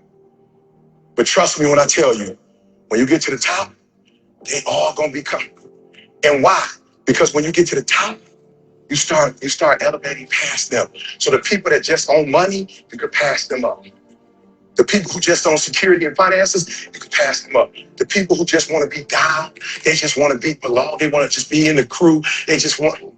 But trust me when I tell you, when you get to the top, they all gonna be coming. And why? Because when you get to the top, you start elevating past them. So the people that just own money, you can pass them up. The people who just own security and finances, you can pass them up. The people who just want to be down, they just want to be below, they want to just be in the crew, they just want.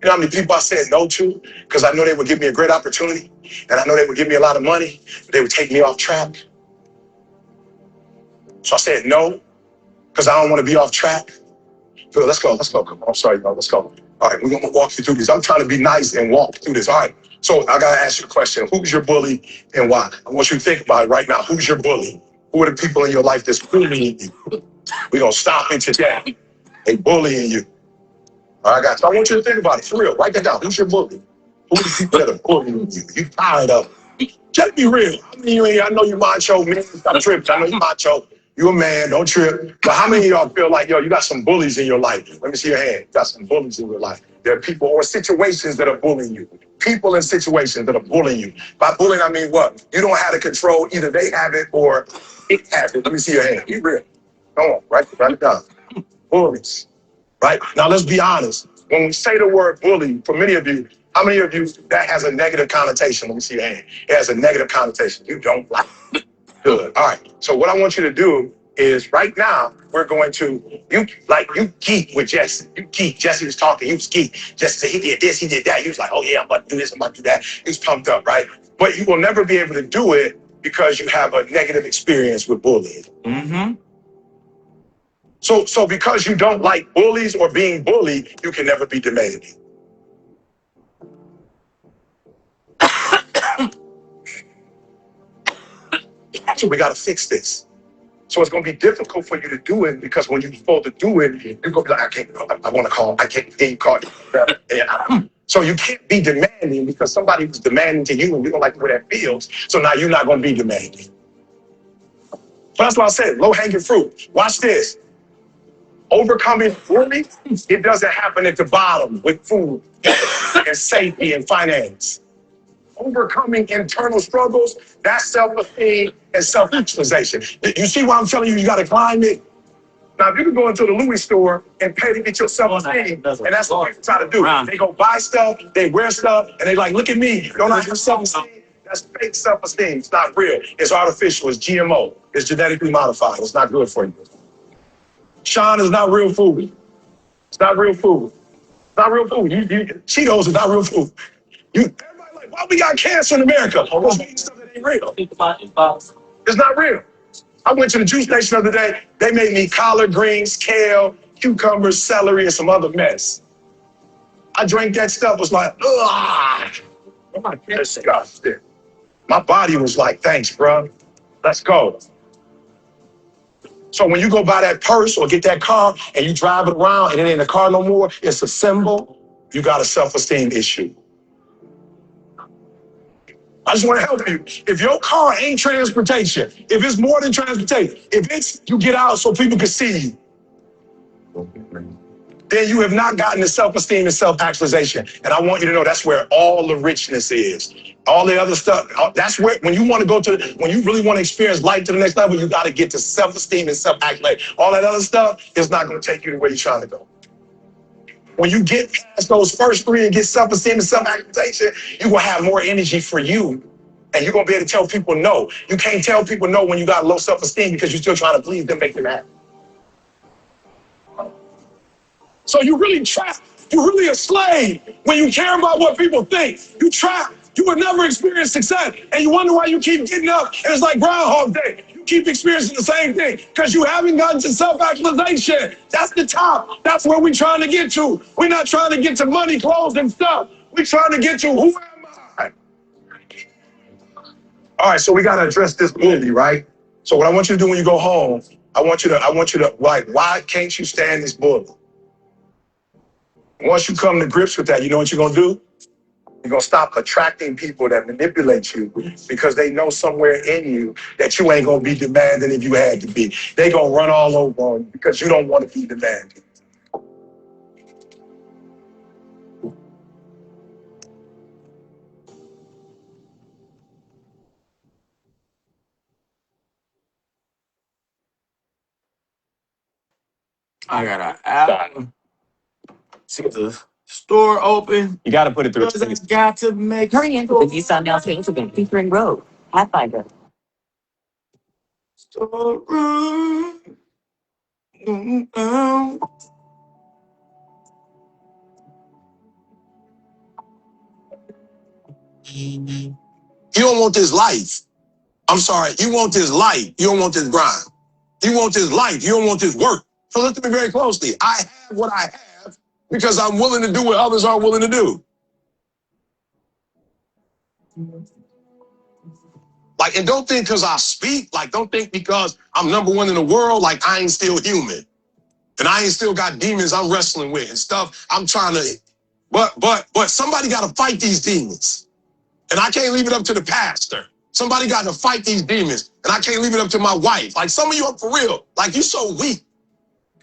You know how many people I said no to? Because I know they would give me a great opportunity, and I know they would give me a lot of money, but they would take me off track. So I said no, because I don't want to be off track. Phil, let's go. Come on, I'm sorry, y'all. Let's go. All right, we're going to walk you through this. I'm trying to be nice and walk through this. All right, so I got to ask you a question. Who's your bully and why? I want you to think about it right now. Who's your bully? Who are the people in your life that's bullying you? We're going to stop it today. They bullying you. All right, guys. I want you to think about it for real. Write that down. Who's your bully? Who are the people that are bullying you? You tired of them. Just be real. I mean, I know you macho, man. Stop tripping. I know you macho. You a man, don't trip. But how many of y'all feel like, yo, you got some bullies in your life? Let me see your hand. You got some bullies in your life. There are people or situations that are bullying you. People in situations that are bullying you. By bullying, I mean what? You don't have the control. Either they have it or it has it. Let me see your hand. Be real. Come on, write it down. Bullies. Right? Now, let's be honest. When we say the word bully, for many of you, how many of you that has a negative connotation? Let me see your hand. It has a negative connotation. You don't like it. Good. All right. So what I want you to do is right now, we're going to, you geek with Jesse. You geek. Jesse was talking. You was geek. Jesse said, he did this, he did that. He was like, oh, yeah, I'm about to do this, I'm about to do that. He was pumped up, right? But you will never be able to do it because you have a negative experience with bullying. Mm-hmm. So because you don't like bullies or being bullied, you can never be demanding. So we got to fix this. So it's going to be difficult for you to do it because when you're supposed to do it, you're going to be like, I can't, I want to call, I can't, then you call. So you can't be demanding because somebody was demanding to you and you don't like the way that feels. So now you're not going to be demanding. So that's why I said low-hanging fruit. Watch this. Overcoming bullying, it doesn't happen at the bottom with food and safety and finance. Overcoming internal struggles, that's self-esteem and self-actualization. You see why I'm telling you, you got to climb it? Now, if you can go into the Louis store and pay to get your self-esteem, and that's what people try to do. They go buy stuff, they wear stuff, and they like, look at me. You don't like your self-esteem? That's fake self-esteem. It's not real. It's artificial. It's GMO. It's genetically modified. It's not good for you. Sean is not real food. It's not real food. It's not real food. Cheetos is not real food. Everybody like, why we got cancer in America? Because we eat stuff that ain't real. It's not real. I went to the juice station the other day. They made me collard greens, kale, cucumbers, celery, and some other mess. I drank that stuff, was like, ugh. Disgusting. My body was like, thanks, bro. Let's go. So when you go buy that purse or get that car and you drive it around and it ain't a car no more, it's a symbol, you got a self-esteem issue. I just want to help you. If your car ain't transportation, if it's more than transportation, if it's you get out so people can see you, then you have not gotten the self-esteem and self-actualization. And I want you to know that's where all the richness is. All the other stuff, that's where, when you want to go to, when you really want to experience life to the next level, you got to get to self-esteem and self-actualization. All that other stuff is not going to take you to where you're trying to go. When you get past those first three and get self-esteem and self-actualization, you will have more energy for you. And you're going to be able to tell people no. You can't tell people no when you got low self-esteem because you're still trying to please them, make them happy. So you really trapped. You're really a slave when you care about what people think. You trapped. You would never experience success. And you wonder why you keep getting up. And it's like Groundhog Day. You keep experiencing the same thing because you haven't gotten to self-actualization. That's the top. That's where we're trying to get to. We're not trying to get to money, clothes, and stuff. We're trying to get to who am I? All right, so we got to address this bully, right? So what I want you to do when you go home, I want you to like, why can't you stand this bully? Once you come to grips with that, you know what you're going to do? You're going to stop attracting people that manipulate you because they know somewhere in you that you ain't going to be demanding if you had to be. They going to run all over on you because you don't want to be demanding. I got an hour. See the store open. You got to put it through. I got to make Hurry in to the Nissan now to Pickering Road, Pathfinder. Store You don't want this life. I'm sorry. You want this life. You don't want this grind. You want this life. You don't want this work. So listen to me very closely. I have what I have because I'm willing to do what others aren't willing to do. Like, and don't think because I speak, like, don't think because I'm #1 in the world, like I ain't still human. And I ain't still got demons I'm wrestling with and stuff I'm trying to, but somebody got to fight these demons. And I can't leave it up to the pastor. Somebody got to fight these demons, and I can't leave it up to my wife. Like, some of you are for real. Like, you so weak.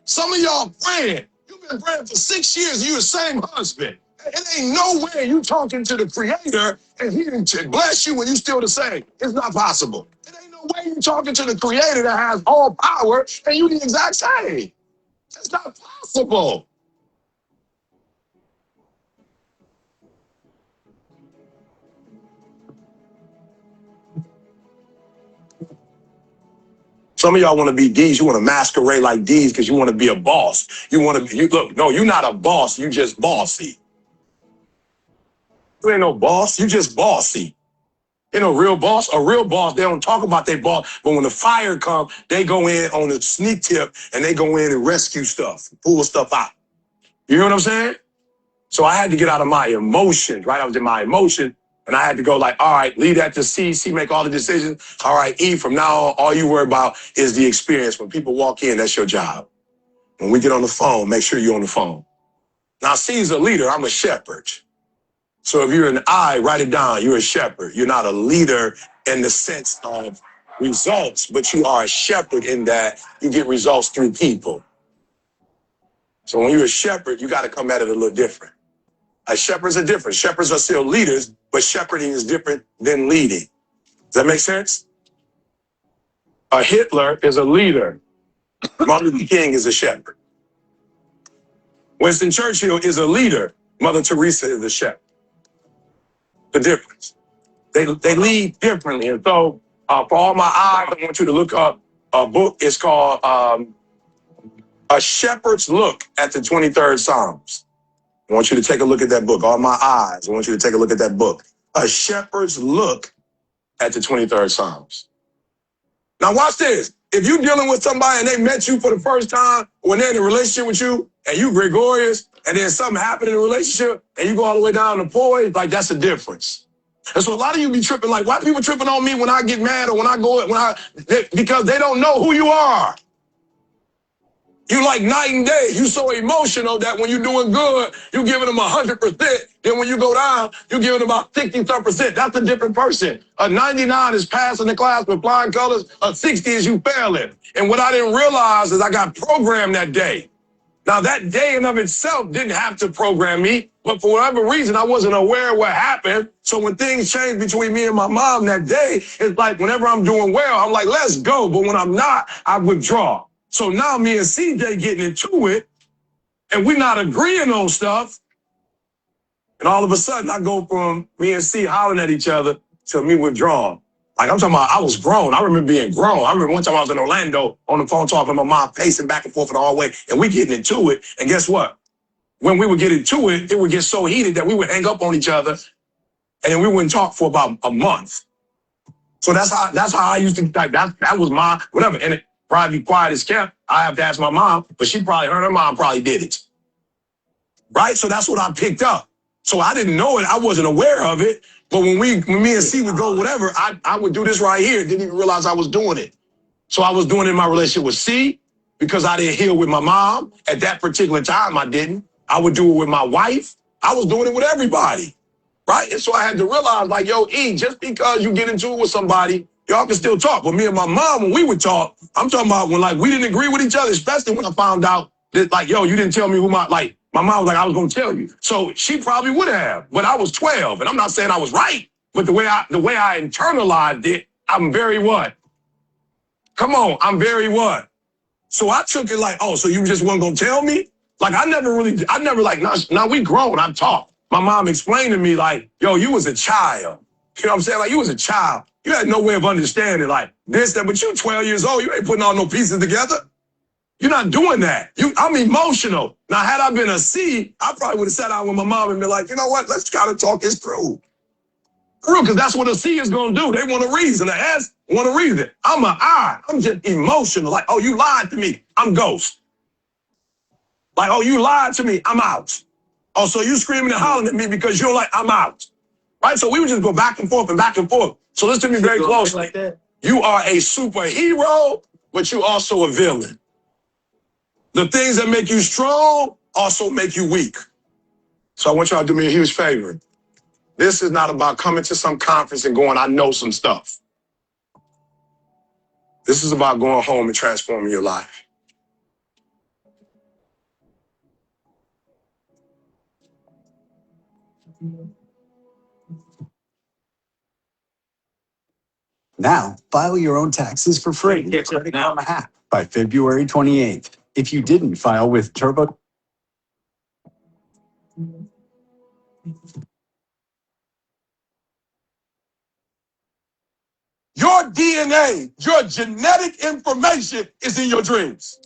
Some of y'all praying. You've been praying for 6 years, and you the same husband. It ain't no way you talking to the Creator, and he didn't bless you when you still the same. It's not possible. It ain't no way you talking to the Creator that has all power, and you the exact same. It's not possible. Some of y'all want to be D's. You want to masquerade like D's because you want to be a boss. You want to be, look, no, you're not a boss. You just bossy. You ain't no boss. You just bossy. You know, real boss, a real boss, they don't talk about their boss. But when the fire comes, they go in on the sneak tip and they go in and rescue stuff, pull stuff out. You hear what I'm saying? So I had to get out of my emotions, right? I was in my emotion. And I had to go like, all right, leave that to C. C make all the decisions. All right, E, from now on, all you worry about is the experience. When people walk in, that's your job. When we get on the phone, make sure you're on the phone. Now, C's a leader. I'm a shepherd. So if you're an I, write it down. You're a shepherd. You're not a leader in the sense of results, but you are a shepherd in that you get results through people. So when you're a shepherd, you got to come at it a little different. Shepherds are different. Shepherds are still leaders, but shepherding is different than leading. Does that make sense? A Hitler is a leader. Martin Luther King is a shepherd. Winston Churchill is a leader. Mother Teresa is a shepherd. The difference. They lead differently. And so for all my eyes, I want you to look up a book. It's called A Shepherd's Look at the 23rd Psalms. I want you to take a look at that book. All my eyes, I want you to take a look at that book. A Shepherd's Look at the 23rd Psalms. Now watch this. If you're dealing with somebody and they met you for the first time, when they're in a relationship with you, and you gregarious, and then something happened in the relationship, and you go all the way down to poise, like that's the difference. And so a lot of you be tripping, like, why people tripping on me when I get mad or when I go, because they don't know who you are. You like night and day. You so emotional that when you're doing good, you're giving them 100%. Then when you go down, you're giving them about 60%. That's a different person. A 99 is passing the class with flying colors. A 60 is you failing. And what I didn't realize is I got programmed that day. Now, that day in of itself didn't have to program me, but for whatever reason, I wasn't aware of what happened. So when things changed between me and my mom that day, it's like whenever I'm doing well, I'm like, let's go. But when I'm not, I withdraw. So now me and CJ getting into it, and we're not agreeing on stuff. And all of a sudden, I go from me and C hollering at each other to me withdrawing. Like, I'm talking about, I was grown. I remember being grown. I remember one time I was in Orlando on the phone talking to my mom, pacing back and forth in the hallway, and we getting into it. And guess what? When we would get into it, it would get so heated that we would hang up on each other, and then we wouldn't talk for about a month. So that's how I used to, like, that was my, whatever. And it probably be quiet as kept. I have to ask my mom, but she probably, her mom probably did it. Right? So that's what I picked up. So I didn't know it. I wasn't aware of it. But when me and C would go whatever, I would do this right here. Didn't even realize I was doing it. So I was doing it in my relationship with C because I didn't heal with my mom. At that particular time, I didn't. I would do it with my wife. I was doing it with everybody. Right? And so I had to realize, like, yo, E, just because you get into it with somebody, y'all can still talk. But me and my mom, when we would talk, I'm talking about when, like, we didn't agree with each other, especially when I found out that, like, yo, you didn't tell me who my mom was like, I was going to tell you. So she probably would have, but I was 12. And I'm not saying I was right, but the way I internalized it, I'm very what? Come on, I'm very what? So I took it like, oh, so you just weren't going to tell me? Like, I never like, now we grown, I've talked. My mom explained to me, like, yo, you was a child. You know what I'm saying? Like, you was a child. You had no way of understanding, like, this, that, but you 12 years old, you ain't putting all no pieces together. You're not doing that. I'm emotional. Now, had I been a C, I probably would have sat down with my mom and been like, you know what, let's try to talk this through. For real, because that's what a C is going to do. They want a reason. An S want a reason. I'm an I. I'm just emotional. Like, oh, you lied to me. I'm ghost. Like, oh, you lied to me. I'm out. Oh, so you screaming and hollering at me because you're like, I'm out. Right? So we would just go back and forth and back and forth. So listen to me very closely. Like that. You are a superhero, but you also a villain. The things that make you strong also make you weak. So I want y'all to do me a huge favor. This is not about coming to some conference and going, I know some stuff. This is about going home and transforming your life. Now, file your own taxes for free with Credit Karma app by February 28th. If you didn't file with Turbo, Your DNA, your genetic information is in your dreams.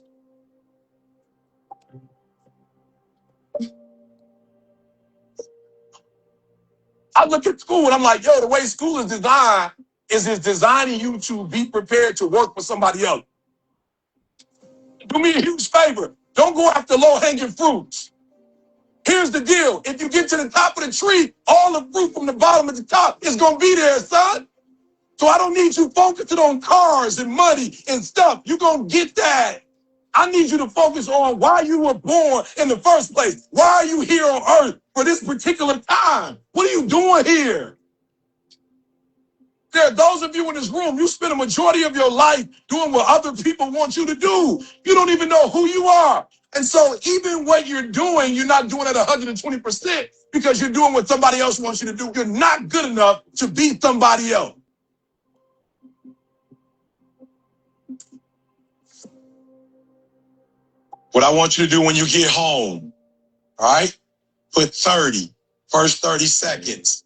I look at school and I'm like, yo, the way school is designed is it's designing you to be prepared to work for somebody else. Do me a huge favor. Don't go after low-hanging fruits. Here's the deal. If you get to the top of the tree, all the fruit from the bottom to the top is going to be there, son. So I don't need you focusing on cars and money and stuff. You're going to get that. I need you to focus on why you were born in the first place. Why are you here on earth for this particular time? What are you doing here? There are those of you in this room, you spend a majority of your life doing what other people want you to do. You don't even know who you are. And so even what you're doing, you're not doing at 120% because you're doing what somebody else wants you to do. You're not good enough to beat somebody else. What I want you to do when you get home, all right? Put 30, first 30 seconds.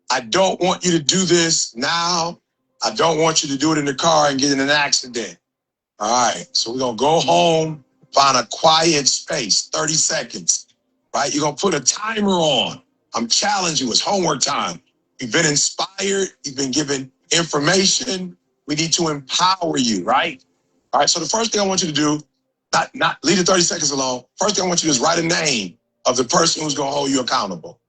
I don't want you to do this now. I don't want you to do it in the car and get in an accident. All right, so we're going to go home, find a quiet space, 30 seconds, right? You're going to put a timer on. I'm challenging you. It's homework time. You've been inspired. You've been given information. We need to empower you, right? All right, so the first thing I want you to do, not leave the 30 seconds alone. First thing I want you to do is write a name of the person who's going to hold you accountable.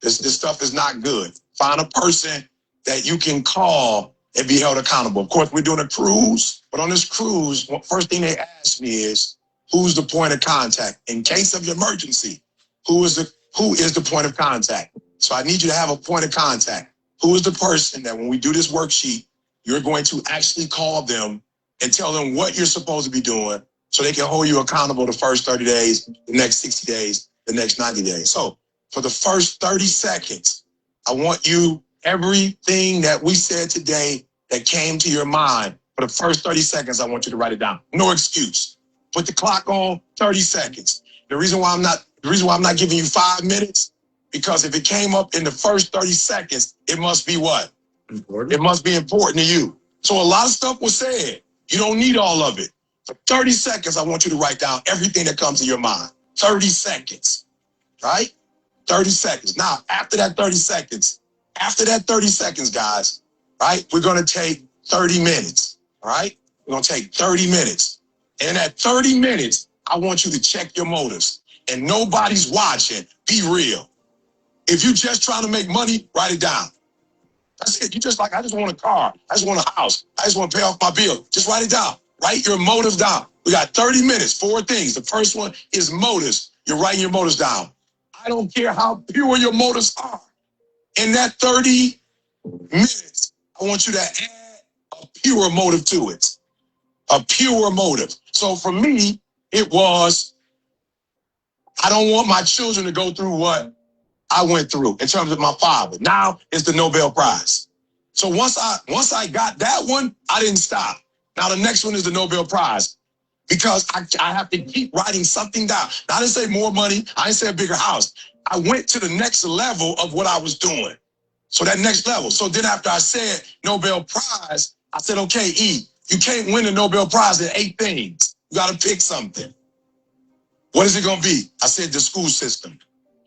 This stuff is not good. Find a person that you can call and be held accountable. Of course, we're doing a cruise, but on this cruise, first thing they ask me is, who's the point of contact? In case of emergency, who is the point of contact? So I need you to have a point of contact. Who is the person that when we do this worksheet, you're going to actually call them and tell them what you're supposed to be doing so they can hold you accountable the first 30 days, the next 60 days, the next 90 days. So for the first 30 seconds, I want you, everything that we said today that came to your mind, for the first 30 seconds, I want you to write it down. No excuse. Put the clock on, 30 seconds. The reason why I'm not giving you 5 minutes, because if it came up in the first 30 seconds, it must be what? Important. It must be important to you. So a lot of stuff was said. You don't need all of it. For 30 seconds, I want you to write down everything that comes to your mind. 30 seconds, right? 30 seconds. Now, after that 30 seconds, guys, right, we're going to take 30 minutes, all right? We're going to take 30 minutes. And at 30 minutes, I want you to check your motives. And nobody's watching. Be real. If you're just trying to make money, write it down. That's it. You just like, I just want a car. I just want a house. I just want to pay off my bill. Just write it down. Write your motives down. We got 30 minutes, 4 things. The first one is motives. You're writing your motives down. I don't care how pure your motives are. In that 30 minutes, I want you to add a pure motive to it. A pure motive. So for me, it was, I don't want my children to go through what I went through in terms of my father. Now it's the Nobel Prize. So once I got that one, I didn't stop. Now the next one is the Nobel Prize. Because I have to keep writing something down. Now, I didn't say more money. I didn't say a bigger house. I went to the next level of what I was doing. So that next level. So then after I said Nobel Prize, I said, okay, E, you can't win the Nobel Prize in 8 things. You got to pick something. What is it going to be? I said the school system.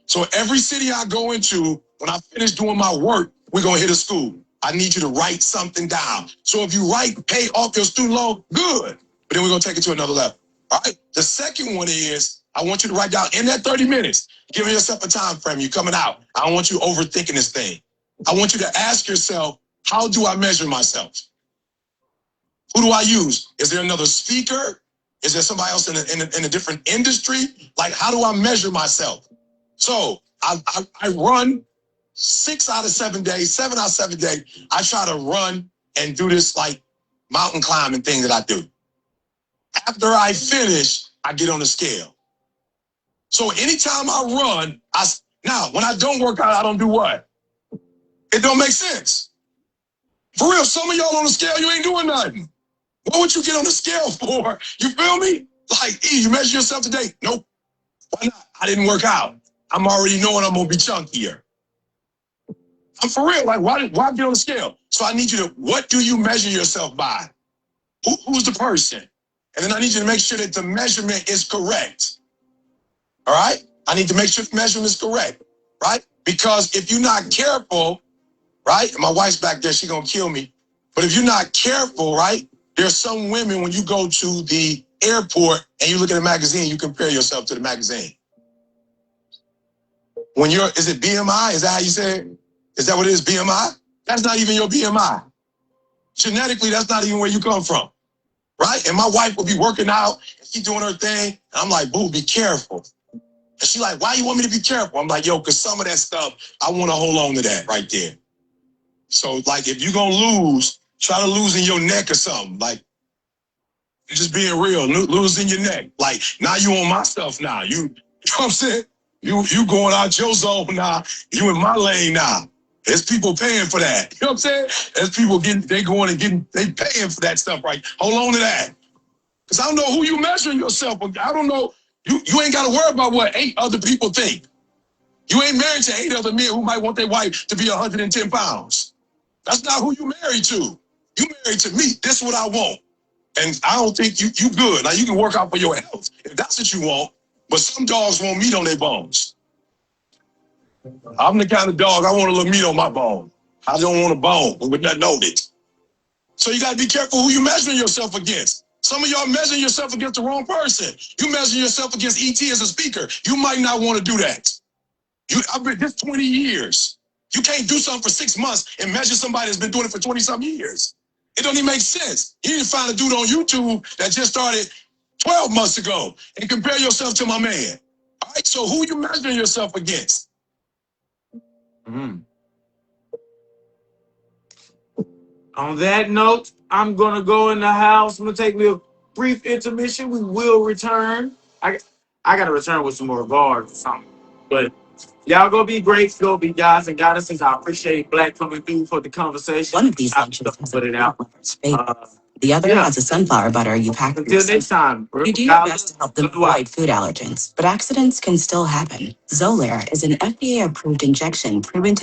So every city I go into, when I finish doing my work, we're going to hit a school. I need you to write something down. So if you pay off your student loan, good. But then we're going to take it to another level. All right? The second one is, I want you to write down in that 30 minutes, give yourself a time frame. You're coming out. I don't want you overthinking this thing. I want you to ask yourself, how do I measure myself? Who do I use? Is there another speaker? Is there somebody else in a different industry? Like, how do I measure myself? So I run 6 out of 7 days, 7 out of 7 days, I try to run and do this like mountain climbing thing that I do. After I finish, I get on the scale. So anytime I run, now when I don't work out, I don't do what? It don't make sense. For real, some of y'all on the scale, you ain't doing nothing. What would you get on the scale for? You feel me? Like, you measure yourself today? Nope. Why not? I didn't work out. I'm already knowing I'm gonna be chunkier. I'm for real. Like, why get on the scale? So I need you to, what do you measure yourself by? Who's the person? And then I need you to make sure that the measurement is correct. All right? I need to make sure the measurement is correct, right? Because if you're not careful, right? And my wife's back there, she's gonna kill me. But if you're not careful, right? There's some women, when you go to the airport and you look at a magazine, you compare yourself to the magazine. When is it BMI? Is that how you say it? Is that what it is, BMI? That's not even your BMI. Genetically, that's not even where you come from, right? And my wife will be working out, and she's doing her thing, and I'm like, boo, be careful. And she's like, why you want me to be careful? I'm like, yo, because some of that stuff, I want to hold on to that right there. So, like, if you're going to lose, try to lose in your neck or something. Like, just being real, lose in your neck. Like, now you on my stuff now. You know what I'm saying? You going out your zone now. You in my lane now. There's people paying for that. You know what I'm saying? There's people they paying for that stuff, right? Hold on to that. Because I don't know who you measuring yourself with. I don't know. You ain't got to worry about what 8 other people think. You ain't married to 8 other men who might want their wife to be 110 pounds. That's not who you married to. You married to me. This is what I want. And I don't think you good. Now, you can work out for your health if that's what you want. But some dogs want meat on their bones. I'm the kind of dog, I want a little meat on my bone. I don't want a bone with nothing on it. So you got to be careful who you measuring yourself against. Some of y'all measuring yourself against the wrong person. You measuring yourself against E.T. as a speaker. You might not want to do that. I've been this 20 years. You can't do something for 6 months and measure somebody that's been doing it for 20-some years. It don't even make sense. You need to find a dude on YouTube that just started 12 months ago and compare yourself to my man. All right, so who you measuring yourself against? On that note, I'm going to go in the house. I'm going to take me a brief intermission. We will return. I got to return with some more bars or something. But y'all go be great. Go be guys and goddesses. I appreciate Black coming through for the conversation. One of these lunches has a lover's favorite. The other has a sunflower butter you pack with Until next time. You do your best to help them avoid food allergens, but accidents can still happen. Xolair is an FDA-approved injection proven to